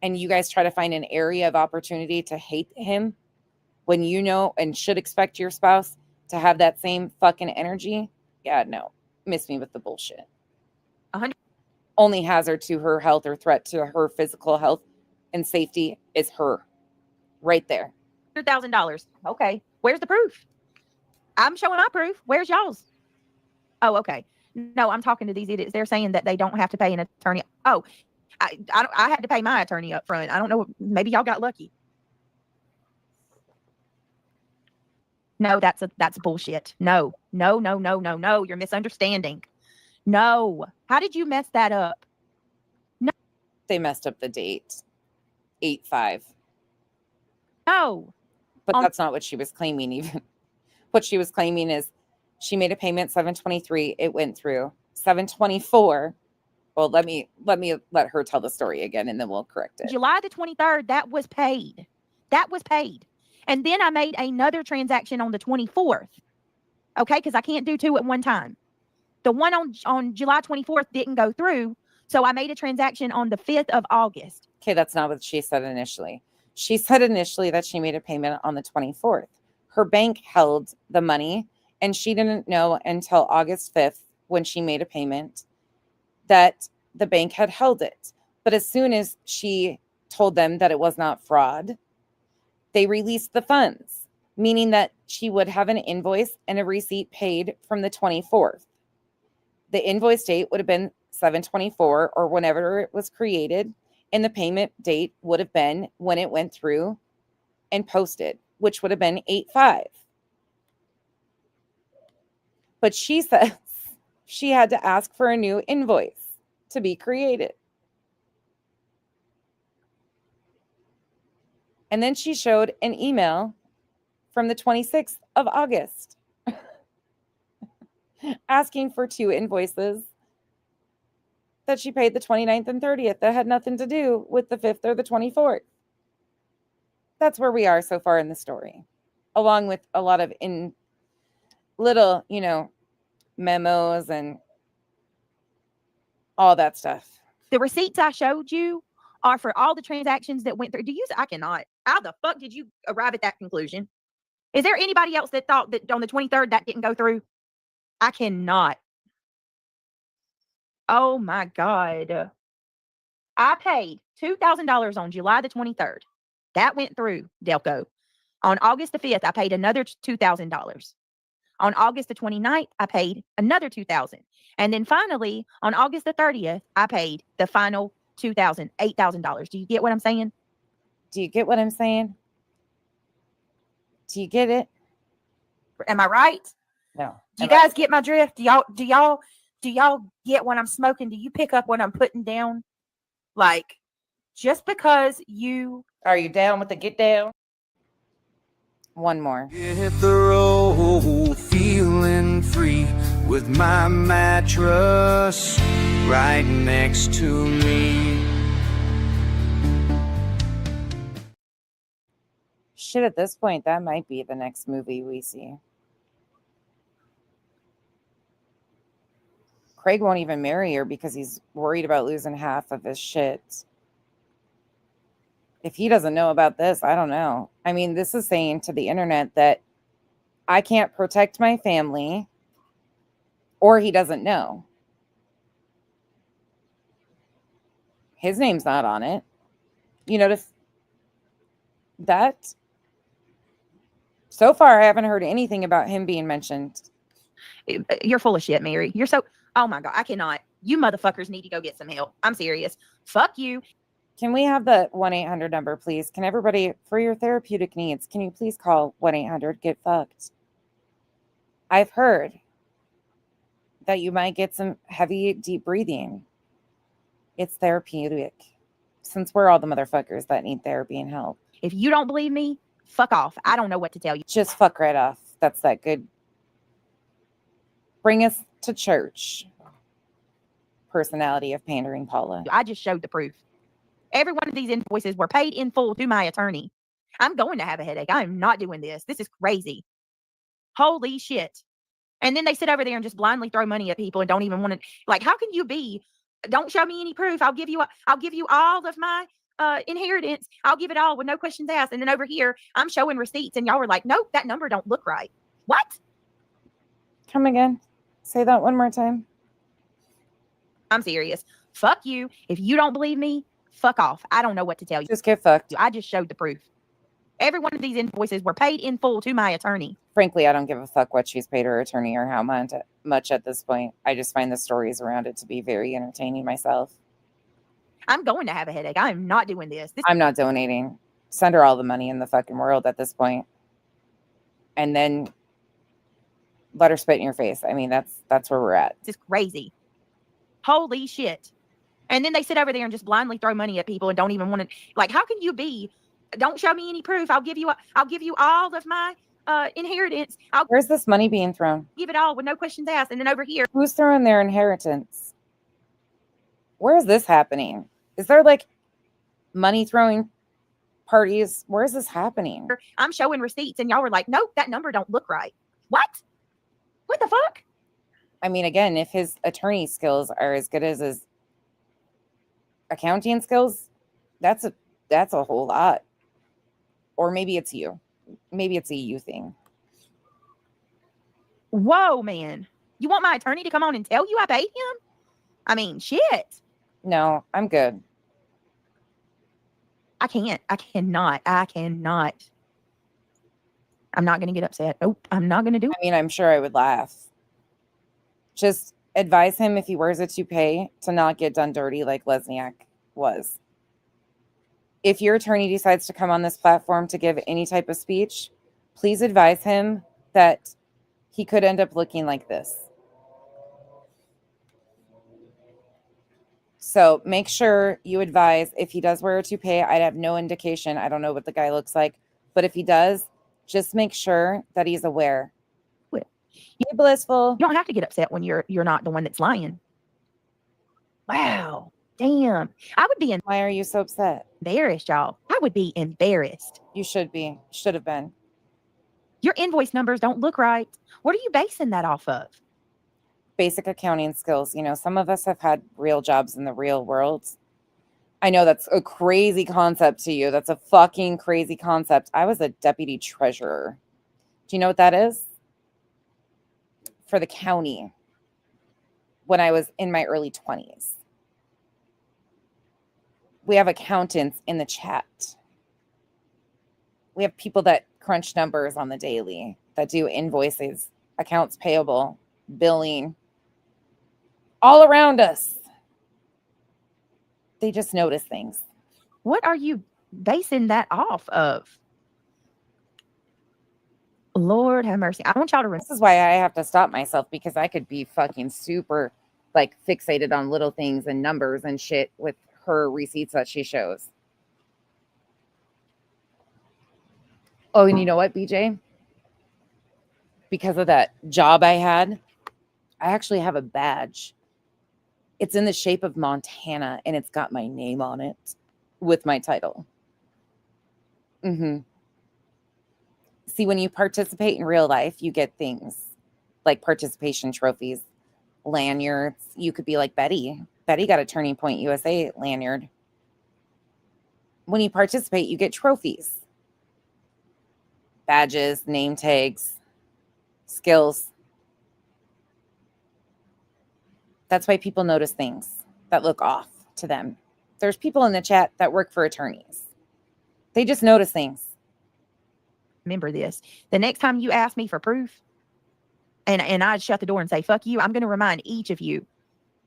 And you guys try to find an area of opportunity to hate him when you know and should expect your spouse to have that same fucking energy. Yeah, no. Miss me with the bullshit. 100. Only hazard to her health or threat to her physical health and safety is her. Right there. $100,000. Okay. Where's the proof? I'm showing my proof. Where's y'all's? Oh, okay. No, I'm talking to these idiots. They're saying that they don't have to pay an attorney. Oh, I had to pay my attorney up front. I don't know. Maybe y'all got lucky. No, that's bullshit. No. You're misunderstanding. No. How did you mess that up? They messed up the date. 8/5. No. But that's not what she was claiming even. What she was claiming is she made a payment 7/23. It went through. 7/24. Well, let her tell the story again and then we'll correct it. July the 23rd, that was paid. And then I made another transaction on the 24th. Okay, because I can't do two at one time. The one on July 24th didn't go through. So I made a transaction on the 5th of August. Okay, that's not what she said initially. She said initially that she made a payment on the 24th. Her bank held the money, and she didn't know until August 5th when she made a payment that the bank had held it. But as soon as she told them that it was not fraud, they released the funds, meaning that she would have an invoice and a receipt paid from the 24th. The invoice date would have been 7/24 or whenever it was created, and the payment date would have been when it went through and posted, which would have been 8/5. But she says she had to ask for a new invoice to be created. And then she showed an email from the 26th of August asking for two invoices that she paid the 29th and 30th that had nothing to do with the 5th or the 24th. That's where we are so far in the story, along with a lot of little, memos and all that stuff. The receipts I showed you are for all the transactions that went through. I cannot. How the fuck did you arrive at that conclusion? Is there anybody else that thought that on the 23rd that didn't go through? I cannot. Oh my God. I paid $2,000 on July the 23rd. That went through Delco. On August the 5th, I paid another $2,000. On August the 29th, I paid another $2,000. And then finally, on August the 30th, I paid the final $8,000. Do you get what I'm saying? Do you get what I'm saying? Do you get it? Am I right? No. Do you guys get my drift? Do y'all get what I'm smoking? Do you pick up what I'm putting down? Like, just because you... Are you down with the get down? One more. Hit the road, feeling free with my mattress right next to me. Shit, at this point, that might be the next movie we see. Craig won't even marry her because he's worried about losing half of his shit. If he doesn't know about this, I don't know. I mean, this is saying to the internet that I can't protect my family, or he doesn't know. His name's not on it. That. So far, I haven't heard anything about him being mentioned. You're full of shit, Mary. You're so... Oh my God, I cannot. You motherfuckers need to go get some help. I'm serious. Fuck you. Can we have the 1-800 number, please? Can everybody, for your therapeutic needs, can you please call 1-800-GET-FUCKED? I've heard that you might get some heavy, deep breathing. It's therapeutic. Since we're all the motherfuckers that need therapy and help. If you don't believe me, fuck off. I don't know what to tell you. Just fuck right off. That's that good. Bring us to church. Personality of pandering Paula. I just showed the proof. Every one of these invoices were paid in full to my attorney. I'm going to have a headache. I am not doing this. This is crazy. Holy shit. And then they sit over there and just blindly throw money at people and don't even want to, like, how can you be, don't show me any proof. I'll give you all of my inheritance. I'll give it all with no questions asked. And then over here, I'm showing receipts and y'all were like, nope, that number don't look right. What? Come again. Say that one more time. I'm serious. Fuck you. If you don't believe me, fuck off. I don't know what to tell you. Just get fucked. I just showed the proof. Every one of these invoices were paid in full to my attorney. Frankly, I don't give a fuck what she's paid her attorney or how much at this point. I just find the stories around it to be very entertaining myself. I'm going to have a headache. I am not doing this. I'm not donating. Send her all the money in the fucking world at this point. And then let her spit in your face. I mean, that's where we're at. This is crazy. Holy shit. And then they sit over there and just blindly throw money at people and don't even want to, like, how can you be, don't show me any proof. I'll give you all of my inheritance. Where's this money being thrown? Give it all with no questions asked. And then over here, Who's throwing their inheritance? Where is this happening? Is there like money throwing parties? Where is this happening? I'm showing receipts and y'all were like, nope, that number don't look right. What the fuck? I mean, again, if his attorney skills are as good as his accounting skills, that's a whole lot. Or maybe it's you. Maybe it's a you thing. Whoa, man. You want my attorney to come on and tell you I paid him? I mean, shit. No, I'm good. I can't. I cannot. I'm not going to get upset. Nope. I'm not going to do it. I mean, I'm sure I would laugh. Just advise him if he wears a toupee to not get done dirty like Lesniak was. If your attorney decides to come on this platform to give any type of speech, please advise him that he could end up looking like this. So make sure you advise if he does wear a toupee. I'd have no indication. I don't know what the guy looks like. But if he does, just make sure that he's aware. Be blissful. You don't have to get upset when you're not the one that's lying. Wow. Damn. I would be Why are you so upset? embarrassed, y'all. I would be embarrassed. You should be. Should have been. Your invoice numbers don't look right. What are you basing that off of? Basic accounting skills. You know, some of us have had real jobs in the real world. I know that's a crazy concept to you. That's a fucking crazy concept. I was a deputy treasurer. Do you know what that is? For the county when I was in my early 20s. We have accountants in the chat. We have people that crunch numbers on the daily, that do invoices, accounts payable, billing, all around us. They just notice things. What are you basing that off of? Lord have mercy. I want y'all to This is why I have to stop myself, because I could be fucking super like fixated on little things and numbers and shit with her receipts that she shows. Oh, and you know what, BJ? Because of that job I had, I actually have a badge. It's in the shape of Montana, and it's got my name on it with my title. See, when you participate in real life, you get things like participation trophies, lanyards. You could be like Betty. Betty got a Turning Point USA lanyard. When you participate, you get trophies, badges, name tags, skills. That's why people notice things that look off to them. There's people in the chat that work for attorneys. They just notice things. remember this. The next time you ask me for proof and I shut the door and say, fuck you, I'm going to remind each of you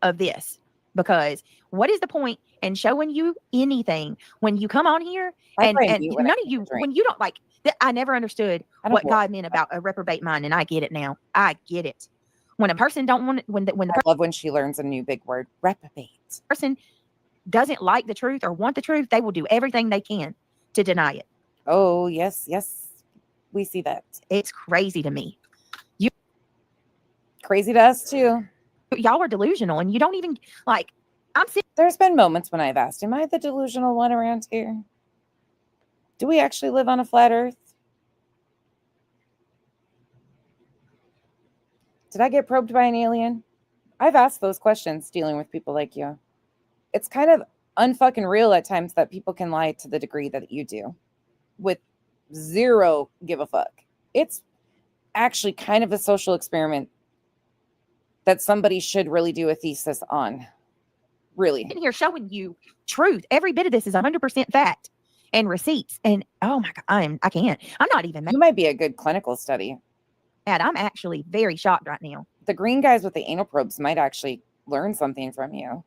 of this, because what is the point in showing you anything when you come on here and none of you, when you don't like, I never understood what God meant about a reprobate mind. And I get it now. I get it. When a person don't want it, I love when she learns a new big word, reprobate. Person doesn't like the truth or want the truth, they will do everything they can to deny it. Oh, yes, yes. We see that. It's crazy to me. Crazy to us too. Y'all are delusional and you don't even like, There's been moments when I've asked, am I the delusional one around here? Do we actually live on a flat earth? Did I get probed by an alien? I've asked those questions dealing with people like you. It's kind of unfucking real at times that people can lie to the degree that you do with zero give a fuck. It's actually kind of a social experiment that somebody should really do a thesis on. Really. in here showing you truth. Every bit of this is 100% fact. and receipts. And oh my God, I can't. I'm not even You might be a good clinical study. mad. I'm actually very shocked right now. The green guys with the anal probes might actually learn something from you.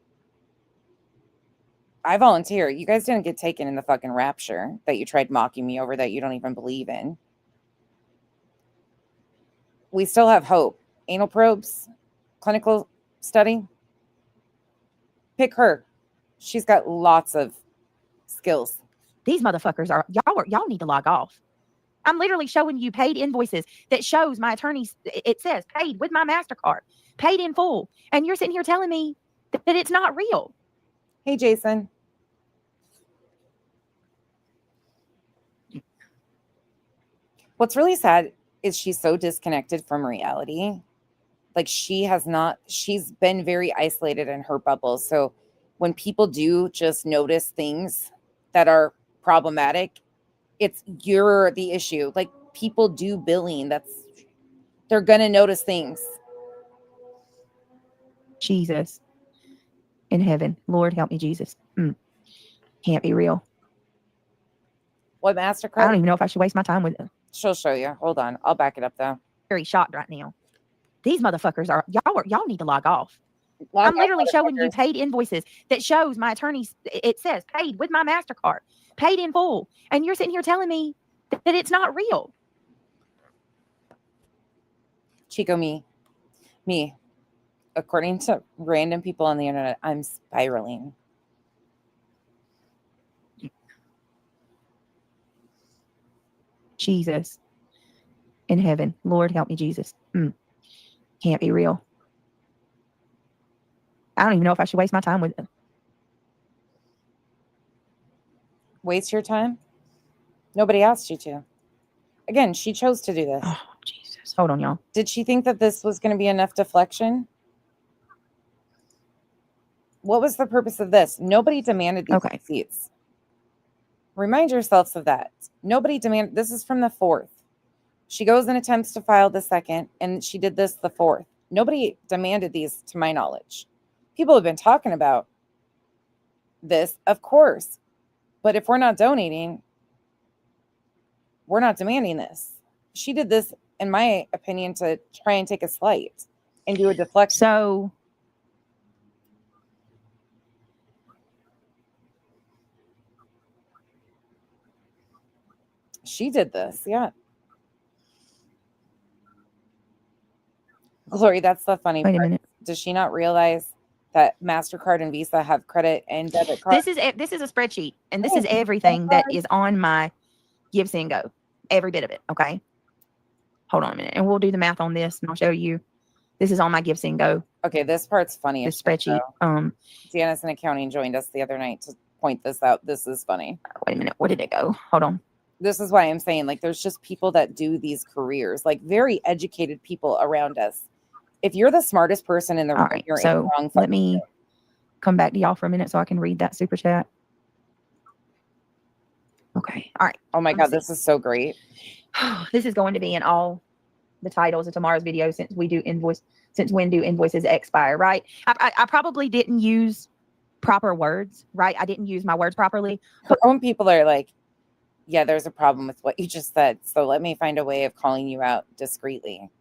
I volunteer. You guys didn't get taken in the fucking rapture that you tried mocking me over that you don't even believe in. We still have hope. Anal probes, clinical study. Pick her. She's got lots of skills. These motherfuckers y'all need to log off. I'm literally showing you paid invoices that shows my attorneys. It says paid with my MasterCard, paid in full. And you're sitting here telling me that it's not real. Hey, Jason. What's really sad is she's so disconnected from reality. Like she's been very isolated in her bubble. So when people do just notice things that are problematic, you're the issue. Like people do billing. They're going to notice things. Jesus in heaven. Lord, help me, Jesus. Can't be real. What I MasterCard? don't even know if I should waste my time with it. She'll show you. Hold on. I'll back it up though. Very shocked right now. These motherfuckers y'all need to log off. Log I'm off, literally showing you motherfuckers. paid invoices that shows my attorneys. It says paid with my MasterCard, paid in full. And you're sitting here telling me that it's not real. Chico, me. According to random people on the internet, I'm spiraling. Jesus in heaven. Lord, help me, Jesus. Can't be real. I don't even know if I should waste my time with it. Waste your time? Nobody asked you to. Again, she chose to do this. Oh, Jesus. Hold on, y'all. Did she think that this was going to be enough deflection? What was the purpose of this? Nobody demanded these Okay. receipts. Remind yourselves of that. Nobody demanded. This is from the 4th. She goes and attempts to file the 2nd, and she did this the 4th. Nobody demanded these, to my knowledge. People have been talking about this, of course. But if we're not donating, we're not demanding this. She did this, in my opinion, to try and take a slight and do a deflection. So She did this, yeah. Glory, that's the funny wait a part. minute. Does she not realize that MasterCard and Visa have credit and debit cards? This is a spreadsheet, and this is everything that is on my Give, Send, Go. Every bit of it. Okay. Hold on a minute, and we'll do the math on this, and I'll show you. This is on my Give, Send, Go. Okay, this part's funny. This spreadsheet. Janice in accounting joined us the other night to point this out. This is funny. Wait a minute. Where did it go? Hold on. This is why I'm saying, like, there's just people that do these careers, like very educated people around us. If you're the smartest person in the room, All right. you're in So the wrong. let me come back to y'all for a minute so I can read that super chat. Okay. All right. Oh my Let me God, see. this is so great. This is going to be in all the titles of tomorrow's video since when do invoices expire, right? I probably didn't use proper words, right? I didn't use my words properly. Her own people are like, yeah, there's a problem with what you just said. So let me find a way of calling you out discreetly.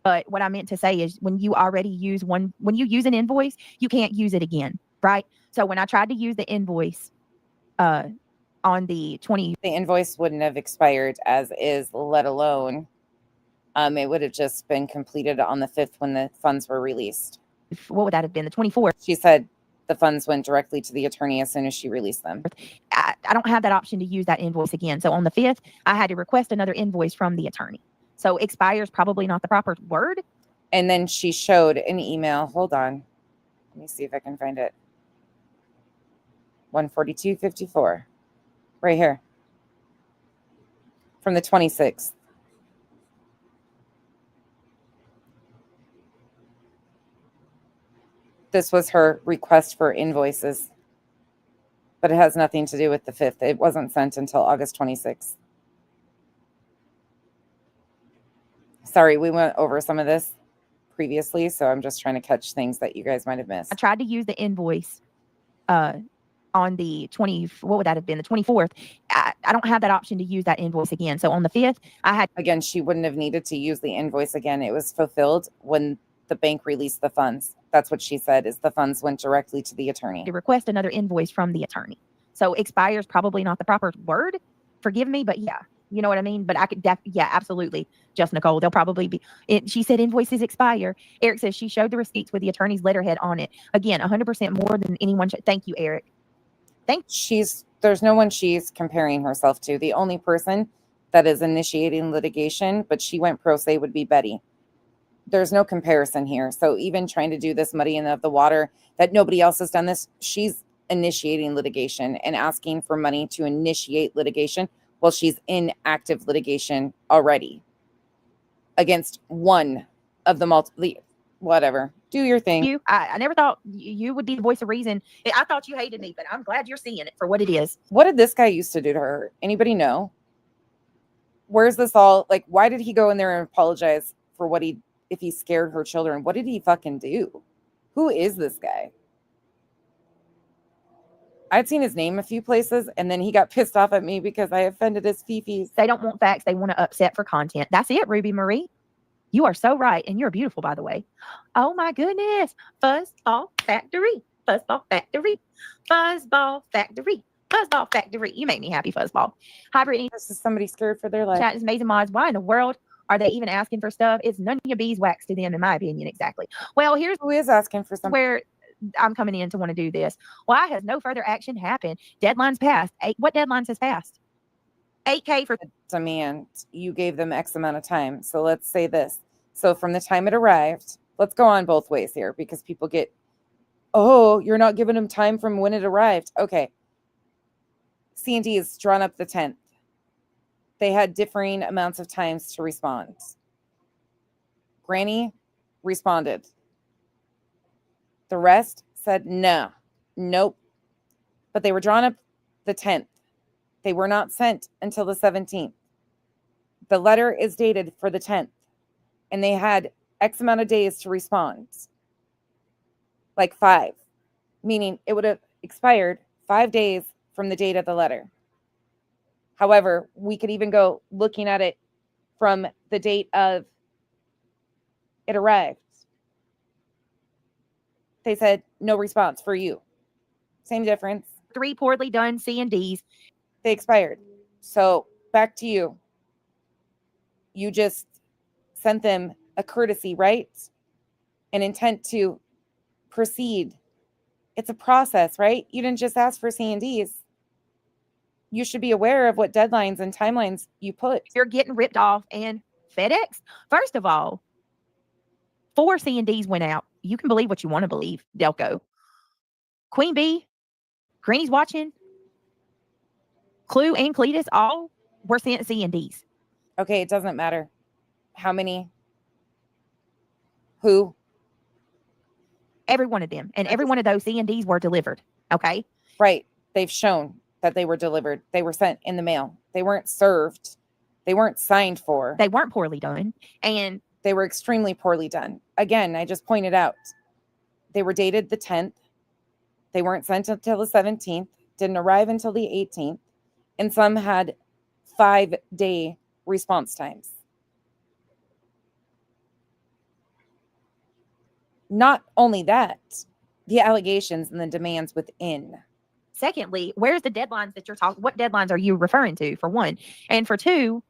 But what I meant to say is when you use an invoice, you can't use it again, right? So when I tried to use the invoice on the 20, the invoice wouldn't have expired as is, let alone it would have just been completed on the 5th when the funds were released. what would that have been? The 24th. She said the funds went directly to the attorney as soon as she released them. I don't have that option to use that invoice again. So on the 5th, I had to request another invoice from the attorney. So expires probably not the proper word. And then she showed an email. Hold on. Let me see if I can find it. 142.54. Right here. From the 26th. This was her request for invoices. But it has nothing to do with the 5th. It wasn't sent until August 26th. Sorry, we went over some of this previously, so I'm just trying to catch things that you guys might have missed. I tried to use the invoice on on the 20, what would that have been? The 24th. I don't have that option to use that invoice again. So on the 5th, I had Again, she wouldn't have needed to use the invoice again. It was fulfilled when the bank released the funds. That's what she said, is the funds went directly to the attorney. to request another invoice from the attorney. So expires probably not the proper word. Forgive me, but yeah, you know what I mean? But I could yeah, absolutely. Just Nicole, they'll probably be, she said invoices expire. Eric says she showed the receipts with the attorney's letterhead on it. Again, 100% more than anyone should. Thank you, Eric. There's no one she's comparing herself to. The only person that is initiating litigation, but she went pro se, would be Betty. There's no comparison here. So even trying to do this muddying of the water that nobody else has done this, she's initiating litigation and asking for money to initiate litigation while she's in active litigation already against one of the whatever. Do your thing. I never thought you would be the voice of reason. I thought you hated me, but I'm glad you're seeing it for what it is. What did this guy used to do to her? Anybody know? Where's this all? Like, why did he go in there and apologize for if he scared her children? What did he fucking do? Who is this guy? I'd seen his name a few places, and then he got pissed off at me because I offended his fifis. They don't want facts. They want to upset for content. That's it, Ruby Marie. You are so right. And you're beautiful, by the way. Oh, my goodness. Fuzzball Factory. Fuzzball Factory. Fuzzball Factory. Fuzzball Factory. You make me happy, Fuzzball. Hi, Brittany. This is somebody scared for their life. Chat is amazing mods. Why in the world are they even asking for stuff? It's none of your beeswax to them, in my opinion. Exactly. Well, here's who is asking for something. Where I'm coming in to want to do this. Why has no further action happened? Deadlines passed. What deadlines has passed? 8K for demand. You gave them X amount of time. So let's say this. So from the time it arrived, let's go on both ways here because people get, oh, you're not giving them time from when it arrived. Okay. C&D is drawn up the 10th. They had differing amounts of times to respond. Granny responded. The rest said, no, nope. But they were drawn up the 10th. They were not sent until the 17th. The letter is dated for the 10th. And they had X amount of days to respond. Like 5. Meaning it would have expired 5 days from the date of the letter. However, we could even go looking at it from the date of it arrived. They said, no response for you. Same difference. 3 poorly done C&Ds. They expired. So back to you. You just sent them a courtesy, right? An intent to proceed. It's a process, right? You didn't just ask for C&Ds. You should be aware of what deadlines and timelines you put. You're getting ripped off. And FedEx, first of all, 4 C&Ds went out. You can believe what you want to believe, Delco. Queen Bee, Granny's Watching, Clue, and Cletus all were sent C&Ds. Okay, it doesn't matter. How many? Who? Every one of them. And every one of those C&Ds were delivered. Okay? Right. They've shown that they were delivered. They were sent in the mail. They weren't served. They weren't signed for. They weren't poorly done. And they were extremely poorly done. Again, I just pointed out, they were dated the 10th. They weren't sent until the 17th, didn't arrive until the 18th, and some had 5-day response times. Not only that, the allegations and the demands within. Secondly, where's the deadlines that you're talking? What deadlines are you referring to, for one? And for two,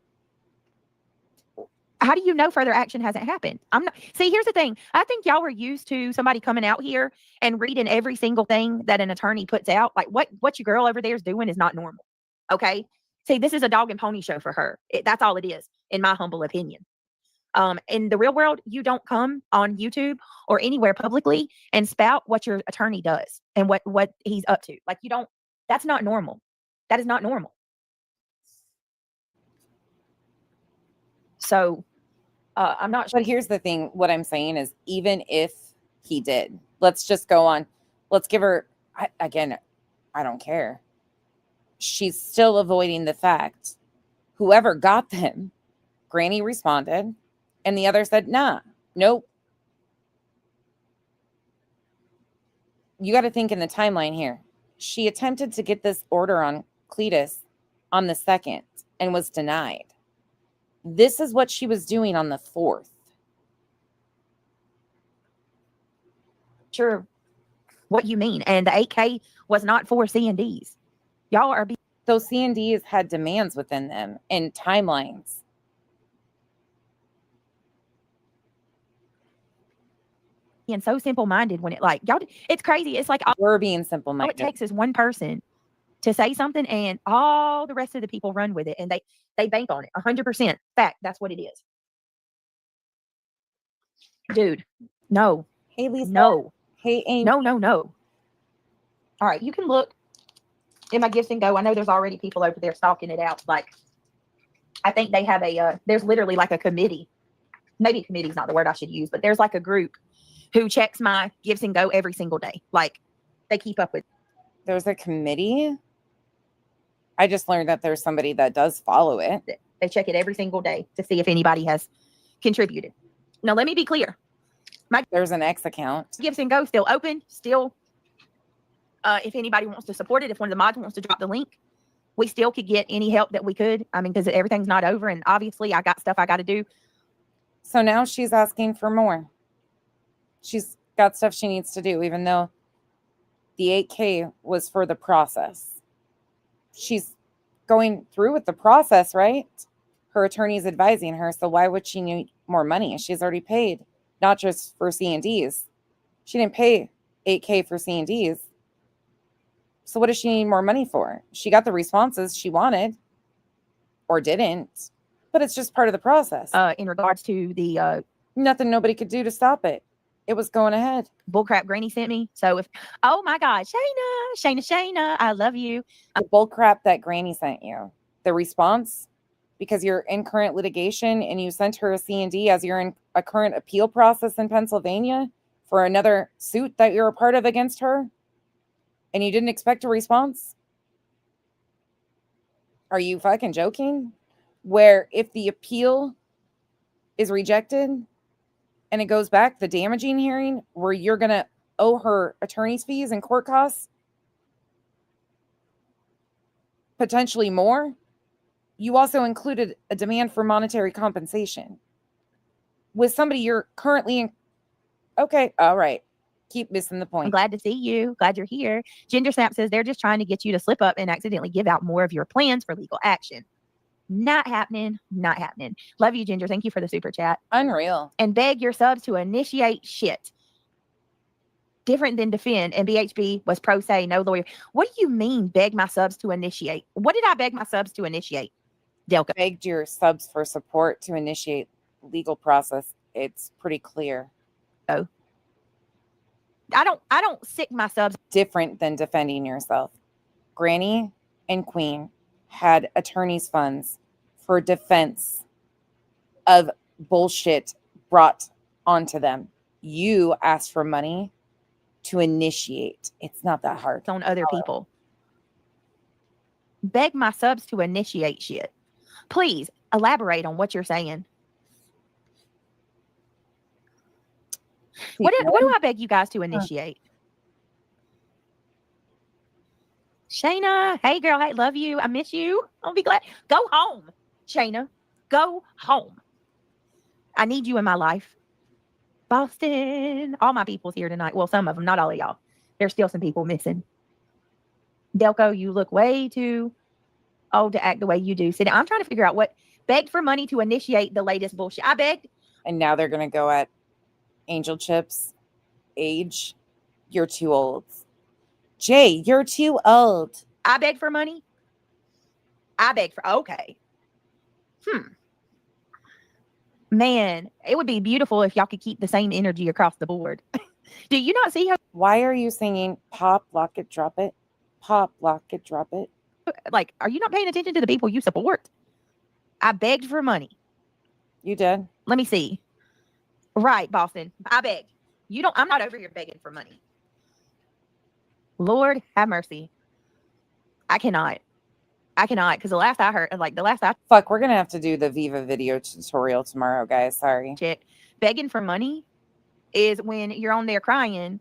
how do you know further action hasn't happened? See, here's the thing. I think y'all were used to somebody coming out here and reading every single thing that an attorney puts out. Like what your girl over there is doing is not normal. Okay. See, this is a dog and pony show for her. That's all it is, in my humble opinion. In the real world, you don't come on YouTube or anywhere publicly and spout what your attorney does and what he's up to. Like, you don't, that's not normal. That is not normal. So I'm not sure. But here's the thing. What I'm saying is, even if he did, let's just go on. Let's give her, I don't care. She's still avoiding the fact, whoever got them, Granny responded, and the other said, nah, nope. You got to think in the timeline here. She attempted to get this order on Cletus on the 2nd and was denied. This is what she was doing on the 4th. Sure. What you mean? And the 8K was not for C&Ds. Y'all are Those C&Ds had demands within them and timelines. being so simple-minded when it like y'all. It's crazy. It's like all We're being it simple-minded. takes is one person to say something, and all the rest of the people run with it, and they bank on it 100%. Fact. That's what it is, dude. No, Hey, Lisa. no, Hey, Amy. no. All right, you can look in my gifts and go. I know there's already people over there stalking it out. Like, I think they have a there's literally like a committee. Maybe committee's not the word I should use, but there's like a group who checks my gifts and go every single day. Like, they keep up with. There's a committee. I just learned that there's somebody that does follow it. They check it every single day to see if anybody has contributed. Now, let me be clear. There's an X account. Gifts and Go still open. Still, if anybody wants to support it, if one of the mods wants to drop the link, we still could get any help that we could. I mean, because everything's not over, and obviously I got stuff I got to do. So now she's asking for more. She's got stuff she needs to do, even though the 8K was for the process. She's going through with the process, right? Her attorney's advising her, so why would she need more money? She's already paid, not just for C&Ds. She didn't pay 8K for C&Ds. So what does she need more money for? She got the responses she wanted, or didn't, but it's just part of the process. In regards to the Nothing nobody could do to stop it. It was going ahead. bullcrap Granny sent me. So if, oh my God, Shayna, I love you. The bull crap that Granny sent you, the response, because you're in current litigation and you sent her a C&D as you're in a current appeal process in Pennsylvania for another suit that you're a part of against her, and you didn't expect a response? Are you fucking joking? Where if the appeal is rejected and it goes back, the damaging hearing, where you're going to owe her attorney's fees and court costs, potentially more, you also included a demand for monetary compensation with somebody you're currently in. Okay, all right. Keep missing the I'm point. glad to see you. Glad you're here. Ginger Snap says they're just trying to get you to slip up and accidentally give out more of your plans for legal action. Not happening. Not happening. Love you, Ginger. Thank you for the super chat. Unreal. And beg your subs to initiate shit. Different than defend. And BHB was pro se, no lawyer. What do you mean beg my subs to initiate? What did I beg my subs to initiate? Delco. Begged your subs for support to initiate legal process. It's pretty clear. I don't sick my subs. Different than defending yourself. Granny and Queen had attorney's funds for defense of bullshit brought onto them. You asked for money to initiate. It's not that hard. On other people. Beg my subs to initiate shit. Please elaborate on what you're saying. What do I beg you guys to initiate? Shayna, hey girl, hey, love you. I miss you. I'll be glad. Go home, Shayna. Go home. I need you in my life. Boston. All my people's here tonight. Well, some of them, not all of y'all. There's still some people missing. Delco, you look way too old to act the way you do. Sit down. I'm trying to figure out what begged for money to initiate the latest bullshit. I begged. And now they're going to go at Angel Chips age. You're too old. Jay, you're too old. I begged for money. I begged for, okay. Man, it would be beautiful if y'all could keep the same energy across the board. Do you not see how, Why are you singing pop, lock it, drop it? Pop, lock it, drop it. like, are you not paying attention to the people you support? I begged for money. You did. Let me see. Right, Boston. I begged. I'm not over here begging for money. Lord have mercy. I cannot. Because the last I heard, Fuck, we're going to have to do the Viva video tutorial tomorrow, guys. Sorry. checked, begging for money is when you're on there crying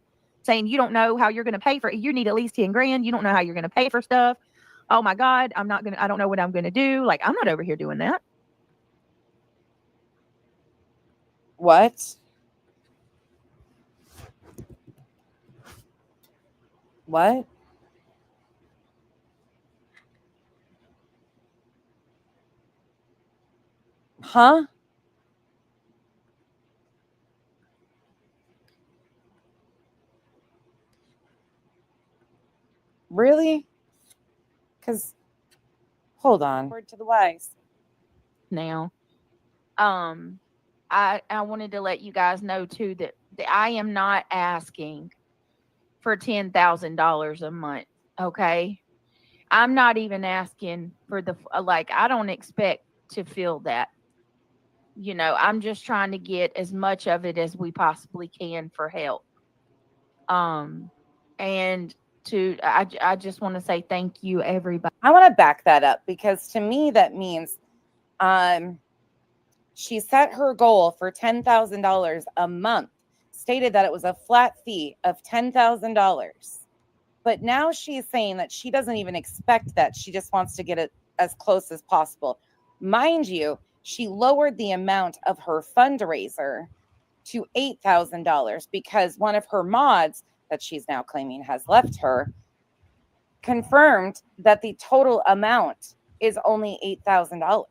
saying you don't know how you're going to pay for it. You need at least 10 grand. You don't know how you're going to pay for stuff. Oh my God, I don't know what I'm going to do. Like, I'm not over here doing that. What? What? Huh? Really? Because, hold on. Word to the wise. Now, I wanted to let you guys know too that I am not asking for $10,000 a month. Okay. I'm not even asking for I don't expect to feel that. You know, I'm just trying to get as much of it as we possibly can for help. And I just want to say thank you, everybody. I want to back that up because to me that means she set her goal for $10,000 a month, stated that it was a flat fee of $10,000. But now she's saying that she doesn't even expect that. She just wants to get it as close as possible. Mind you, she lowered the amount of her fundraiser to $8,000 because one of her mods that she's now claiming has left her confirmed that the total amount is only $8,000.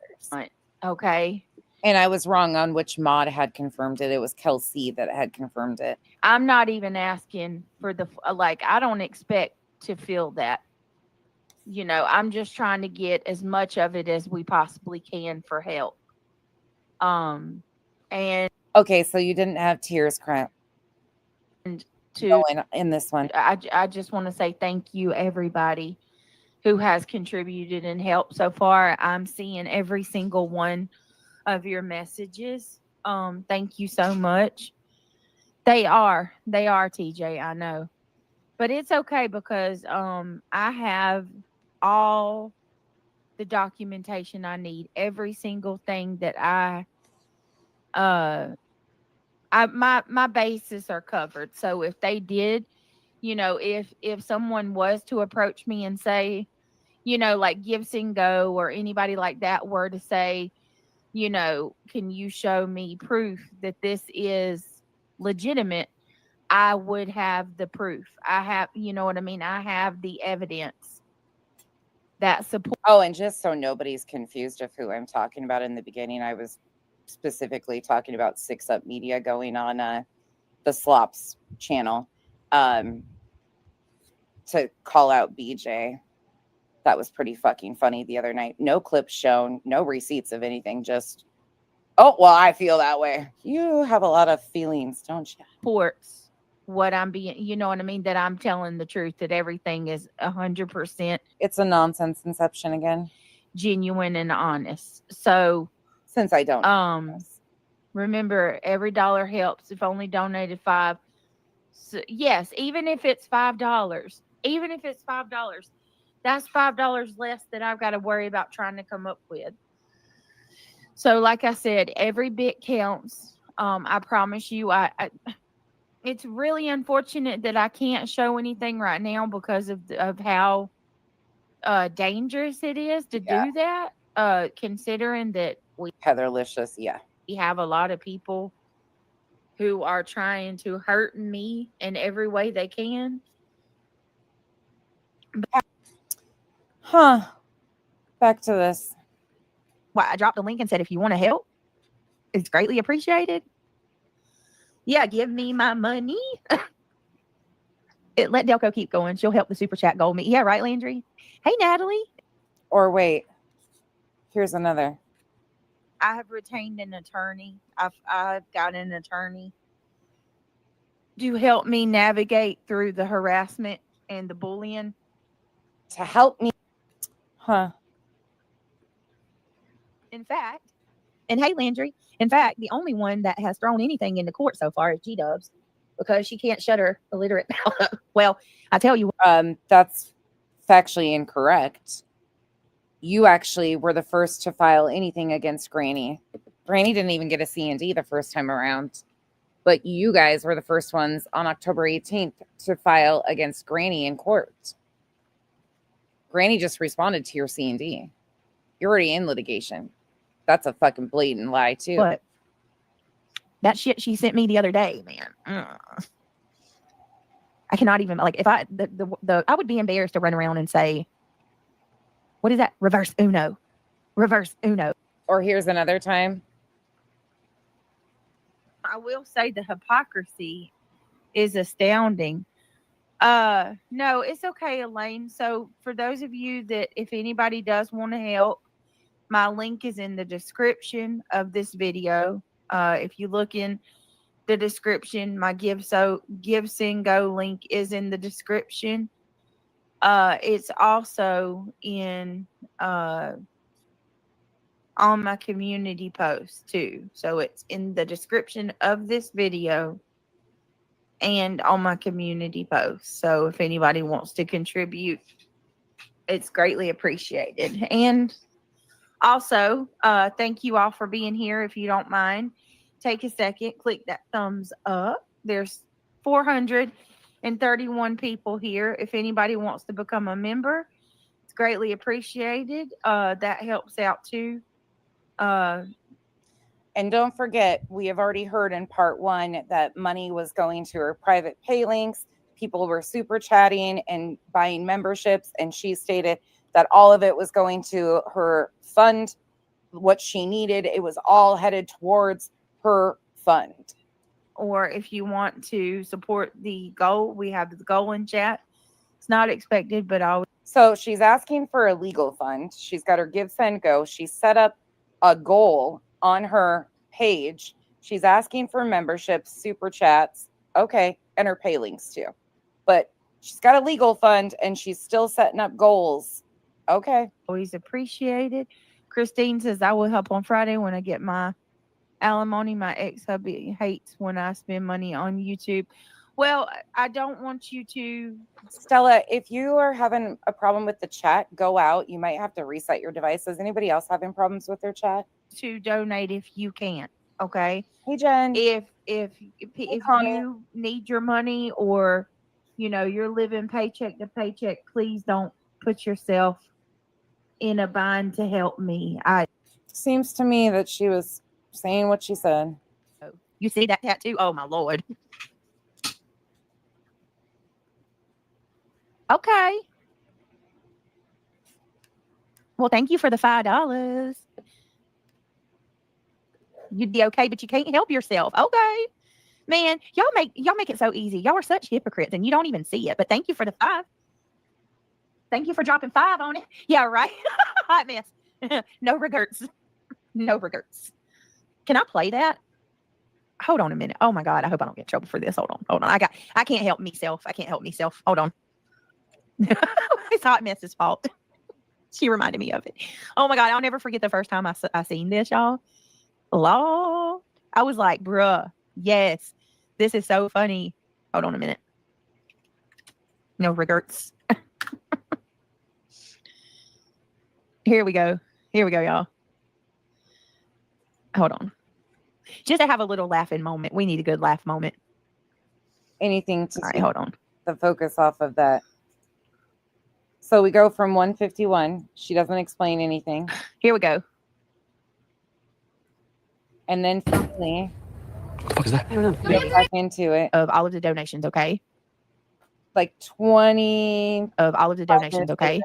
Okay. And I was wrong on which mod had confirmed it. It was Kelsey that had confirmed it. I'm not even asking for I don't expect to feel that. You know, I'm just trying to get as much of it as we possibly can for help. And okay, so you didn't have tears crying in this one. I just want to say thank you, everybody who has contributed and helped so far. I'm seeing every single one of your messages. Thank you so much. They are TJ, I know. But it's okay because I have all the documentation I need. Every single thing that my bases are covered. So if they did, you know, if someone was to approach me and say, you know, like Gibson Go or anybody like that were to say, you know, can you show me proof that this is legitimate? I would have the proof. I have, you know what I mean? I have the evidence that support. Oh, and just so nobody's confused of who I'm talking about in the beginning, I was specifically talking about 6 Up Media going on the Slops channel to call out BJ. That was pretty fucking funny the other night. No clips shown, no receipts of anything, just, oh, well, I feel that way. You have a lot of feelings, don't you? Supports what I'm being, you know what I mean? That I'm telling the truth, that everything is 100%. It's a nonsense inception again. Genuine and honest. So, since I don't. Remember, every dollar helps. If only donated $5. So, yes, even if it's $5, that's $5 less that I've got to worry about trying to come up with. So, like I said, every bit counts. I promise you, it's really unfortunate that I can't show anything right now because of how dangerous it is to do that. Considering that we Heatherlicious, we have a lot of people who are trying to hurt me in every way they can. Huh. Back to this. Well, I dropped a link and said, if you want to help, it's greatly appreciated. Yeah, give me my money. Let Delco keep going. She'll help the super chat goal me. Yeah, right, Landry? Hey, Natalie. Or wait, here's another. I have retained an attorney. I've got an attorney to help me navigate through the harassment and the bullying. To help me. Huh. In fact, and hey, Landry, in fact, the only one that has thrown anything into court so far is G-Dubs because she can't shut her illiterate mouth up. Well, I tell you, that's factually incorrect. You actually were the first to file anything against Granny. Granny didn't even get a C&D the first time around But you guys were the first ones on October 18th to file against Granny in court. Granny just responded to your C&D. You're already in litigation. That's a fucking blatant lie, too. But that shit she sent me the other day, man. I cannot even, like, if I, I would be embarrassed to run around and say, what is that? Reverse Uno. Reverse Uno. Or here's another time. I will say the hypocrisy is astounding. No, it's okay, Elaine. So for those of you that, if anybody does want to help, my link is in the description of this video. If you look in the description, my Give Send Go link is in the description. It's also in on my community post too. So it's in the description of this video and on my community post. So if anybody wants to contribute, it's greatly appreciated. And also, thank you all for being here. If you don't mind, take a second, click that thumbs up. There's 431 people here. If anybody wants to become a member, it's greatly appreciated. That helps out too. And don't forget, we have already heard in part 1 that money was going to her private pay links. People were super chatting and buying memberships. And she stated that all of it was going to her fund, what she needed. It was all headed towards her fund. Or if you want to support the goal, we have the goal in chat. It's not expected, but I'll. So she's asking for a legal fund. She's got her Give Send Go. She set up a goal on her page. She's asking for memberships, super chats. Okay. And her pay links too. But she's got a legal fund and she's still setting up goals. Okay. Always appreciated. Christine says, I will help on Friday when I get my alimony. My ex-hubby hates when I spend money on YouTube. Well, I don't want you to. Stella, if you are having a problem with the chat, go out. You might have to reset your device. Is anybody else having problems with their chat? To donate if you can. Okay. Hey, Jen. If you need your money, or you're living paycheck to paycheck, please don't put yourself in a bind to help me. Seems to me that she was saying what she said. You see that tattoo? Oh my Lord. Okay. Well, thank you for the $5. You'd be okay, but you can't help yourself. Okay. Man, y'all make it so easy. Y'all are such hypocrites and you don't even see it. But thank you for the 5. Thank you for dropping 5 on it. Yeah, right. Hot mess. No regrets. No regrets. Can I play that? Hold on a minute. Oh my God. I hope I don't get in trouble for this. Hold on. I can't help myself. Hold on. It's Hot Mess's fault. She reminded me of it. Oh my God. I'll never forget the first time I seen this, y'all. Lord. I was like, bruh, yes, this is so funny. Hold on a minute. No regrets. Here we go, y'all. Hold on. Just to have a little laughing moment. We need a good laugh moment. Anything to All right, hold on. the focus off of that. So we go from 151. She doesn't explain anything. Here we go. And then finally, What the fuck is that? get back into it. Of all of the donations, okay? Like 20. Of all of the donations, okay?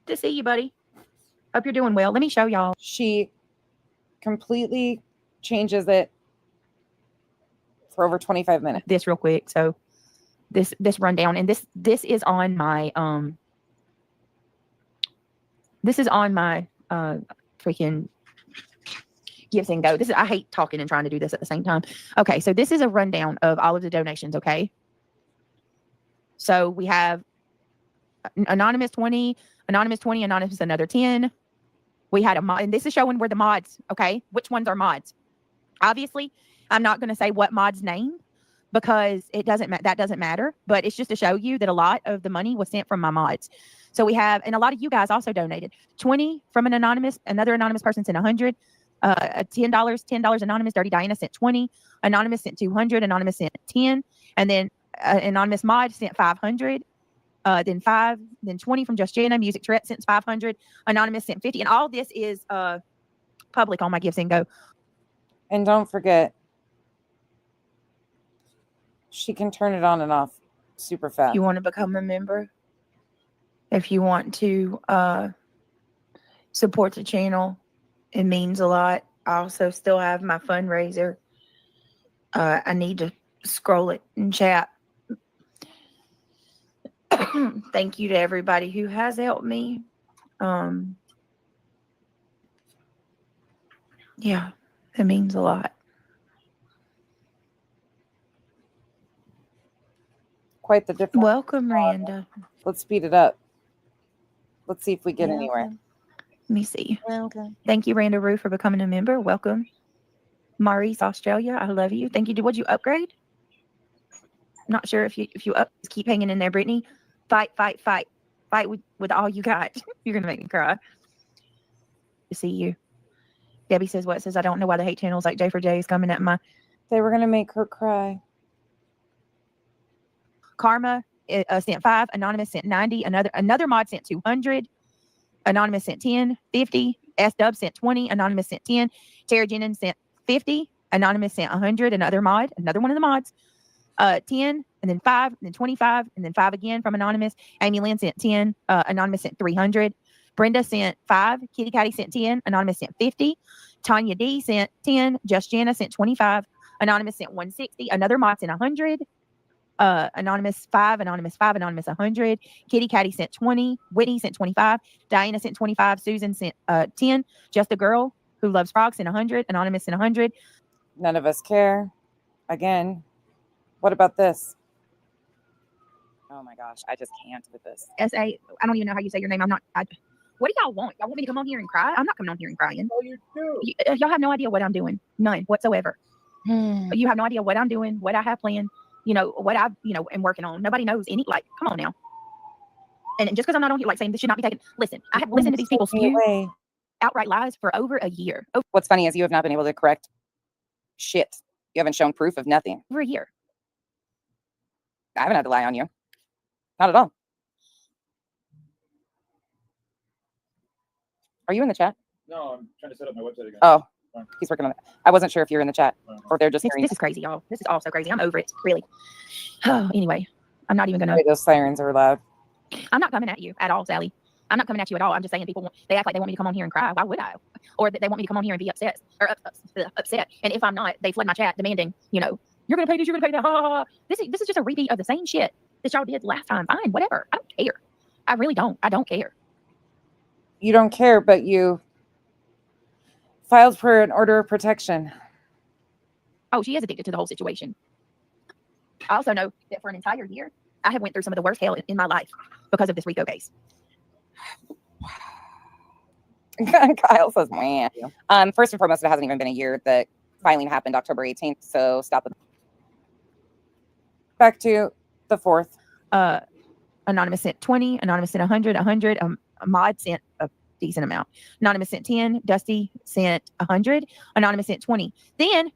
Good to see you, buddy. Hope you're doing well. Let me show y'all. She completely changes it for over 25 minutes. This real quick. So this rundown, and this is on my freaking Give Send Go. I hate talking and trying to do this at the same time. Okay, so this is a rundown of all of the donations, okay? So we have anonymous 20, anonymous another 10. We had a mod, and this is showing where the mods, okay? Which ones are mods? Obviously, I'm not going to say what mod's name because that doesn't matter, but it's just to show you that a lot of the money was sent from my mods. So we have, and a lot of you guys also donated. 20 from another anonymous person sent 100. $10 anonymous. Dirty Diana sent 20. Anonymous sent 200. Anonymous sent 10. And then anonymous mod sent 500. Then 5. Then 20 from Just Jenna. Music Tourette sent 500. Anonymous sent 50. And all this is public on my Give Send Go. And don't forget, she can turn it on and off super fast. If you want to become a member, if you want to support the channel, it means a lot. I also still have my fundraiser. I need to scroll it in chat. Thank you to everybody who has helped me. Yeah, it means a lot. Quite the difference. Welcome, Randa. Let's speed it up. Let's see if we get anywhere. Let me see. Welcome. Thank you, Randa Rue, for becoming a member. Welcome. Maurice, Australia, I love you. Thank you. Would you upgrade? Not sure if you keep hanging in there, Brittany. Fight with all you got. You're gonna make me cry. To see you. Debbie says what? Says I don't know why the hate channels like J4J is coming at my. They were gonna make her cry. Karma sent 5. Anonymous sent 90. Another mod sent 200. Anonymous sent 10. 50. S-Dub sent 20. Anonymous sent 10. Tara Jennings sent 50. Anonymous sent 100. Another one of the mods. 10, and then 5, and then 25, and then 5 again from Anonymous. Amy Lynn sent 10. Anonymous sent 300. Brenda sent 5. Kitty Catty sent 10. Anonymous sent 50. Tanya D sent 10. Just Jana sent 25. Anonymous sent 160. Another mod sent 100. Anonymous 5. Anonymous 5. Anonymous 100. Kitty Catty sent 20. Whitney sent 25. Diana sent 25. Susan sent 10. Just a Girl Who Loves Frogs sent 100. Anonymous sent 100. None of us care. Again. What about this? Oh my gosh, I just can't with this. SA, I don't even know how you say your name. What do y'all want? Y'all want me to come on here and cry? I'm not coming on here and crying. Oh, you do. Y'all have no idea what I'm doing. None whatsoever. You have no idea what I'm doing, what I have planned, what I, am working on. Nobody knows come on now. And just because I'm not on here, saying this should not be taken. Listen, I have listened to these people spew outright lies for over a year. What's funny is you have not been able to correct shit. You haven't shown proof of nothing. Over a year. I haven't had to lie on you. Not at all. Are you in the chat? No, I'm trying to set up my website again. Oh, he's working on it. I wasn't sure if you're in the chat or if they're just hearing. This is crazy, y'all. This is all so crazy. I'm over it, really. Anyway, I'm not even going to. Those sirens are loud. I'm not coming at you at all, Sally. I'm not coming at you at all. I'm just saying they act like they want me to come on here and cry. Why would I? Or that they want me to come on here and be upset. And if I'm not, they flood my chat demanding, you're going to pay this, you're going to pay that. Ha, ha, ha. This is just a repeat of the same shit that y'all did last time. Fine, whatever. I don't care. I really don't. I don't care. You don't care, but you filed for an order of protection. Oh, she is addicted to the whole situation. I also know that for an entire year, I have went through some of the worst hell in my life because of this RICO case. Kyle says, man. First and foremost, it hasn't even been a year. The filing happened October 18th, so stop it. Back to the 4th. Anonymous sent 20. Anonymous sent 100. A mod sent a decent amount. Anonymous sent 10. Dusty sent 100. Anonymous sent 20. Then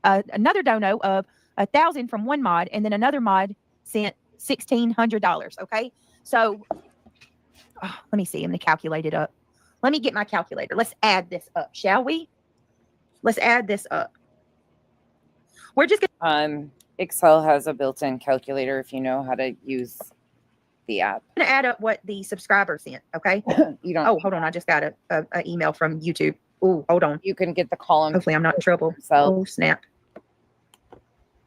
another dono of 1,000 from one mod, and then another mod sent $1,600. Okay, so let me see. I'm going to calculate it up. Let me get my calculator. Let's add this up, shall we? Let's add this up. We're just going Excel has a built-in calculator if you know how to use the app. to add up what the subscriber sent, okay? You don't. Oh, hold on. I just got a email from YouTube. Oh, hold on. You can get the column. Hopefully I'm not in trouble. Excel. Oh, snap.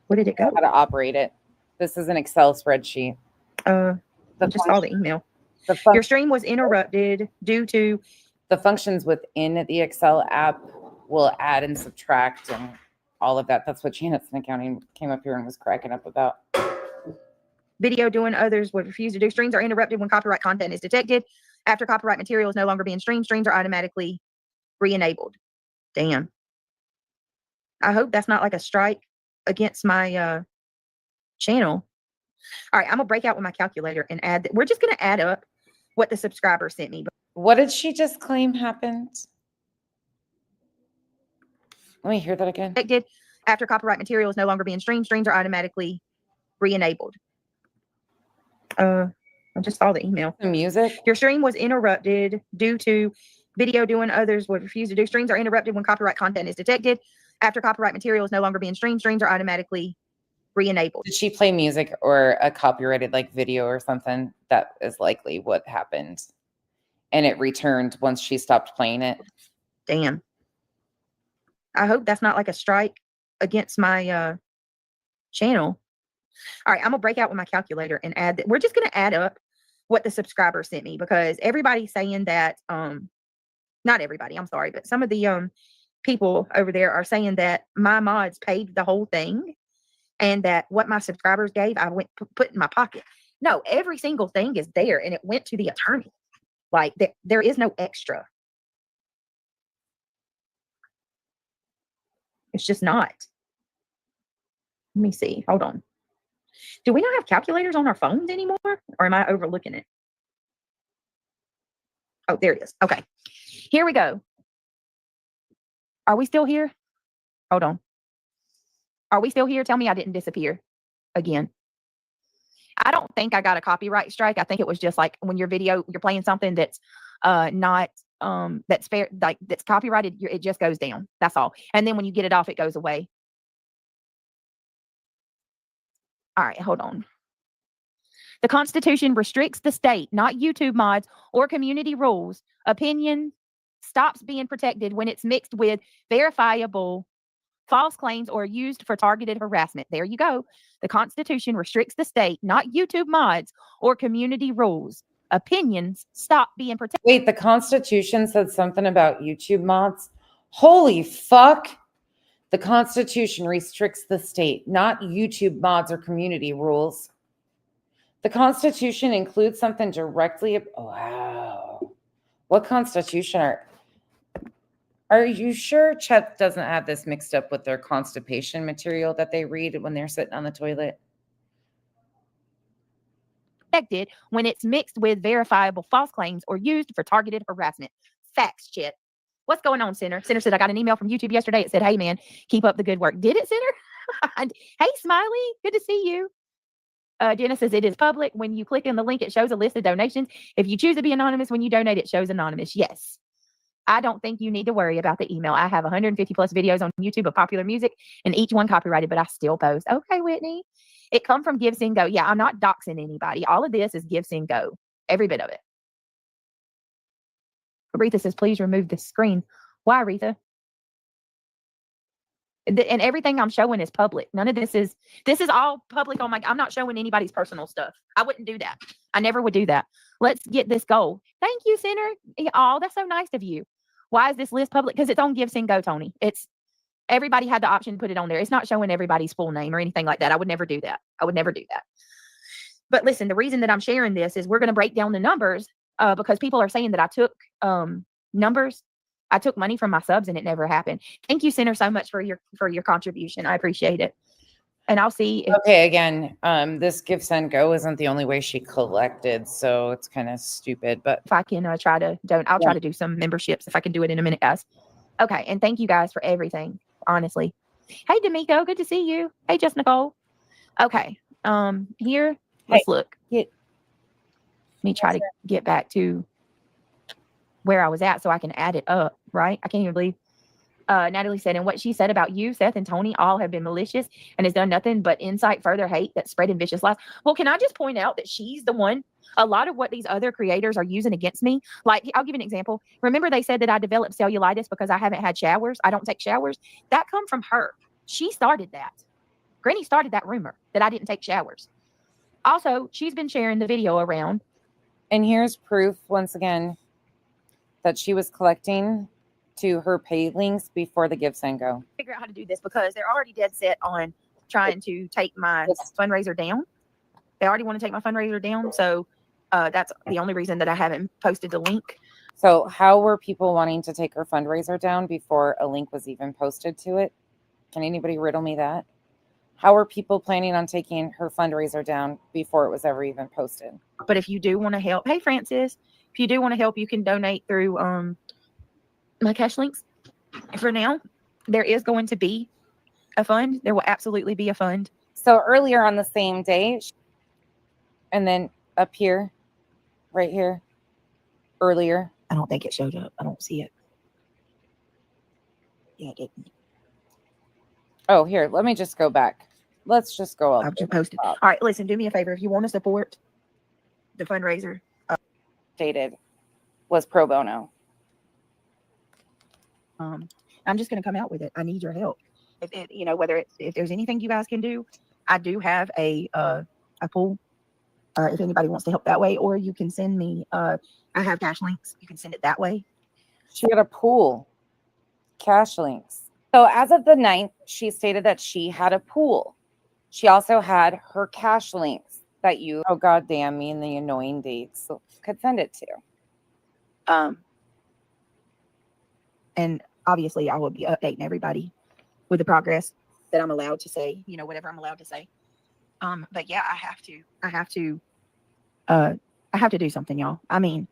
Where did it go? How to operate it. This is an Excel spreadsheet. I just saw the email. Your stream was interrupted due to the functions within the Excel app will add and subtract and all of that. That's what Janet's in accounting came up here and was cracking up about. video doing others would refuse to do. Streams are interrupted when copyright content is detected. After copyright material is no longer being streamed, streams are automatically re-enabled. Damn. I hope that's not like a strike against my channel. All right, I'm gonna break out with my calculator and add. We're just gonna add up what the subscriber sent me. What did she just claim happened? Let me hear that again. Protected after copyright material is no longer being streamed. Streams are automatically re-enabled. I just saw the email. The music. Your stream was interrupted due to video doing others would refuse to do. Streams are interrupted when copyright content is detected. After copyright material is no longer being streamed, streams are automatically re-enabled. Did she play music or a copyrighted like video or something? That is likely what happened. And it returned once she stopped playing it. Damn. I hope that's not like a strike against my channel. All right, I'm gonna break out with my calculator and add that. We're just gonna add up what the subscriber sent me, because everybody's saying that not everybody, I'm sorry, but some of the people over there are saying that my mods paid the whole thing and that what my subscribers gave I went put in my pocket. No, every single thing is there and it went to the attorney. Like there is no extra. It's just not. Let me see. Hold on. Do we not have calculators on our phones anymore? Or am I overlooking it? Oh, there it is. Okay. Here we go. Are we still here? Hold on. Are we still here? Tell me I didn't disappear again. I don't think I got a copyright strike. I think it was just like when you're playing something that's not that's fair, like that's copyrighted, it just goes down. That's all. And then when you get it off, it goes away. All right, hold on. The Constitution restricts the state, not YouTube mods or community rules. Opinion stops being protected when it's mixed with verifiable false claims or used for targeted harassment. There you go. The Constitution restricts the state, not YouTube mods or community rules. Opinions stop being protected. Wait, the Constitution said something about YouTube mods? Holy fuck. The Constitution restricts the state, not YouTube mods or community rules. The Constitution includes something directly. Wow. What Constitution are you sure Chet doesn't have this mixed up with their constipation material that they read when they're sitting on the toilet? Protected when it's mixed with verifiable false claims or used for targeted harassment. Facts, Chet. What's going on, Center? Center said, I got an email from YouTube yesterday. It said, hey, man, keep up the good work. Did it, Center? Hey, Smiley. Good to see you. Jenna says, it is public. When you click on the link, it shows a list of donations. If you choose to be anonymous, when you donate, it shows anonymous. Yes. I don't think you need to worry about the email. I have 150 plus videos on YouTube of popular music and each one copyrighted, but I still post. Okay, Whitney. It come from Give, Send, Go. Yeah, I'm not doxing anybody. All of this is Give, Send, Go. Every bit of it. Aretha says, please remove the screen. Why, Aretha? And everything I'm showing is public. None of this is all public on I'm not showing anybody's personal stuff. I wouldn't do that. I never would do that. Let's get this goal. Thank you, Center. Oh, that's so nice of you. Why is this list public? Because it's on Give, Send, Go, Tony. It's everybody had the option to put it on there. It's not showing everybody's full name or anything like that. I would never do that. I would never do that. But listen, the reason that I'm sharing this is we're going to break down the numbers because people are saying that I took numbers. I took money from my subs and it never happened. Thank you, Center, so much for your contribution. I appreciate it. And I'll see. Okay, again, this Give, Send, Go isn't the only way she collected, so it's kind of stupid. But if I can I'll try to do some memberships if I can do it in a minute, guys. Okay, and thank you guys for everything. Honestly, hey, D'Amico, good to see you. Hey, Just Nicole. Okay, here, let's look. Let me try to get back to where I was at so I can add it up. Right? I can't even believe. Natalie said, and what she said about you, Seth, and Tony all have been malicious and has done nothing but incite further hate that's spreading vicious lies. Well, can I just point out that she's the one, a lot of what these other creators are using against me. Like, I'll give you an example. Remember they said that I developed cellulitis because I haven't had showers. I don't take showers. That come from her. She started that. Granny started that rumor that I didn't take showers. Also, she's been sharing the video around. And here's proof, once again, that she was collecting to her pay links before the Give, Send, Go. Figure out how to do this because they're already dead set on trying to take my fundraiser down. They already want to take my fundraiser down. So that's the only reason that I haven't posted the link. So how were people wanting to take her fundraiser down before a link was even posted to it? Can anybody riddle me that? How are people planning on taking her fundraiser down before it was ever even posted? But if you do want to help, hey, Francis, if you do want to help, you can donate through my cash links for now. there is going to be a fund. There will absolutely be a fund. So earlier on the same day, and then up here, right here, earlier. I don't think it showed up. I don't see it. Yeah, it didn't. Oh, here, let me just go back. Let's just go up. I've just posted. All right, listen, do me a favor. If you want to support the fundraiser, Stated was pro bono. I'm just going to come out with it. I need your help. If there's anything you guys can do, I do have a pool. If anybody wants to help that way, or you can send me. I have cash links. You can send it that way. She had a pool, cash links. So as of the 9th, she stated that she had a pool. She also had her cash links that you, oh goddamn me, and the annoying dates could send it to. And obviously I will be updating everybody with the progress that I'm allowed to say, whatever I'm allowed to say. But yeah, I have to do something, y'all. I mean,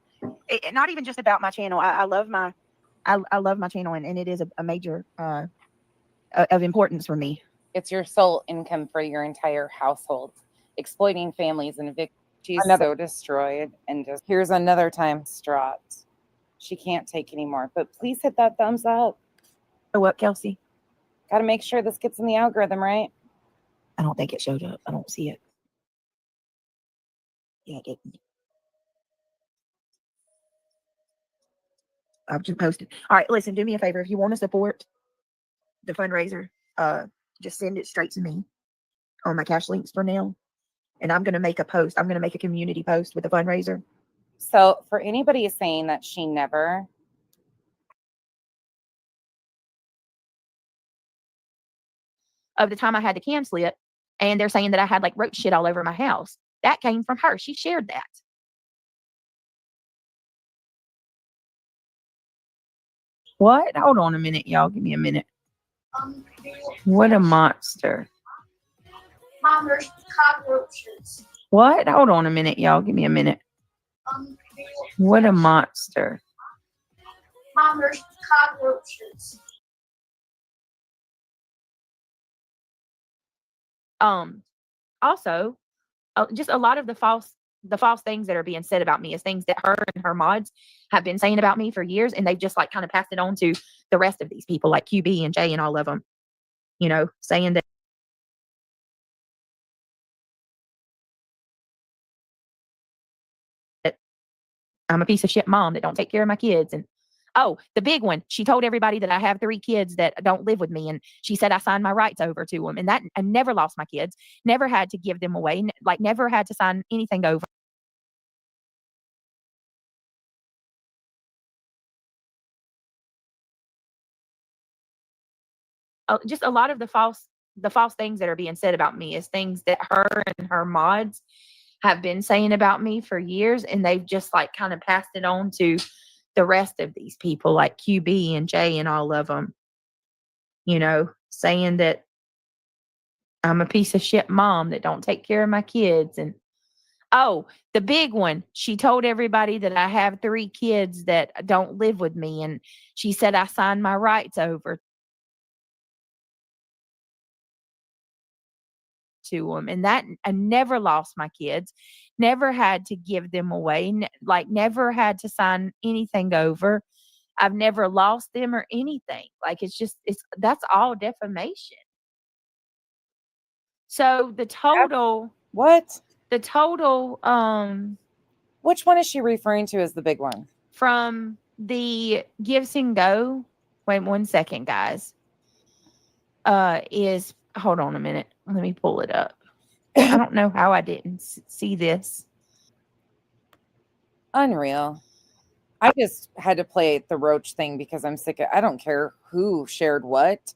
not even just about my channel. I love my channel, and it is a major of importance for me. It's your sole income for your entire household. Exploiting families and victims. She's so destroyed, and just here's another time distraught. She can't take anymore. But please hit that thumbs up. So what, Kelsey? Got to make sure this gets in the algorithm, right? I don't think it showed up. I don't see it. Yeah, it didn't. I've just posted. All right, listen, do me a favor. If you want to support the fundraiser, just send it straight to me on my cash links for now. And I'm going to make a post. I'm going to make a community post with the fundraiser. So for anybody saying that she never of the time I had to cancel it, and they're saying that I had like roach shit all over my house. That came from her. She shared that. What? Hold on a minute, y'all. Give me a minute. What a monster. Mom, there's cockroaches. What? Hold on a minute, y'all. Give me a minute. What a monster. Mom, there's cockroaches. Also, just a lot of the false things that are being said about me is things that her and her mods have been saying about me for years, and they've just like kind of passed it on to the rest of these people, like QB and Jay and all of them, saying that I'm a piece of shit mom that don't take care of my kids. And oh, the big one, she told everybody that I have 3 kids that don't live with me, and she said I signed my rights over to them, and that I never lost my kids, never had to give them away, like never had to sign anything over. Just a lot of the false things that are being said about me is things that her and her mods have been saying about me for years, and they've just like kind of passed it on to the rest of these people, like QB and Jay and all of them, saying that I'm a piece of shit mom that don't take care of my kids. And oh, the big one, she told everybody that I have 3 kids that don't live with me, and she said I signed my rights over to them, and that I never lost my kids, never had to give them away, like never had to sign anything over. I've never lost them or anything. Like that's all defamation. So the total what? The total Which one is she referring to as the big one? From the Gives and Go. Wait 1 second, guys. Is hold on a minute. Let me pull it up. I don't know how I didn't see this. Unreal. I just had to play the roach thing because I'm sick of, I don't care who shared what.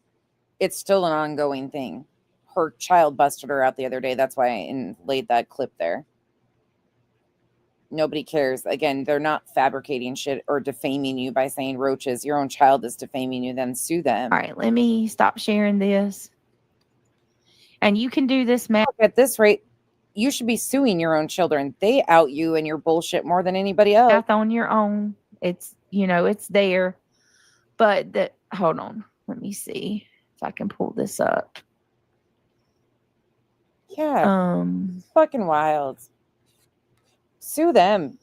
It's still an ongoing thing. Her child busted her out the other day. That's why I laid that clip there. Nobody cares. Again, they're not fabricating shit or defaming you by saying roaches. Your own child is defaming you, then sue them. All right, let me stop sharing this. And you can do this, Matt. At this rate, you should be suing your own children. They out you and your bullshit more than anybody else. On your own. It's, it's there. But hold on. Let me see if I can pull this up. Yeah, fucking wild. Sue them.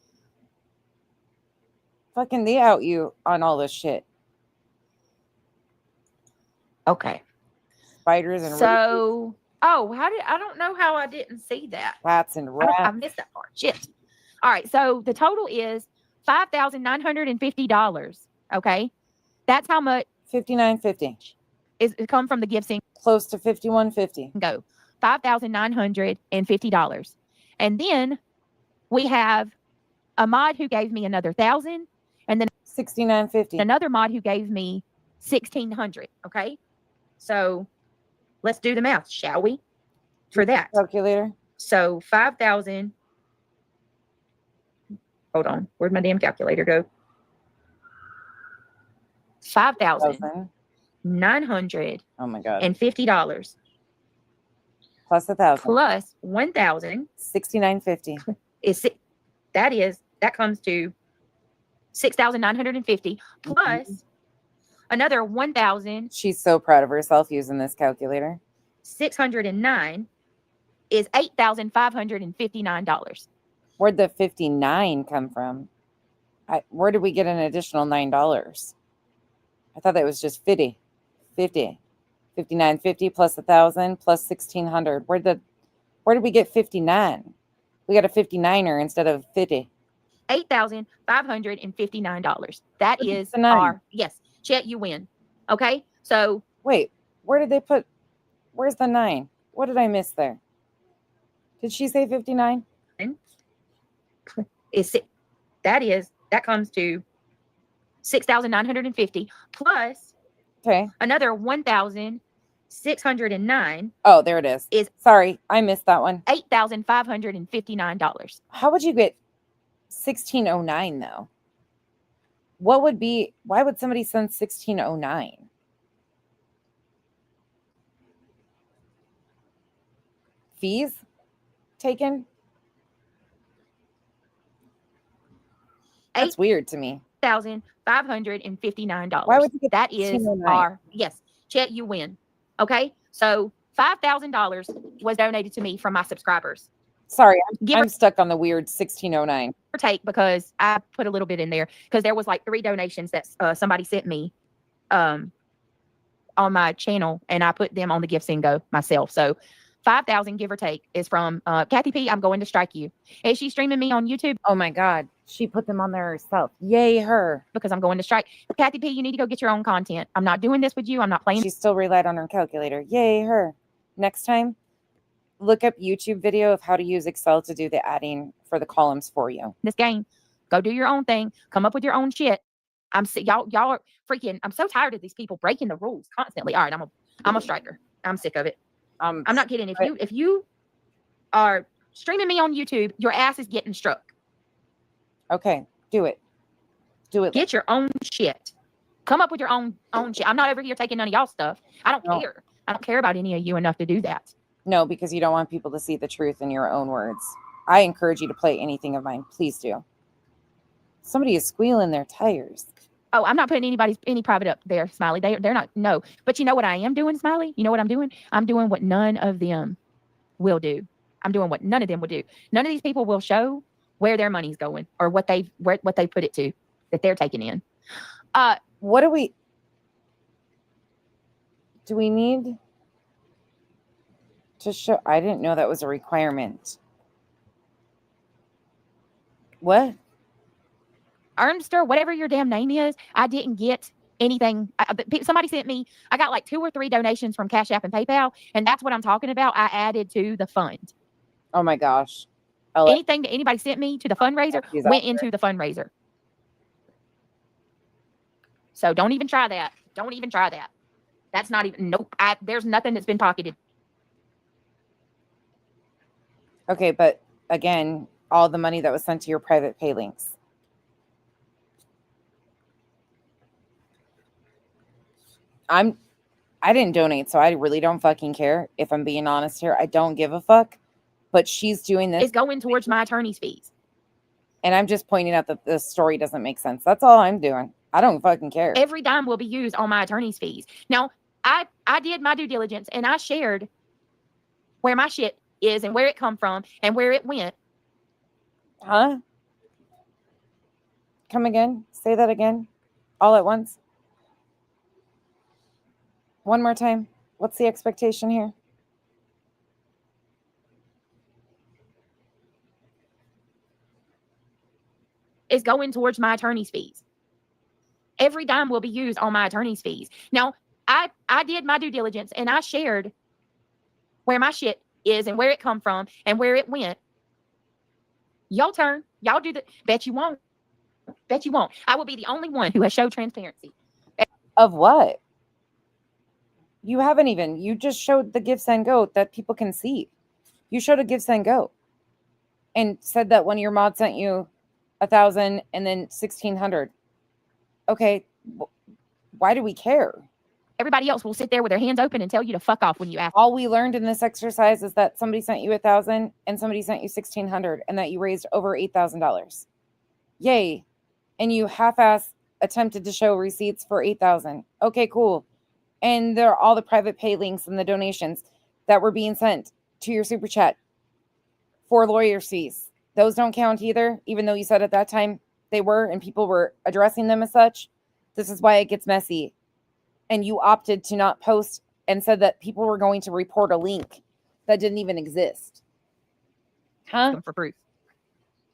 Fucking they out you on all this shit. Okay. Spiders and So, oh, I don't know how I didn't see that. rats and I rats. missed that part. Shit. All right. So the total is $5,950. Okay. That's how much $59.50. is it come from the gifting. Close to $51.50. Go. $5,950. And then we have a mod who gave me another $1,000, and then $69.50. another mod who gave me $1,600. Okay. So let's do the math, shall we? For that. Calculator. So 5,000. Hold on. Where'd my damn calculator go? $5,950 Oh my god. Plus $1,000. plus 1,000 $69.50. that comes to 6,950 plus another 1,609 She's so proud of herself using this calculator. is $8,559. Where'd the 59 come from? Where did we get an additional $9? I thought that was just 50. 59.50 plus 1,000 plus 1,600. Where did we get 59? We got a 59er instead of 50. $8,559. That is the nine? our yes. Chet, you win. Okay, so Wait, where did they put? Where's the 9? What did I miss there? Did she say 59? that comes to 6,950 plus Okay. another 1,609 Oh, there it is. Sorry, I missed that one. $8,559. How would you get 1609 though? Why would somebody send 1609? Fees taken? That's weird to me. $8,559. Why would you get that is 1609? our yes. Chet, you win. Okay, so $5,000 was donated to me from my subscribers. Sorry, Give or I'm stuck on the weird 1609. take because I put a little bit in there because there was like 3 donations that somebody sent me on my channel, and I put them on the Gifts and Go myself. So 5,000 give or take is from Kathy P. I'm going to strike you. Is she streaming me on YouTube? Oh my God, she put them on there herself. Yay, her! Because I'm going to strike. Kathy P. You need to go get your own content. I'm not doing this with you. I'm not playing. She still relied on her calculator. Yay, her! Next time, look up YouTube video of how to use Excel to do the adding for the columns for you. This game. Go do your own thing. Come up with your own shit. Y'all are freaking. I'm so tired of these people breaking the rules constantly. All right, I'm a striker. I'm sick of it. I'm not kidding. If you are streaming me on YouTube, your ass is getting struck. Okay, do it. Do it. Get your own shit. Come up with your own shit. I'm not over here taking none of y'all stuff. I don't care. I don't care about any of you enough to do that. No, because you don't want people to see the truth in your own words. I encourage you to play anything of mine. Please do. Somebody is squealing their tires. Oh, I'm not putting any private up there, Smiley. They're not. No. But you know what I am doing, Smiley? You know what I'm doing? I'm doing what none of them will do. I'm doing what none of them will do. None of these people will show where their money's going or what they put it to that they're taking in. What do we need to show? I didn't know that was a requirement. What? Ernster, whatever your damn name is, I didn't get anything. Somebody sent me, I got like 2 or 3 donations from Cash App and PayPal, and that's what I'm talking about. I added to the fund. Oh my gosh. Anything that anybody sent me to the fundraiser went into the fundraiser. So don't even try that. Don't even try that. That's not even, nope. There's nothing that's been pocketed. Okay, but again, all the money that was sent to your private pay links. I didn't donate, so I really don't fucking care. If I'm being honest here, I don't give a fuck. But she's doing this. It's going towards my attorney's fees. And I'm just pointing out that the story doesn't make sense. That's all I'm doing. I don't fucking care. Every dime will be used on my attorney's fees. Now, I did my due diligence and I shared where my shit is and where it come from and where it went. Huh? Come again? Say that again. All at once. One more time. What's the expectation here? Is going towards my attorney's fees. Every dime will be used on my attorney's fees. Now, I did my due diligence and I shared where my shit is and where it come from and where it went. Y'all turn. Y'all do the. Bet you won't. Bet you won't. I will be the only one who has showed transparency. Of what? You haven't even. You just showed the Give, Send, Go that people can see. You showed a Give, Send, Go and said that when your mod sent you 1,000 and then 1,600. Okay, why do we care? Everybody else will sit there with their hands open and tell you to fuck off when you ask. All we learned in this exercise is that somebody sent you 1,000 and somebody sent you 1,600 and that you raised over $8,000. Yay. And you half-ass attempted to show receipts for 8,000. Okay, cool. And there are all the private pay links and the donations that were being sent to your super chat for lawyer fees. Those don't count either, even though you said at that time they were and people were addressing them as such. This is why it gets messy. And you opted to not post and said that people were going to report a link that didn't even exist. Huh? For proof.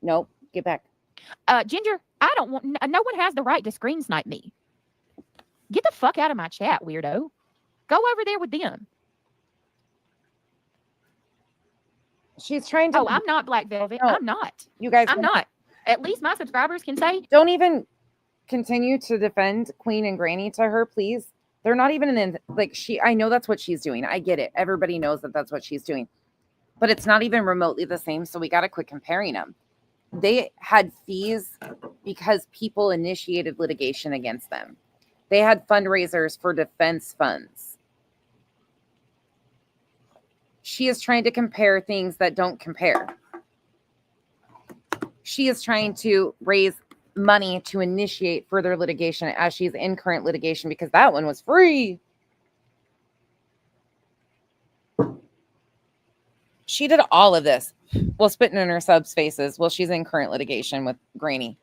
Nope. Get back. Ginger, I don't want. No one has the right to screen snipe me. Get the fuck out of my chat, weirdo. Go over there with them. She's trying to. Oh, I'm not Black Velvet. No. I'm not. You guys. I'm not. At least my subscribers can say. Don't even continue to defend Queen and Granny to her, please. They're not even in, like, I know that's what she's doing. I get it. Everybody knows that that's what she's doing. But it's not even remotely the same, so we got to quit comparing them. They had fees because people initiated litigation against them. They had fundraisers for defense funds. She is trying to compare things that don't compare. She is trying to raise money to initiate further litigation as she's in current litigation because that one was free. She did all of this while spitting in her subs' faces while she's in current litigation with Granny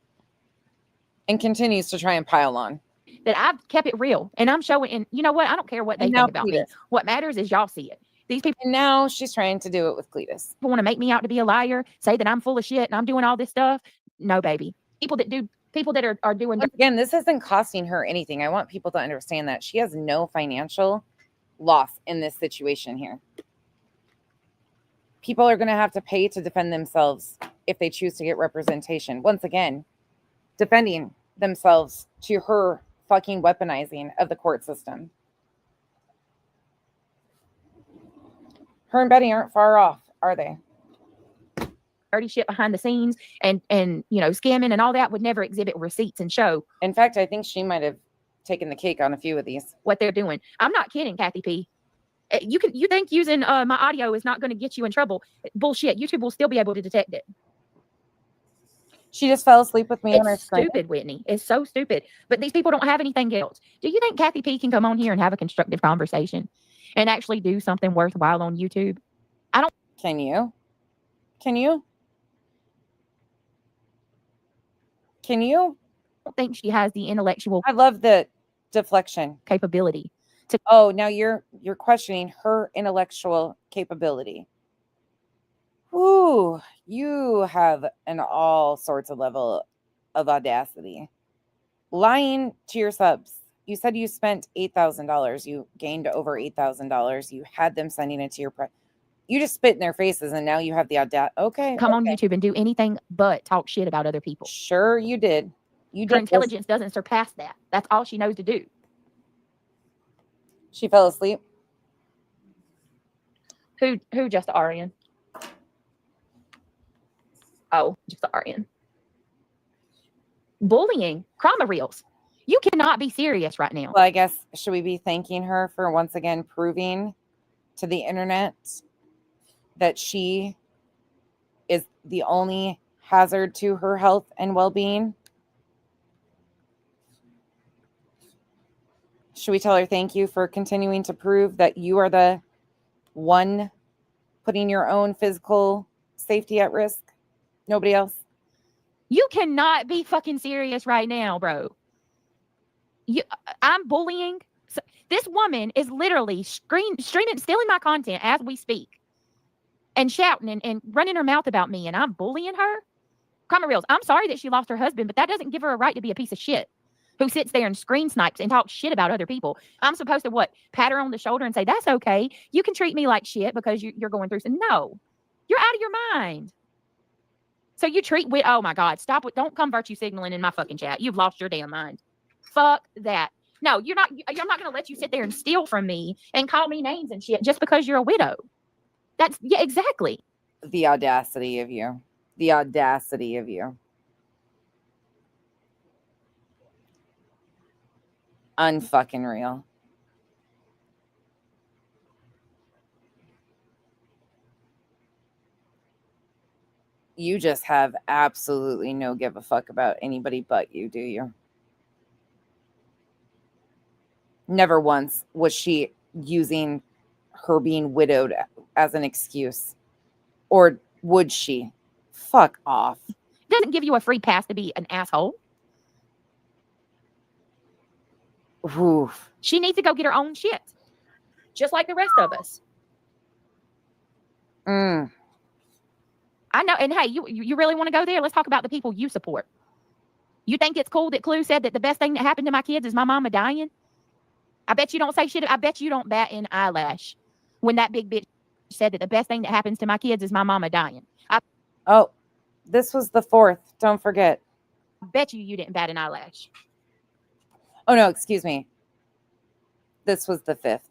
and continues to try and pile on. That I've kept it real and I'm showing, and you know what? I don't care what they think about me. What matters is y'all see it. These people. And now she's trying to do it with Cletus. People want to make me out to be a liar, say that I'm full of shit and I'm doing all this stuff. No, baby. People that are doing. Once again, this isn't costing her anything. I want people to understand that she has no financial loss in this situation here. People are going to have to pay to defend themselves if they choose to get representation. Once again, defending themselves to her fucking weaponizing of the court system. Her and Betty aren't far off, are they? Dirty shit behind the scenes and you know, scamming and all that would never exhibit receipts and show. In fact, I think she might have taken the cake on a few of these. What they're doing. I'm not kidding, Kathy P. You think using my audio is not going to get you in trouble? Bullshit. YouTube will still be able to detect it. She just fell asleep with me on her screen. Stupid, Whitney. It's so stupid. But these people don't have anything else. Do you think Kathy P can come on here and have a constructive conversation and actually do something worthwhile on YouTube? I don't. Can you? Can you? Can you? I don't think she has the intellectual. I love the deflection Capability. Oh, now you're questioning her intellectual capability. Ooh, you have an all sorts of level of audacity. Lying to your subs. You said you spent $8,000. You gained over $8,000. You had them sending it to your you just spit in their faces and now you have the audacity. Okay. Come on YouTube and do anything but talk shit about other people. Sure you did. Her intelligence doesn't surpass that. That's all she knows to do. She fell asleep. Who just the RN? Oh, just the RN. Bullying. Trauma reels. You cannot be serious right now. Well, I guess, should we be thanking her for once again proving to the internet that she is the only hazard to her health and well-being? Should we tell her thank you for continuing to prove that you are the one putting your own physical safety at risk? Nobody else? You cannot be fucking serious right now, bro. I'm bullying. So, this woman is literally streaming, stealing my content as we speak, and shouting and running her mouth about me, and I'm bullying her. Crime Reels, I'm sorry that she lost her husband, but that doesn't give her a right to be a piece of shit who sits there and screen snipes and talks shit about other people. I'm supposed to what? Pat her on the shoulder and say, that's okay. You can treat me like shit because you're going through some. No, you're out of your mind. So you treat with, oh my God, stop with, don't come virtue signaling in my fucking chat. You've lost your damn mind. Fuck that. No, you're not going to let you sit there and steal from me and call me names and shit just because you're a widow. That's, yeah, exactly. The audacity of you. The audacity of you. Unfucking real. You just have absolutely no give a fuck about anybody but you, do you? Never once was she using her being widowed as an excuse. Or would she? Fuck off. Doesn't give you a free pass to be an asshole. Oof. She needs to go get her own shit. Just like the rest of us. Mm. I know. And hey, you really want to go there? Let's talk about the people you support. You think it's cool that Clue said that the best thing that happened to my kids is my mama dying? I bet you don't say shit. I bet you don't bat an eyelash when that big bitch said that the best thing that happens to my kids is my mama dying. Oh, this was the 4th. Don't forget. I bet you didn't bat an eyelash. Oh, no, excuse me. This was the 5th.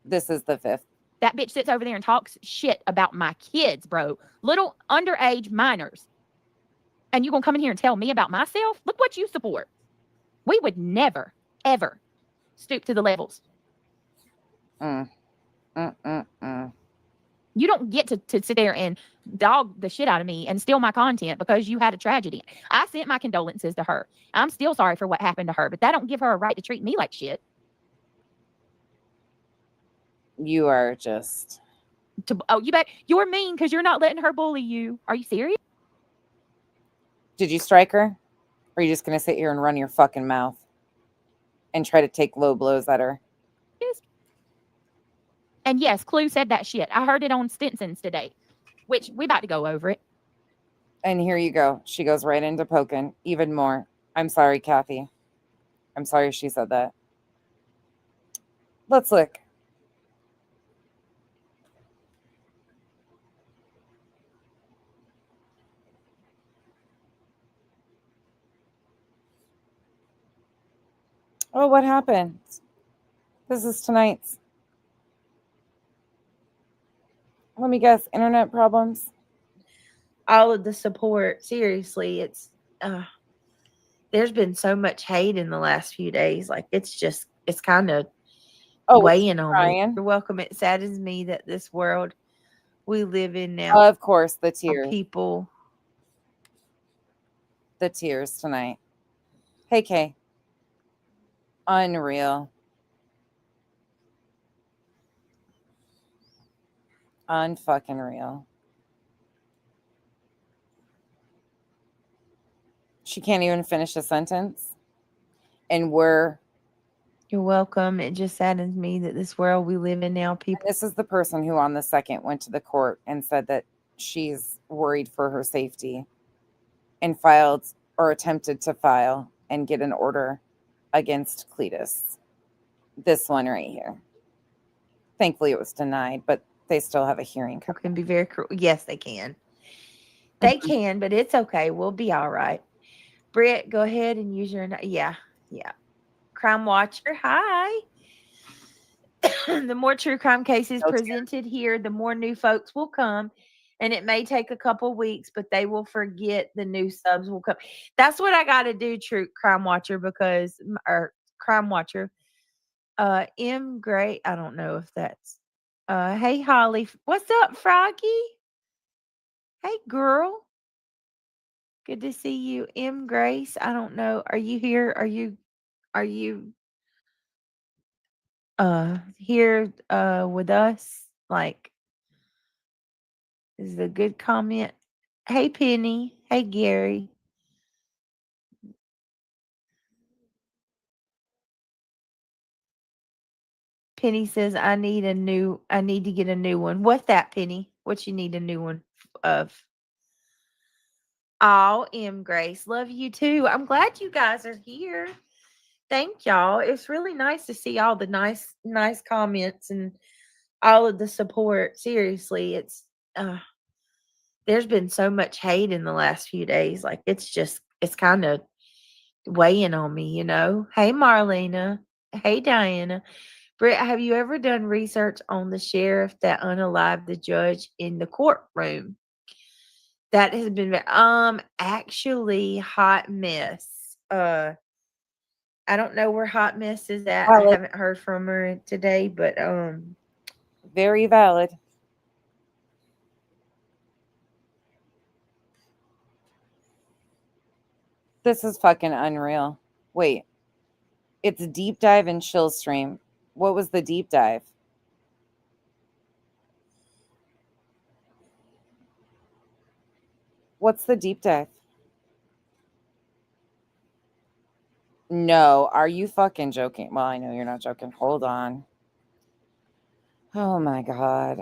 This is the 5th. That bitch sits over there and talks shit about my kids, bro. Little underage minors. And you gonna come in here and tell me about myself? Look what you support. We would never, ever stoop to the levels. You don't get to sit there and dog the shit out of me and steal my content because you had a tragedy. I sent my condolences to her. I'm still sorry for what happened to her, but that don't give her a right to treat me like shit. You are just... You bet you're mean because you're not letting her bully you. Are you serious? Did you strike her? Or are you just going to sit here and run your fucking mouth and try to take low blows at her? And yes, Clue said that shit. I heard it on Stinson's today, which we about to go over it. And here you go. She goes right into poking even more. I'm sorry, Kathy. I'm sorry she said that. Let's look. Oh, what happened? This is tonight's. Let me guess. Internet problems? All of the support. Seriously, it's there's been so much hate in the last few days. Like it's kind of weighing on me. You're welcome. It saddens me that this world we live in now. Of course, the tears. People. The tears tonight. Hey, Kay. Unreal. Unfucking real. She can't even finish a sentence. And you're welcome. It just saddens me that this world we live in now, people. This is the person who on the 2nd went to the court and said that she's worried for her safety and filed or attempted to file and get an order against Cletus. This one right here. Thankfully, it was denied, but they still have a hearing. It can be very cruel. Yes, they can. They can, but it's okay. We'll be all right. Britt, go ahead and use your... Yeah. Crime Watcher, hi. The more true crime cases presented here, the more new folks will come. And it may take a couple weeks, but they will forget. The new subs will come. That's what I got to do, True Crime Watcher, or Crime Watcher. M. Gray, I don't know if that's... hey, Holly. What's up, Froggy? Hey, girl. Good to see you. M. Grace, I don't know. Are you here? Are you here with us. Like, this is a good comment. Hey Penny. Hey Gary. Penny says I need to get a new one. What's that, Penny? What you need a new one of? Oh, M Grace. Love you too. I'm glad you guys are here. Thank y'all. It's really nice to see all the nice comments and all of the support. Seriously, it's there's been so much hate in the last few days. Like it's kind of weighing on me, you know. Hey Marlena. Hey Diana. Britt, have you ever done research on the sheriff that unalived the judge in the courtroom? That has been actually Hot Mess. I don't know where Hot Mess is at. I Valid. haven't heard from her today, but Very valid. This is fucking unreal. Wait. It's deep dive and chill stream. What was the deep dive? What's the deep dive? No, are you fucking joking? Well, I know you're not joking. Hold on. Oh my God.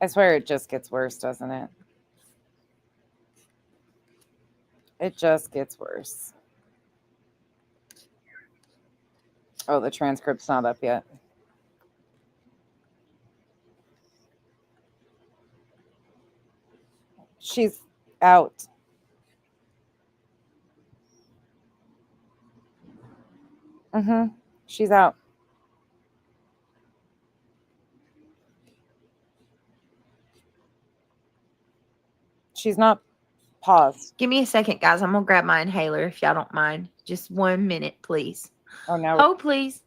I swear it just gets worse, doesn't it? It just gets worse. Oh, the transcript's not up yet. She's out. She's out. She's not paused. give me a second, guys. I'm gonna grab my inhaler if y'all don't mind. Just 1 minute, please. Oh, now Oh, please.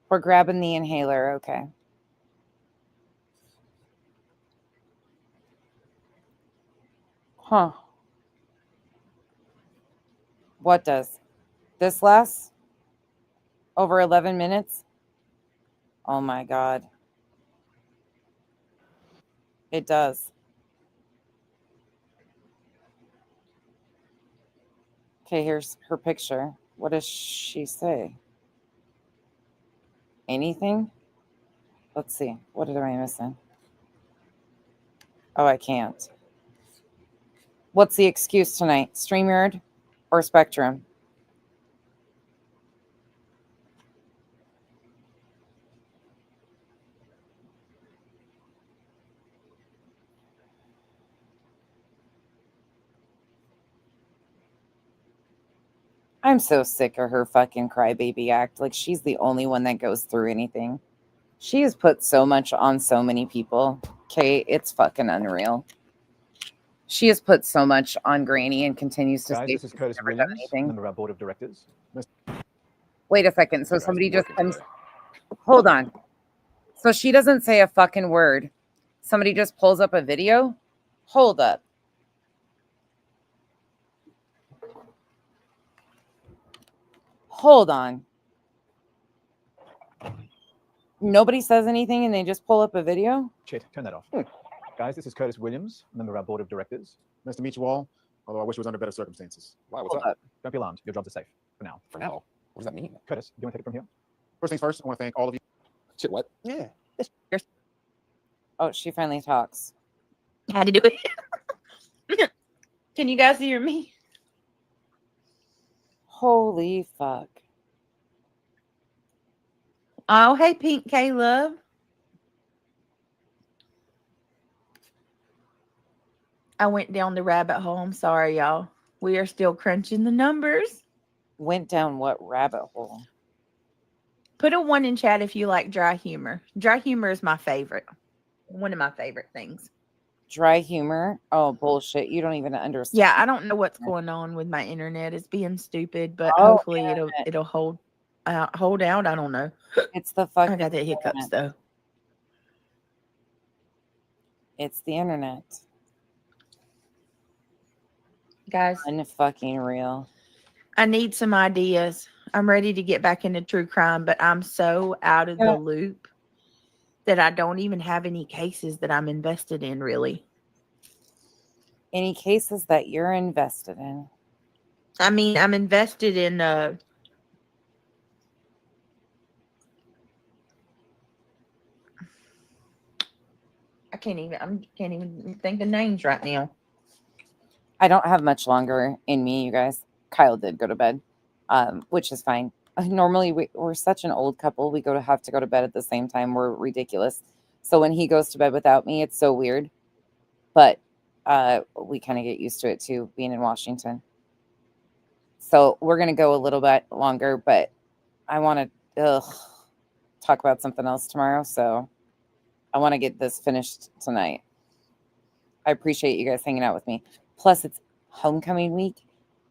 we're grabbing the inhaler. Okay. Huh. What does? This lasts over 11 minutes? Oh my God. It does. Okay, here's her picture. What does she say? Anything? Let's see. What am I missing? Oh, I can't. What's the excuse tonight? StreamYard or Spectrum? I'm so sick of her fucking crybaby act. Like, she's the only one that goes through anything. She has put so much on so many people. Okay, it's fucking unreal. She has put so much on Granny and continues to say This is she's Curtis never done Williams, anything. member of our board of directors. Wait a second. So somebody just comes. Hold on. So she doesn't say a fucking word. Somebody just pulls up a video. Hold up. Hold on. Nobody says anything and they just pull up a video? Chet, turn that off. Guys, this is Curtis Williams, member of our board of directors. Nice to meet you all, although I wish it was under better circumstances. Why? What's Hold up? up. Don't be alarmed. Your jobs are safe for now. For now? What does that mean? Curtis, do you want to take it from here? First things first, I want to thank all of you. Shit, what? Yeah. Oh, she finally talks. Had to do it. Can you guys hear me? Holy fuck. Oh, hey, Pink K Love. I went down the rabbit hole. I'm sorry, y'all. We are still crunching the numbers. Went down what rabbit hole? Put a 1 in chat if you like dry humor. Dry humor is my favorite. One of my favorite things. Dry humor? Oh, bullshit. You don't even understand. Yeah, I don't know what's going on with my internet. It's being stupid, but Oh, hopefully it'll hold out. I don't know. It's the fucking I got the hiccups internet. though. It's the internet. Guys, Unfucking real. I need some ideas. I'm ready to get back into true crime, but I'm so out of the loop that I don't even have any cases that I'm invested in, really. Any cases that you're invested in? I mean, I'm invested in I can't even think of names right now. I don't have much longer in me, you guys. Kyle did go to bed, which is fine. Normally, we're such an old couple. We have to go to bed at the same time. We're ridiculous. So when he goes to bed without me, it's so weird. But we kind of get used to it too, being in Washington. So we're going to go a little bit longer, but I want to talk about something else tomorrow. So I want to get this finished tonight. I appreciate you guys hanging out with me. Plus, it's homecoming week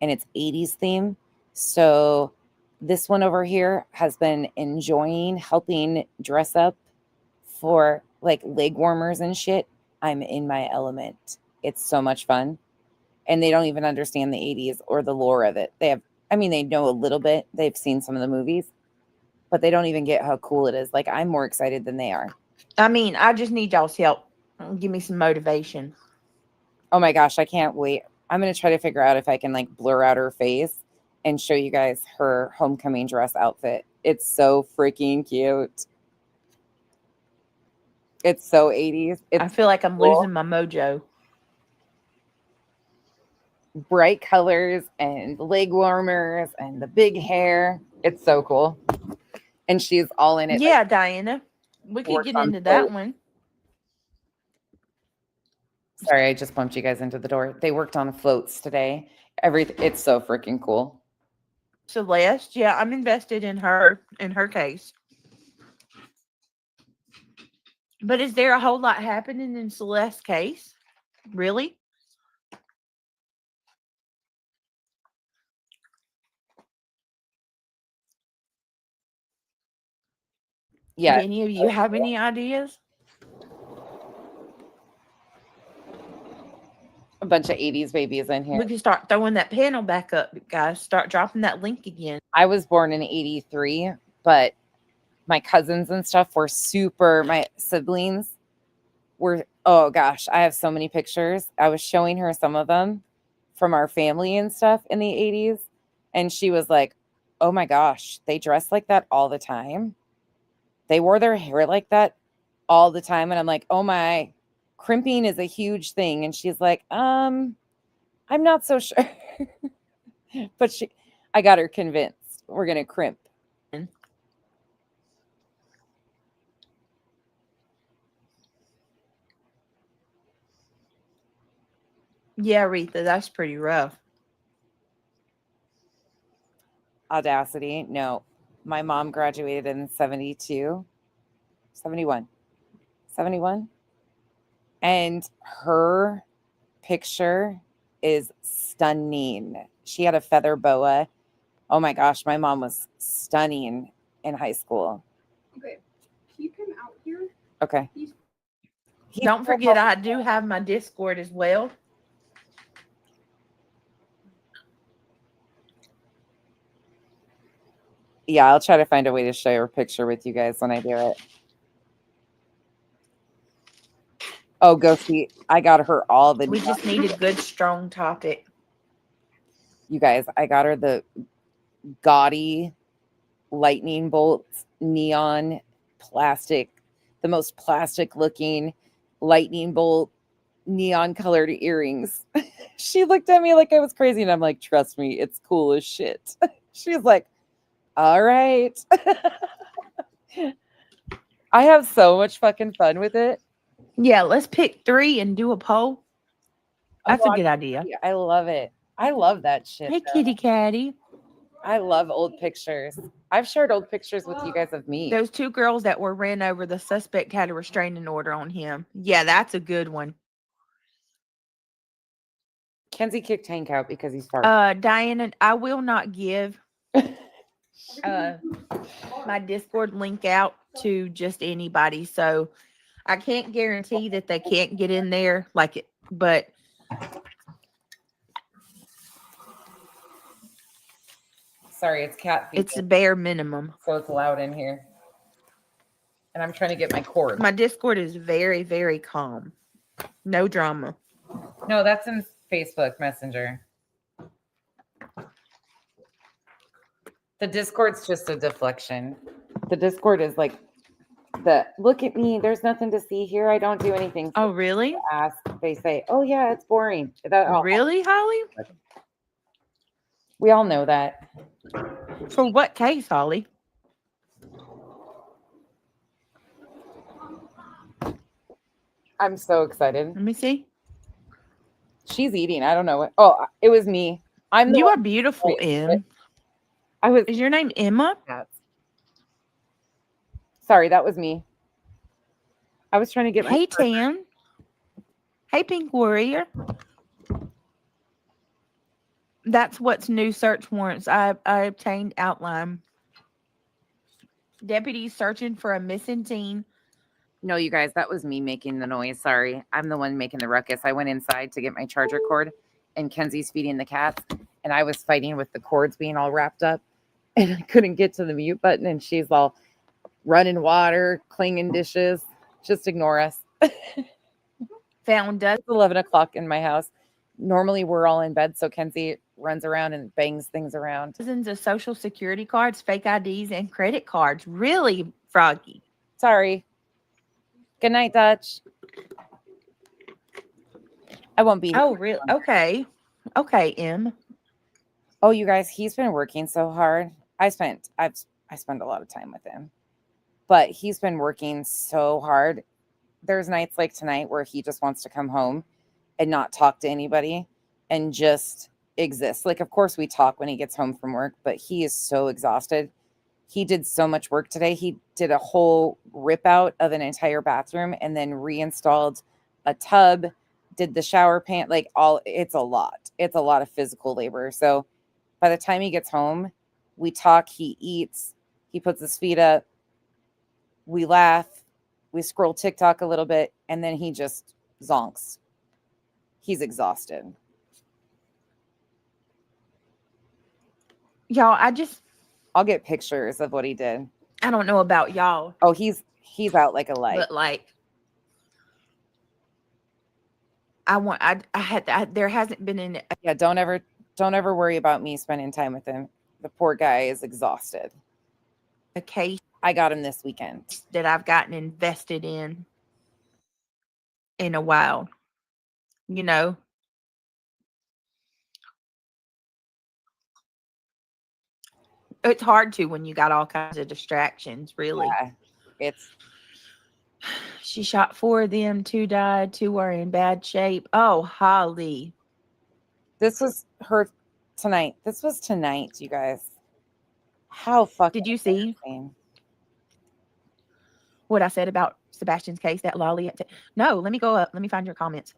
and it's 80s theme. So this one over here has been enjoying helping dress up for like leg warmers and shit. I'm in my element. It's so much fun. And they don't even understand the 80s or the lore of it. They know a little bit. They've seen some of the movies, but they don't even get how cool it is. Like, I'm more excited than they are. I mean, I just need y'all's help. Give me some motivation. Oh my gosh, I can't wait. I'm going to try to figure out if I can like blur out her face and show you guys her homecoming dress outfit. It's so freaking cute. It's so 80s. I feel like I'm losing my mojo. Bright colors and leg warmers and the big hair. It's so cool. And she's all in it. Yeah, like, Diana. We could get into that one. Sorry, I just bumped you guys into the door. They worked on floats today. It's so freaking cool. Celeste, yeah, I'm invested in her case. But is there a whole lot happening in Celeste's case? Really? Yeah. Do any of you have any ideas? A bunch of 80s babies in here. We can start throwing that panel back up, guys. Start dropping that link again. I was born in 83, but my cousins and stuff were my siblings were, oh gosh, I have so many pictures. I was showing her some of them from our family and stuff in the 80s. And she was like, oh my gosh, they dressed like that all the time. They wore their hair like that all the time. And I'm like, oh my, crimping is a huge thing. And she's like, I'm not so sure. But I got her convinced. We're going to crimp. Yeah, Aretha, that's pretty rough. Audacity. No, my mom graduated in 71. And her picture is stunning. She had a feather boa. Oh my gosh, my mom was stunning in high school. Okay, keep him out here. Okay. Don't forget, I do have my Discord as well. Yeah, I'll try to find a way to share a picture with you guys when I do it. Oh, go see. I got her all the. We just need a good, strong topic. You guys, I got her the gaudy lightning bolts, neon plastic, the most plastic looking lightning bolt, neon colored earrings. She looked at me like I was crazy. And I'm like, trust me, it's cool as shit. She's like, all right. I have so much fucking fun with it. Yeah, let's pick 3 and do a poll. That's a good idea. I love it. I love that shit. Hey, kitty catty. I love old pictures. I've shared old pictures with you guys of me. Those 2 girls that were ran over, the suspect had a restraining order on him. Yeah, that's a good one. Kenzie kicked Hank out because he's farted. Diana, I will not give my Discord link out to just anybody. So I can't guarantee that they can't get in there but Sorry, it's cat feeding. It's the bare minimum. So it's loud in here. And I'm trying to get my cord. My Discord is very, very calm. No drama. No, that's in Facebook Messenger. The Discord's just a deflection. The Discord is like look at me. There's nothing to see here. I don't do anything. Oh, really? Ask. They say, oh yeah, it's boring. Really, Holly? We all know that. For what case, Holly? I'm so excited. Let me see. She's eating. I don't know what. Oh, it was me. You are beautiful, Em. Is your name Emma? Sorry, that was me. I was trying to get Hey, Tan. Hey, Pink Warrior. That's what's new search warrants. I obtained outline. Deputies searching for a missing teen. No, you guys, that was me making the noise. Sorry. I'm the one making the ruckus. I went inside to get my charger cord, and Kenzie's feeding the cats, and I was fighting with the cords being all wrapped up, and I couldn't get to the mute button, and she's all running water, cleaning dishes. Just ignore us. Found us. It's 11 o'clock in my house. Normally, we're all in bed, so Kenzie runs around and bangs things around. Dozens of social security cards, fake IDs, and credit cards. Really, Froggy? Sorry. Good night, Dutch. I won't be. Oh, really? Okay. Okay, Em. Oh, you guys, he's been working so hard. I spent a lot of time with him, but he's been working so hard. There's nights like tonight where he just wants to come home and not talk to anybody and just exist. Like, of course we talk when he gets home from work, but he is so exhausted. He did so much work today. He did a whole rip out of an entire bathroom and then reinstalled a tub, did the shower pan, it's a lot. It's a lot of physical labor. So by the time he gets home, we talk, he eats, he puts his feet up, we laugh, we scroll TikTok a little bit, and then he just zonks. He's exhausted. Y'all, I'll get pictures of what he did. I don't know about y'all. Oh, he's out like a light. But there hasn't been any. Yeah, don't ever worry about me spending time with him. The poor guy is exhausted. A case I got him this weekend that I've gotten invested in a while. You know. It's hard to when you got all kinds of distractions, really. Yeah, She shot 4 of them, 2 died, 2 are in bad shape. Oh, Holly. This was her tonight. This was tonight, you guys. How fucking did you see what I said about Sebastian's case, that Lolly? No, let me go up. Let me find your comments.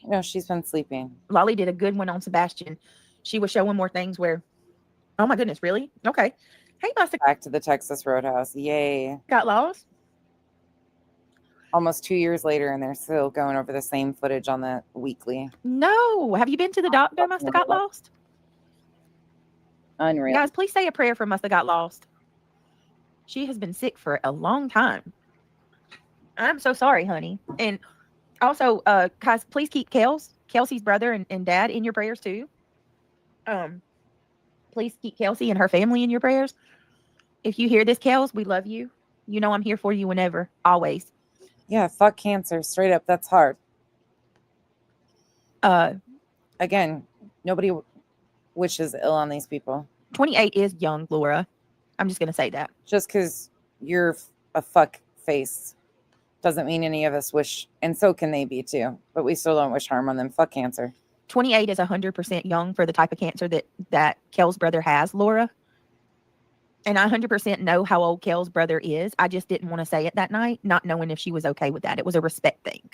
No, she's been sleeping. Lolly did a good one on Sebastian. She was showing more things where, oh my goodness, really? Okay. Hey, back to the Texas Roadhouse. Yay. Got lost? Almost 2 years later, and they're still going over the same footage on the weekly. No. Have you been to the doctor, Must Have Got Lost? Unreal. Guys, please say a prayer for Must Have Got Lost. She has been sick for a long time. I'm so sorry, honey. And also, guys, please keep Kelsey's brother and dad in your prayers too. Please keep Kelsey and her family in your prayers. If you hear this, Kels, we love you. You know I'm here for you whenever, always. Yeah, fuck cancer. Straight up, that's hard. Again, nobody wishes ill on these people. 28 is young, Laura. I'm just going to say that. Just because you're a fuck face doesn't mean any of us wish, and so can they be too, but we still don't wish harm on them. Fuck cancer. 28 is 100% young for the type of cancer that Kel's brother has, Laura. And I 100% know how old Kel's brother is. I just didn't want to say it that night, not knowing if she was okay with that. It was a respect thing.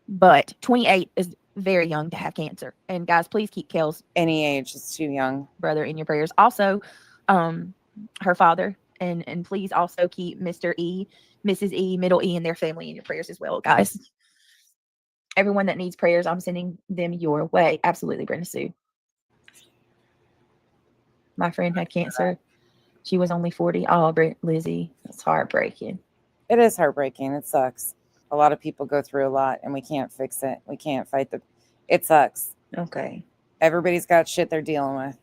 But 28 is very young to have cancer. And guys, please keep Kel's any age is too young brother in your prayers. Also, her father, and please also keep Mr. E, Mrs. E, Middle E, and their family in your prayers as well, guys. Everyone that needs prayers, I'm sending them your way. Absolutely, Brenda Sue. My friend had cancer. She was only 40. Oh, Lizzie, it's heartbreaking. It is heartbreaking. It sucks. A lot of people go through a lot and we can't fix it. We can't fight it sucks. Okay. Everybody's got shit they're dealing with.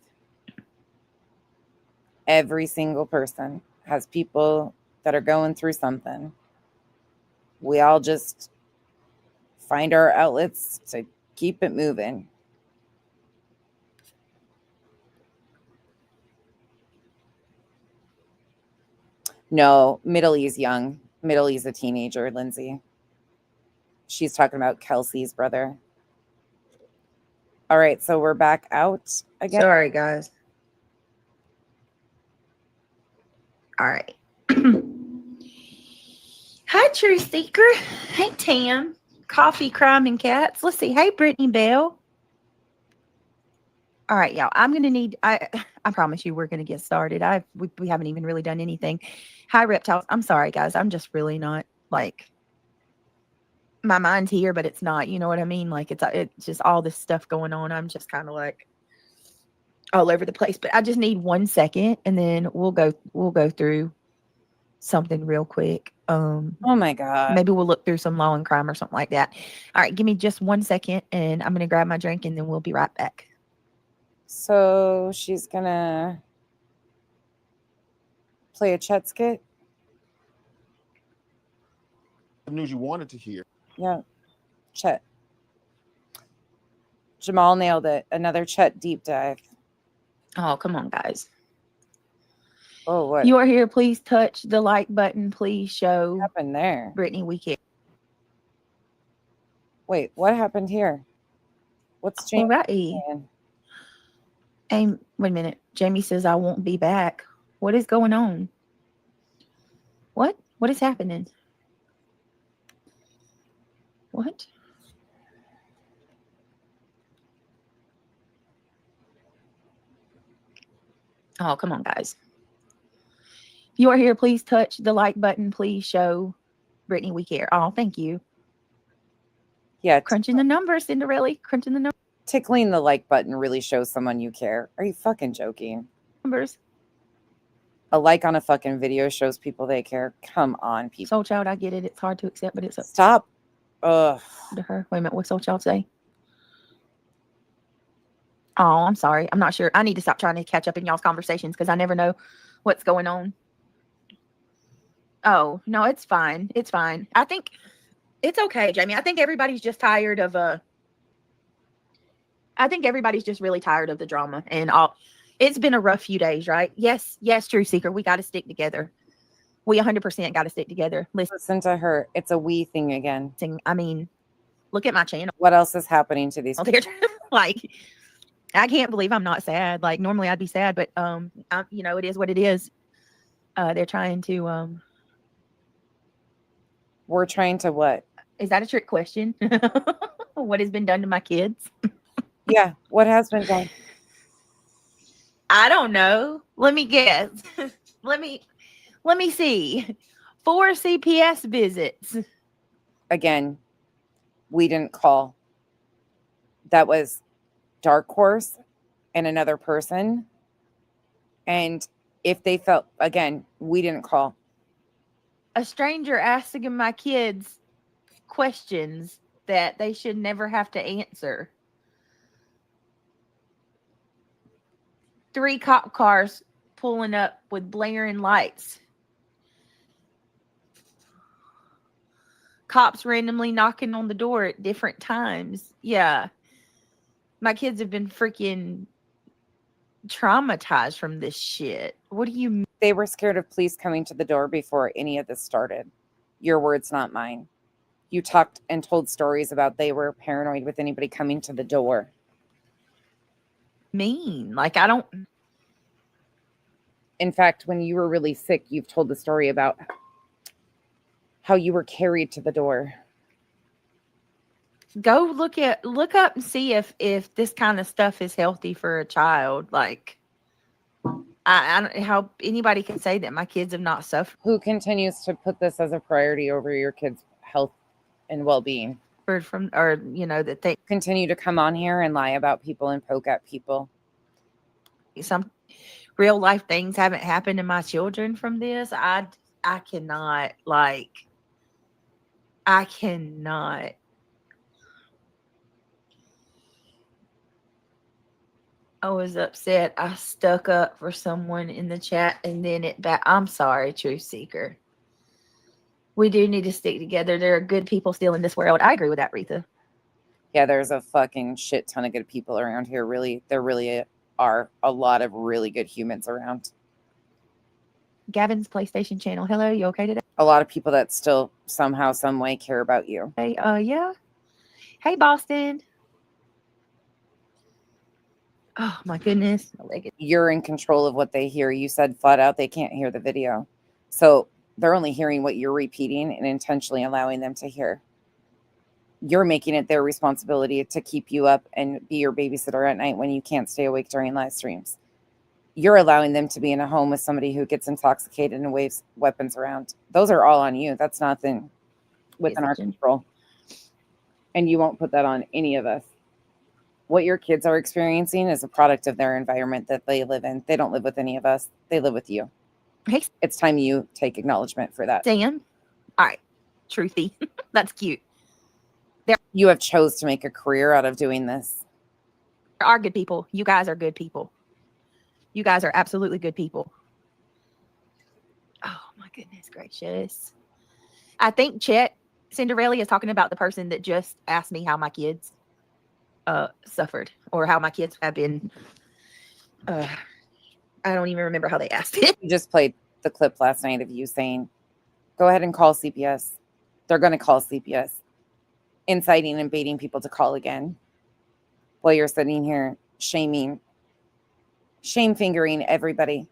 Every single person has people that are going through something. We all just find our outlets to keep it moving. No, Middley's young. Middley's a teenager, Lindsay. She's talking about Kelsey's brother. All right, so we're back out again. Sorry, guys. All right. Hi, Truth Seeker. Hey, Tam. Coffee, Crime, and Cats. Let's see. Hey, Brittany Bell. All right, y'all. I'm gonna need. I promise you, we're gonna get started. We haven't even really done anything. Hi, Reptiles. I'm sorry, guys. I'm just really not like. My mind's here, but it's not. You know what I mean? Like it's just all this stuff going on. I'm just kind of like all over the place. But I just need 1 second, and then we'll go through something real quick. Oh my God. Maybe we'll look through some law and crime or something like that. All right, give me just 1 second, and I'm gonna grab my drink, and then we'll be right back. So she's gonna play a Chet skit. The news you wanted to hear. Yeah, Chet. Jamal nailed it. Another Chet deep dive. Oh, come on, guys. Oh, what? You are here. Please touch the like button. Please show. What happened there? Brittany, we care. Wait, what happened here? What's Jamie saying? Wait a minute. Jamie says I won't be back. What is going on? What is happening? What? Oh, come on, guys. If you are here, please touch the like button. Please show Brittany we care. Oh, thank you. Yeah. Crunching the numbers, Cinderella. Crunching the tickling the like button really shows someone you care. Are you fucking joking? numbers. A like on a fucking video shows people they care. Come on, people. Soul Child, I get it. It's hard to accept, but it's stop. Ugh. To her. Wait a minute. What's Soul Child say? Oh, I'm sorry. I'm not sure. I need to stop trying to catch up in y'all's conversations because I never know what's going on. Oh, no, it's fine. It's fine. I think it's okay, Jamie. I think everybody's just tired of I think everybody's just really tired of the drama and all. It's been a rough few days, right? Yes, Truth Seeker. We got to stick together. We 100% got to stick together. Listen to her. It's a we thing again. I mean, look at my channel. What else is happening to these people? Like, I can't believe I'm not sad. Like, normally I'd be sad, but it is what it is. They're trying to We're trying to what? Is that a trick question? What has been done to my kids? Yeah, what has been done? I don't know. Let me guess. Let me see. 4 CPS visits. Again, we didn't call. That was Dark Horse and another person. And if they felt, again, we didn't call. A stranger asking my kids questions that they should never have to answer. 3 cop cars pulling up with blaring lights. Cops randomly knocking on the door at different times. Yeah. My kids have been freaking traumatized from this shit. What do you mean? They were scared of police coming to the door before any of this started. Your words, not mine. You talked and told stories about they were paranoid with anybody coming to the door. Mean. Like, I don't. In fact, when you were really sick, you've told the story about how you were carried to the door. Go look up and see if this kind of stuff is healthy for a child. Like, I don't know how anybody can say that my kids have not suffered. Who continues to put this as a priority over your kids' health and well-being? From, or that they continue to come on here and lie about people and poke at people. real life things haven't happened to my children from this. I cannot, like, I cannot. I was upset. I stuck up for someone in the chat and then I'm sorry, Truth Seeker. We do need to stick together. There are good people still in this world. I agree with that, Retha. Yeah, there's a fucking shit ton of good people around here. Really, there really are a lot of really good humans around. Gavin's PlayStation channel. Hello, you okay today? A lot of people that still somehow, some way care about you. Hey, yeah. Hey, Boston. Oh my goodness. You're in control of what they hear. You said flat out they can't hear the video. So they're only hearing what you're repeating and intentionally allowing them to hear. You're making it their responsibility to keep you up and be your babysitter at night when you can't stay awake during live streams. You're allowing them to be in a home with somebody who gets intoxicated and waves weapons around. Those are all on you. That's nothing within our control. And you won't put that on any of us. What your kids are experiencing is a product of their environment that they live in. They don't live with any of us. They live with you. Hey, it's time you take acknowledgement for that. Sam. All right. Truthy. That's cute. You have chose to make a career out of doing this. There are good people. You guys are good people. You guys are absolutely good people. Oh my goodness gracious. I think Chet Cinderella is talking about the person that just asked me how my kids suffered or how my kids have been. I don't even remember how they asked it. You just played the clip last night of you saying, go ahead and call CPS. They're going to call CPS. Inciting and baiting people to call again. While you're sitting here shame fingering everybody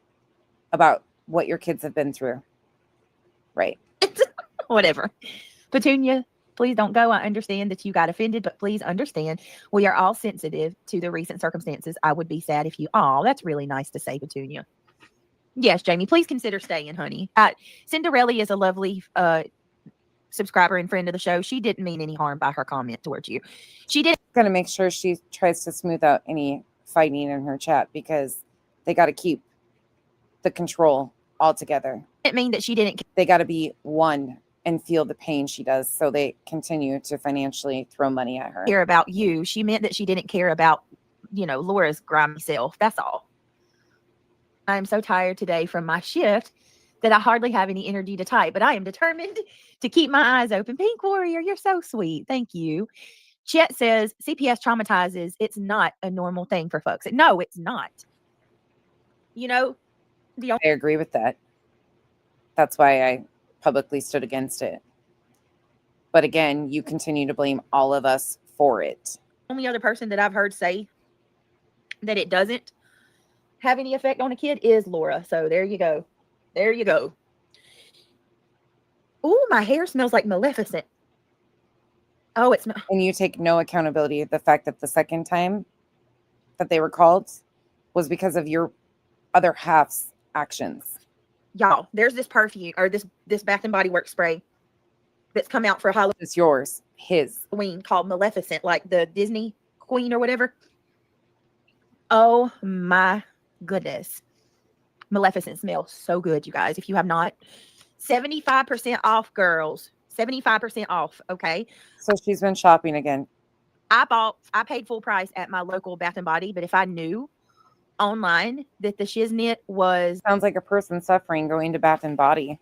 about what your kids have been through. Right. Whatever. Petunia, please don't go. I understand that you got offended, but please understand we are all sensitive to the recent circumstances. I would be sad if you. Oh, that's really nice to say, Petunia. Yes, Jamie, please consider staying, honey. Cinderella is a lovely subscriber and friend of the show. She didn't mean any harm by her comment towards you. She didn't. Going to make sure she tries to smooth out any fighting in her chat because they got to keep the control all together. It mean that she didn't. They got to be one and feel the pain she does, so they continue to financially throw money at her. Care about you. She meant that she didn't care about, Laura's grimy self. That's all. I'm so tired today from my shift that I hardly have any energy to type, but I am determined to keep my eyes open. Pink Warrior, you're so sweet. Thank you. Chet says CPS traumatizes. It's not a normal thing for folks. No, it's not. I agree with that. That's why I publicly stood against it. But again, you continue to blame all of us for it. Only other person that I've heard say that it doesn't have any effect on a kid is Laura. So there you go. There you go. Oh, my hair smells like Maleficent. Oh, it's not. And you take no accountability. The fact that the second time that they were called was because of your other half's actions. Y'all, there's this perfume or this Bath and Body Works spray that's come out for Halloween. It's yours, his. Halloween called Maleficent, like the Disney queen or whatever. Oh my goodness. Maleficent smells so good, you guys. If you have not, 75% off, girls. 75% off. Okay. So she's been shopping again. I paid full price at my local Bath and Body, but if I knew online that the shiznit was. Sounds like a person suffering going to Bath and Body.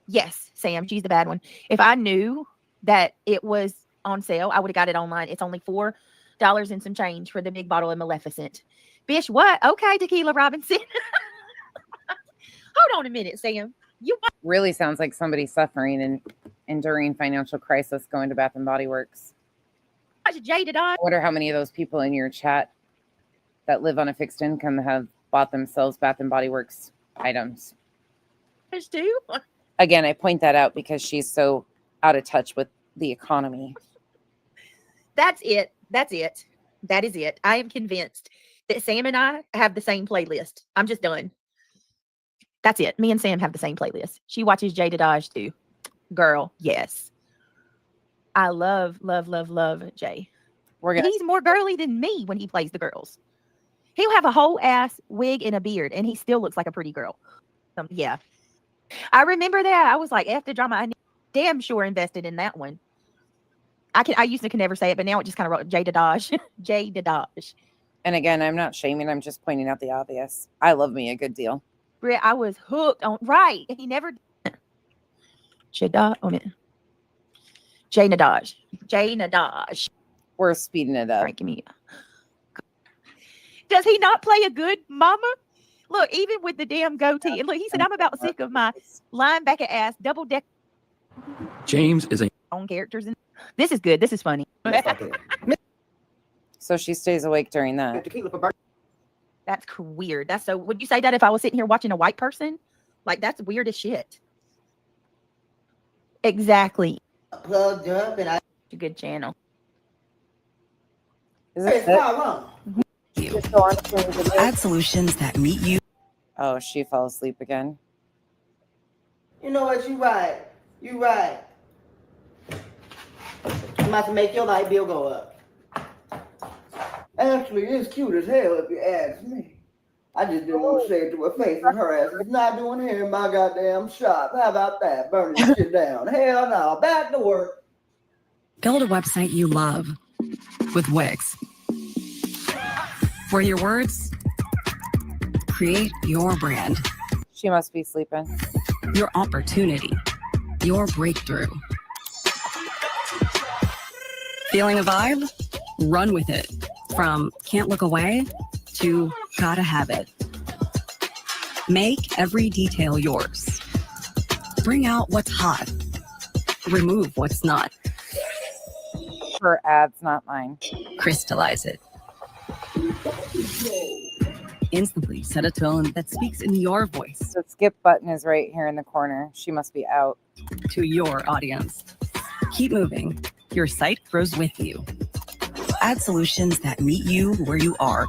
Yes, Sam, she's the bad one. If I knew that it was on sale, I would have got it online. It's only $4 and some change for the big bottle of Maleficent. Bish, what? Okay, Tequila Robinson. Hold on a minute, Sam. You really sounds like somebody suffering and enduring financial crisis going to Bath and Body Works. Jaded on. I wonder how many of those people in your chat that live on a fixed income have bought themselves Bath and Body Works items. There's two. Again, I point that out because she's so out of touch with the economy. That's it. That's it. That is it. I am convinced that Sam and I have the same playlist. I'm just done. That's it. Me and Sam have the same playlist. She watches Jadedage too. Girl, yes. I love Jay. He's more girly than me when he plays the girls. He'll have a whole ass wig and a beard, and he still looks like a pretty girl. Yeah. I remember that. I was like, F the drama. I damn sure invested in that one. I used to can never say it, but now it just kind of wrote Jada Dodge. And again, I'm not shaming. I'm just pointing out the obvious. I love me a good deal. Brit, I was hooked on. Right. He never. Jada Dodge. We're speeding it up. Breaking me. Does he not play a good mama? Look, even with the damn goatee. And look, he said, I'm about sick of my linebacker ass double deck. James is a own characters. And this is good. This is funny. So she stays awake during that. That's weird. That's so. Would you say that if I was sitting here watching a white person? Like, that's weird as shit. Exactly. Plugged up and It's a good channel. Is it Add solutions that meet you. Oh, she fell asleep again. You know what? You right. You right. I'm about to make your light bill go up. Actually, it's cute as hell if you ask me. I just didn't want to say it to her face and her ass is not doing hair in my goddamn shop. How about that? Burning this shit down. Hell no. Back to work. Build a website you love with Wix. For your words, create your brand. She must be sleeping. Your opportunity. Your breakthrough. Feeling a vibe? Run with it. From can't look away to gotta have it. Make every detail yours. Bring out what's hot. Remove what's not. Her ads, not mine. Crystallize it. Instantly set a tone that speaks in your voice. The skip button is right here in the corner. She must be out. To your audience. Keep moving. Your site grows with you. Add solutions that meet you where you are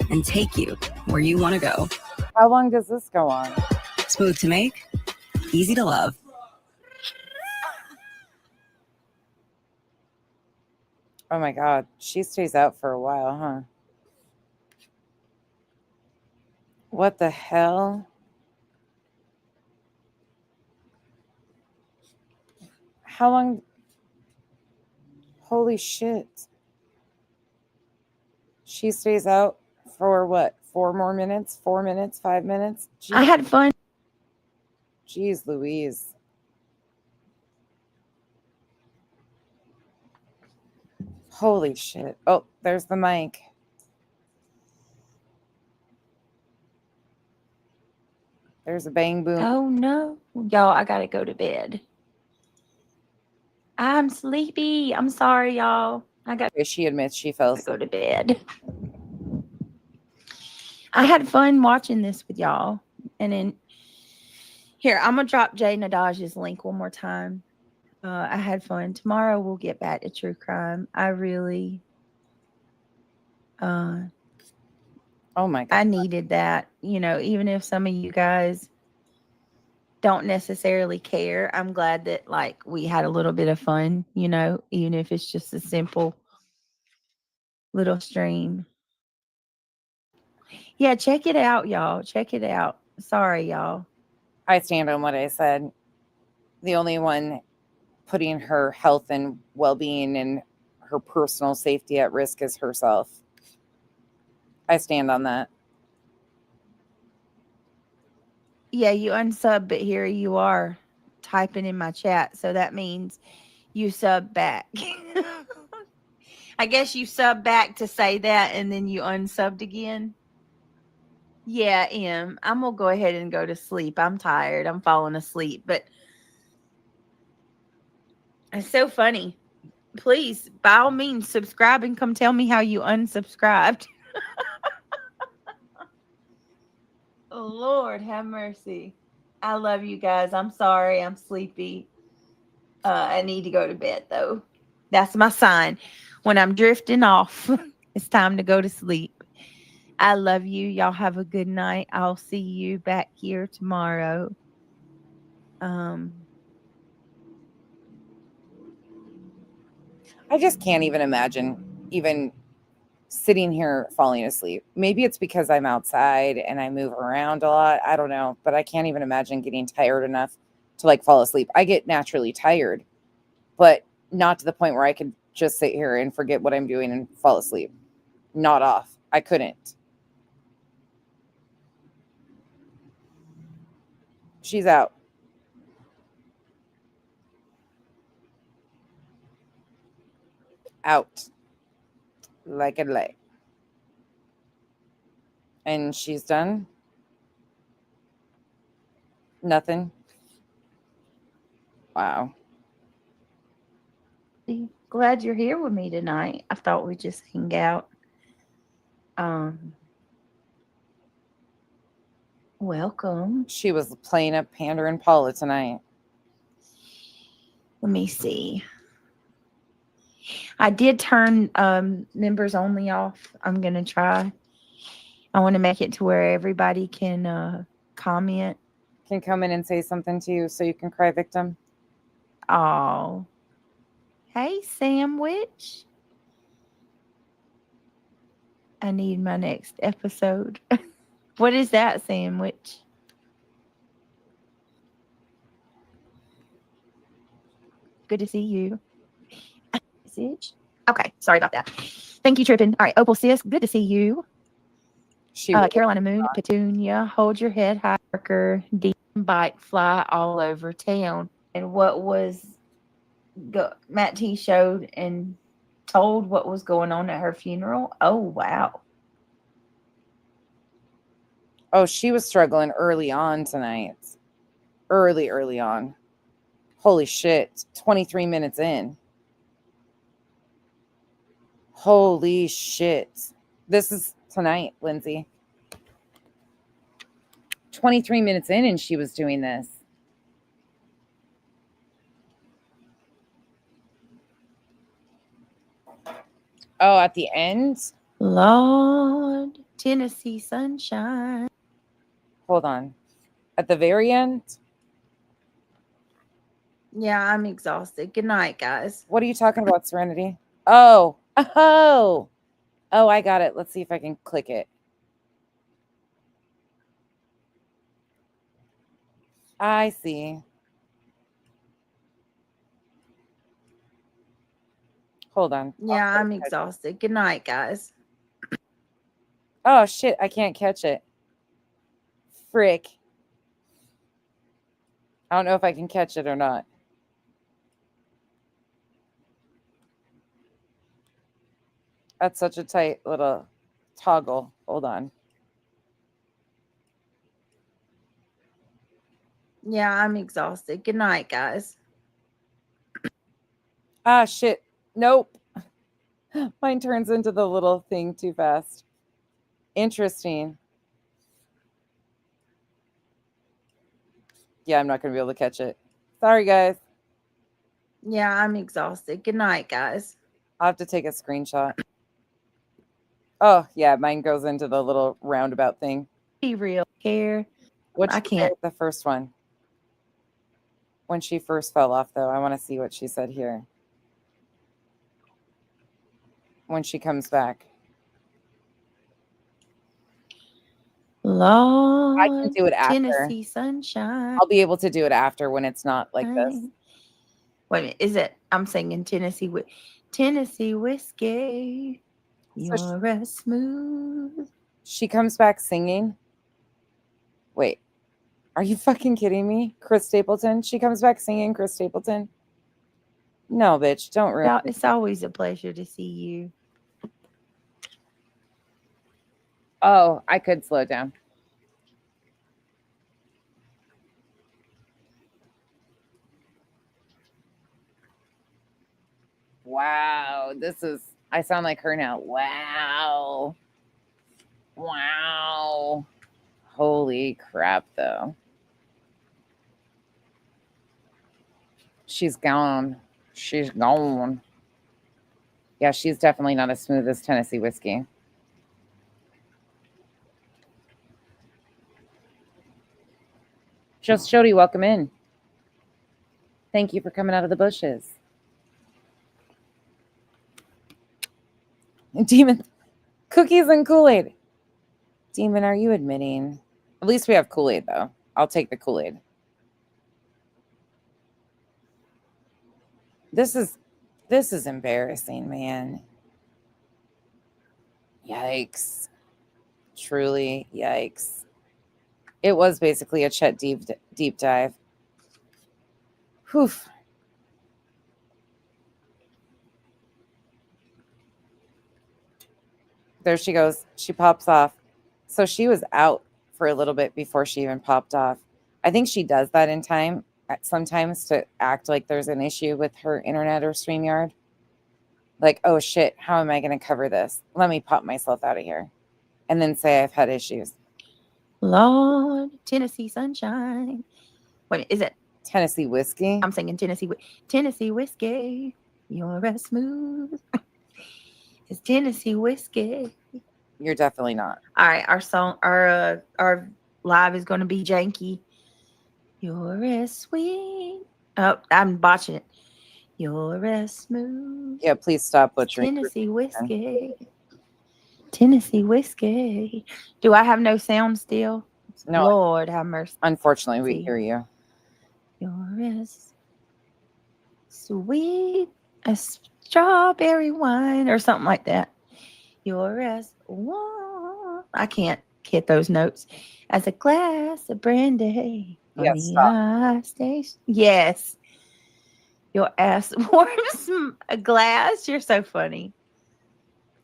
and take you where you want to go. How long does this go on? Smooth to make, easy to love. Oh my God. She stays out for a while, huh? What the hell? How long? Holy shit. She stays out for what? 4 more minutes? 4 minutes? 5 minutes? Jeez. I had fun. Jeez Louise. Holy shit. Oh, there's the mic. There's a bang boom. Oh no. Y'all, I gotta go to bed. I'm sleepy. I'm sorry, y'all. She admits she fell asleep. Go to bed. I had fun watching this with y'all. And then here, I'm gonna drop Jay Nadaj's link one more time. I had fun. Tomorrow we'll get back to true crime. I really oh my God. I needed that. You know, even if some of you guys don't necessarily care, I'm glad that like we had a little bit of fun, you know, even if it's just a simple little stream. Yeah, check it out, y'all. Check it out. Sorry, y'all. I stand on what I said. The only one putting her health and well-being and her personal safety at risk is herself. I stand on that. Yeah, you unsub, but here you are typing in my chat. So that means you sub back. I guess you sub back to say that and then you unsubbed again. Yeah, I'm going to go ahead and go to sleep. I'm tired. I'm falling asleep. But it's so funny. Please, by all means, subscribe and come tell me how you unsubscribed. Oh, Lord, have mercy. I love you guys. I'm sorry. I'm sleepy. I need to go to bed, though. That's my sign. When I'm drifting off, it's time to go to sleep. I love you. Y'all have a good night. I'll see you back here tomorrow. I just can't even imagine even sitting here falling asleep. Maybe it's because I'm outside and I move around a lot. I don't know, but I can't even imagine getting tired enough to like fall asleep. I get naturally tired, but not to the point where I could just sit here and forget what I'm doing and fall asleep. Not off. I couldn't. She's out. Out. Like a light. And she's done. Nothing. Wow. Glad you're here with me tonight. I thought we'd just hang out. Welcome. She was playing up Pander and Paula tonight. Let me see. I did turn members only off. I'm gonna try. I want to make it to where everybody can comment. Can come in and say something to you so you can cry victim. Oh. Hey, Sandwich. I need my next episode. What is that, Sandwich? Good to see you. Message. Okay, sorry about that. Thank you, Trippin. All right, Opal Sis, good to see you. Carolina Moon, Petunia, hold your head high, Parker, Dean Bike, fly all over town. And what was Matt T showed and told what was going on at her funeral? Oh, wow. Oh, she was struggling early on tonight. Early on. Holy shit. 23 minutes in. Holy shit. This is tonight, Lindsay. 23 minutes in and she was doing this. Oh, at the end? Lord, Tennessee sunshine. Hold on. At the very end? Yeah, I'm exhausted. Good night, guys. What are you talking about, Serenity? Oh, I got it. Let's see if I can click it. I see. Hold on. Yeah, I'm exhausted. Good night, guys. Oh, shit. I can't catch it. Frick. I don't know if I can catch it or not. That's such a tight little toggle. Hold on. Yeah, I'm exhausted. Good night, guys. Ah, shit. Nope. Mine turns into the little thing too fast. Interesting. Yeah, I'm not going to be able to catch it. Sorry, guys. Yeah, I'm exhausted. Good night, guys. I'll have to take a screenshot. Oh, yeah, mine goes into the little roundabout thing. Be real. Care. What I can't. The first one. When she first fell off, though, I want to see what she said here. When she comes back. Lord, I can do it after. Tennessee sunshine. I'll be able to do it after when it's not like this. Wait a minute. Is it? I'm singing Tennessee whiskey. You're as smooth. She comes back singing. Wait, are you fucking kidding me? Chris Stapleton? She comes back singing Chris Stapleton? No, bitch, don't ruin it. It's always a pleasure to see you. Oh, I could slow down. Wow, I sound like her now. Wow. Wow. Holy crap, though. She's gone. She's gone. Yeah, she's definitely not as smooth as Tennessee whiskey. Just Jody, welcome in. Thank you for coming out of the bushes. Demon Cookies and Kool-Aid. Demon, are you admitting? At least we have Kool-Aid, though. I'll take the Kool-Aid. This is embarrassing, man. Yikes. Truly, yikes. It was basically a Chet deep dive. Whew. There she goes. She pops off. So she was out for a little bit before she even popped off. I think she does that in time sometimes to act like there's an issue with her internet or StreamYard. Like, oh shit, how am I going to cover this? Let me pop myself out of here. And then say I've had issues. Lord, Tennessee Sunshine. Wait, is it Tennessee Whiskey? I'm singing Tennessee Whiskey. You're as smooth. It's Tennessee Whiskey. You're definitely not. All right, our live is going to be janky. You're as sweet. Oh, I'm botching it. You're as smooth. Yeah, please stop butchering. Tennessee Whiskey. Tennessee Whiskey. Do I have no sound still? No. Lord have mercy. Unfortunately, we hear you. You're as sweet as strawberry wine or something like that. You're as warm. I can't hit those notes. As a glass of brandy. Yes, Yes. Your ass warms a glass. You're so funny.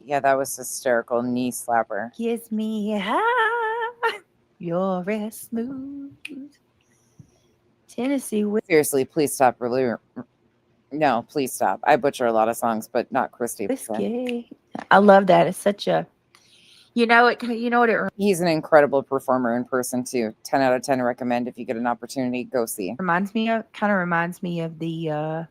Yeah, that was hysterical. Knee slapper. Kiss me high. You're as smooth. Tennessee Whiskey. Seriously, please stop. No, please stop. I butcher a lot of songs, but not Christy. I love that. It's such a, you know what it He's an incredible performer in person too. 10 out of 10 recommend. If you get an opportunity, go see. reminds me of the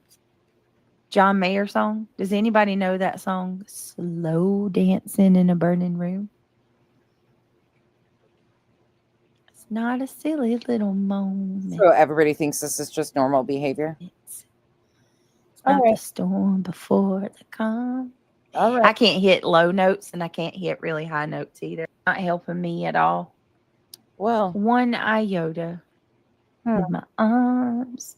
John Mayer song. Does anybody know that song? Slow dancing in a burning room. It's not a silly little moment. So everybody thinks this is just normal behavior. It's not the storm before the calm. All right. I can't hit low notes and I can't hit really high notes either. Not helping me at all. Well, one iota with my arms.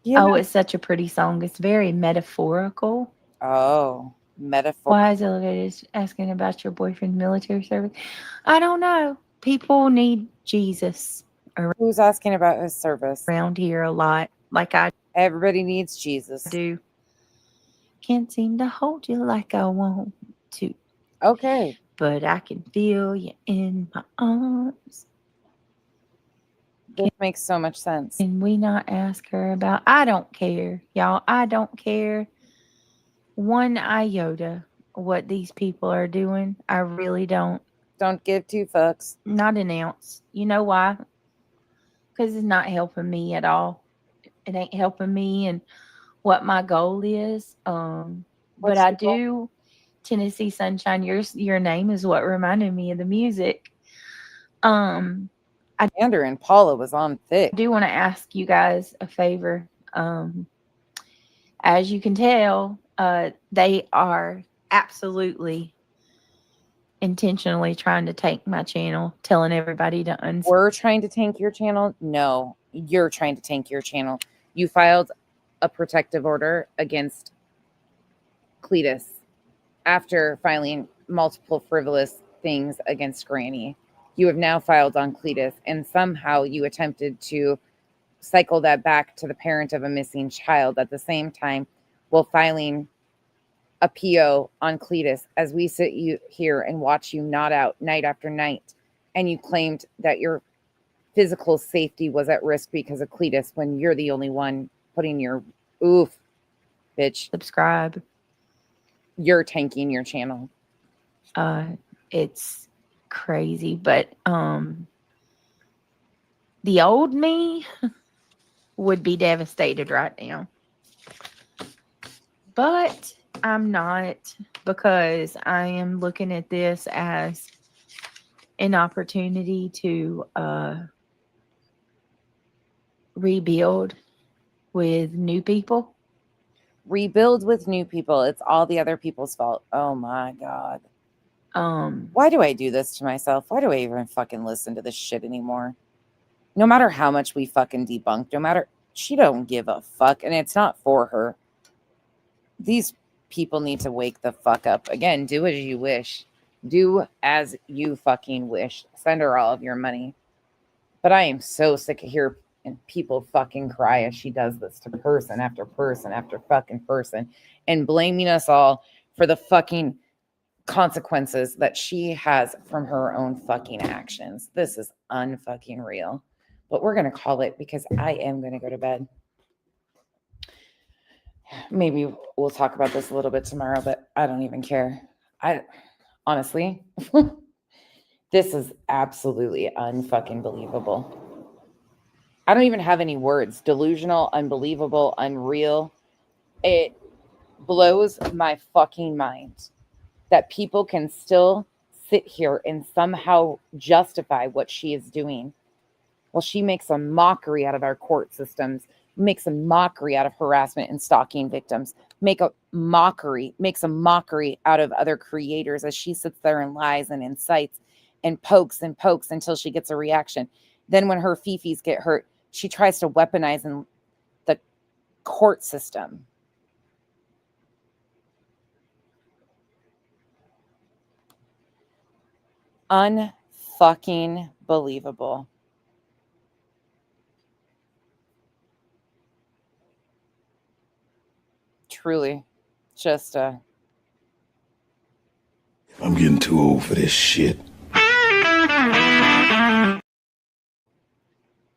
Yeah. Oh, it's such a pretty song. It's very metaphorical. Oh, metaphor. Why is elevators asking about your boyfriend's military service? I don't know. People need Jesus. Who's asking about his service? Around here a lot. Like Everybody needs Jesus. do. Can't seem to hold you like I want to. Okay. But I can feel you in my arms. This makes so much sense. Can we not ask her about? I don't care, y'all. I don't care one iota what these people are doing. I really don't. Don't give two fucks. Not an ounce. You know why? Because it's not helping me at all. It ain't helping me and what my goal is. But I do. Tennessee Sunshine, your name is what reminded me of the music. Andrew and Paula was on thick. I do want to ask you guys a favor. As you can tell, they are absolutely intentionally trying to tank my channel, telling everybody to We're trying to tank your channel? No, you're trying to tank your channel. You filed a protective order against Cletus after filing multiple frivolous things against Granny. You have now filed on Cletus, and somehow you attempted to cycle that back to the parent of a missing child at the same time while filing a PO on Cletus as we sit here and watch you not out night after night. And you claimed that your physical safety was at risk because of Cletus when you're the only one putting your oof, bitch. subscribe. You're tanking your channel. It's crazy, but the old me would be devastated right now. But I'm not, because I am looking at this as an opportunity to rebuild with new people. Rebuild with new people. It's all the other people's fault. Oh my God. Um, Why do I do this to myself? Why do I even fucking listen to this shit anymore? No matter how much we fucking debunk, no matter, she don't give a fuck, and it's not for her. These people need to wake the fuck up. Again, do as you wish. Do as you fucking wish. Send her all of your money. But I am so sick of hearing people fucking cry as she does this to person after person after fucking person and blaming us all for the fucking consequences that she has from her own fucking actions. This is unfucking real. But we're going to call it because I am going to go to bed. Maybe we'll talk about this a little bit tomorrow, but I don't even care. I honestly, this is absolutely unfucking believable. I don't even have any words. Delusional, unbelievable, unreal. It blows my fucking mind that people can still sit here and somehow justify what she is doing. Well, she makes a mockery out of our court systems, makes a mockery out of harassment and stalking victims, makes a mockery out of other creators as she sits there and lies and incites and pokes until she gets a reaction. Then when her fifis get hurt, she tries to weaponize in the court system. Unfucking believable. Truly, just I'm getting too old for this shit.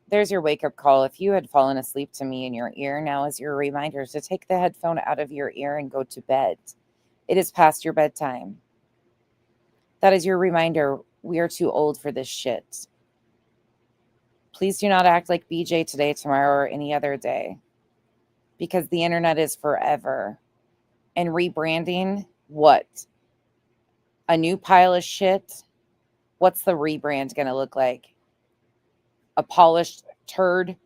There's your wake-up call. If you had fallen asleep to me in your ear, now is your reminder to take the headphone out of your ear and go to bed. It is past your bedtime. That is your reminder. We are too old for this shit. Please do not act like BJ today, tomorrow, or any other day. Because the internet is forever. And rebranding, what? A new pile of shit? What's the rebrand going to look like? A polished turd?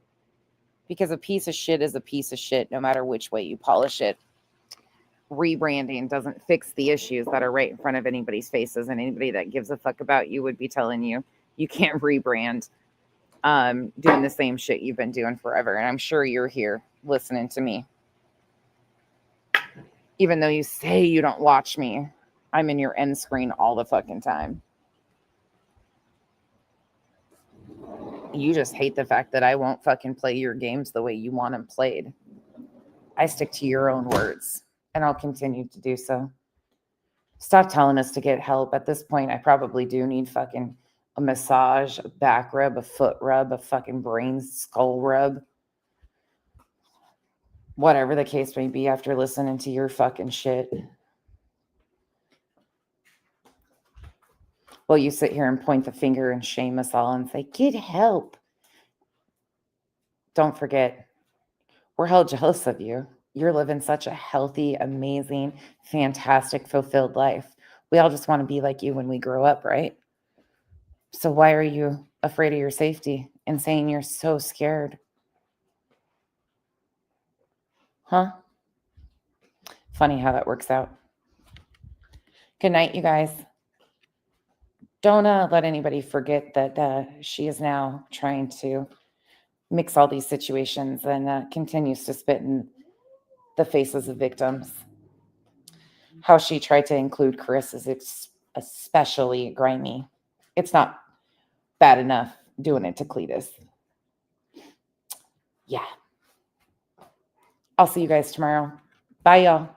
Because a piece of shit is a piece of shit, no matter which way you polish it. Rebranding doesn't fix the issues that are right in front of anybody's faces, and anybody that gives a fuck about you would be telling you you can't rebrand doing the same shit you've been doing forever. And I'm sure you're here listening to me. Even though you say you don't watch me, I'm in your end screen all the fucking time. You just hate the fact that I won't fucking play your games the way you want them played. I stick to your own words, and I'll continue to do so. Stop telling us to get help. At this point, I probably do need fucking a massage, a back rub, a foot rub, a fucking brain skull rub. Whatever the case may be after listening to your fucking shit. Well, you sit here and point the finger and shame us all and say, get help. Don't forget, we're hell jealous of you. You're living such a healthy, amazing, fantastic, fulfilled life. We all just want to be like you when we grow up, right? So why are you afraid of your safety and saying you're so scared? Huh? Funny how that works out. Good night, you guys. Don't let anybody forget that she is now trying to mix all these situations and continues to spit in the faces of victims. How she tried to include Chris is especially grimy. It's not bad enough doing it to Cletus. Yeah. I'll see you guys tomorrow. Bye, y'all.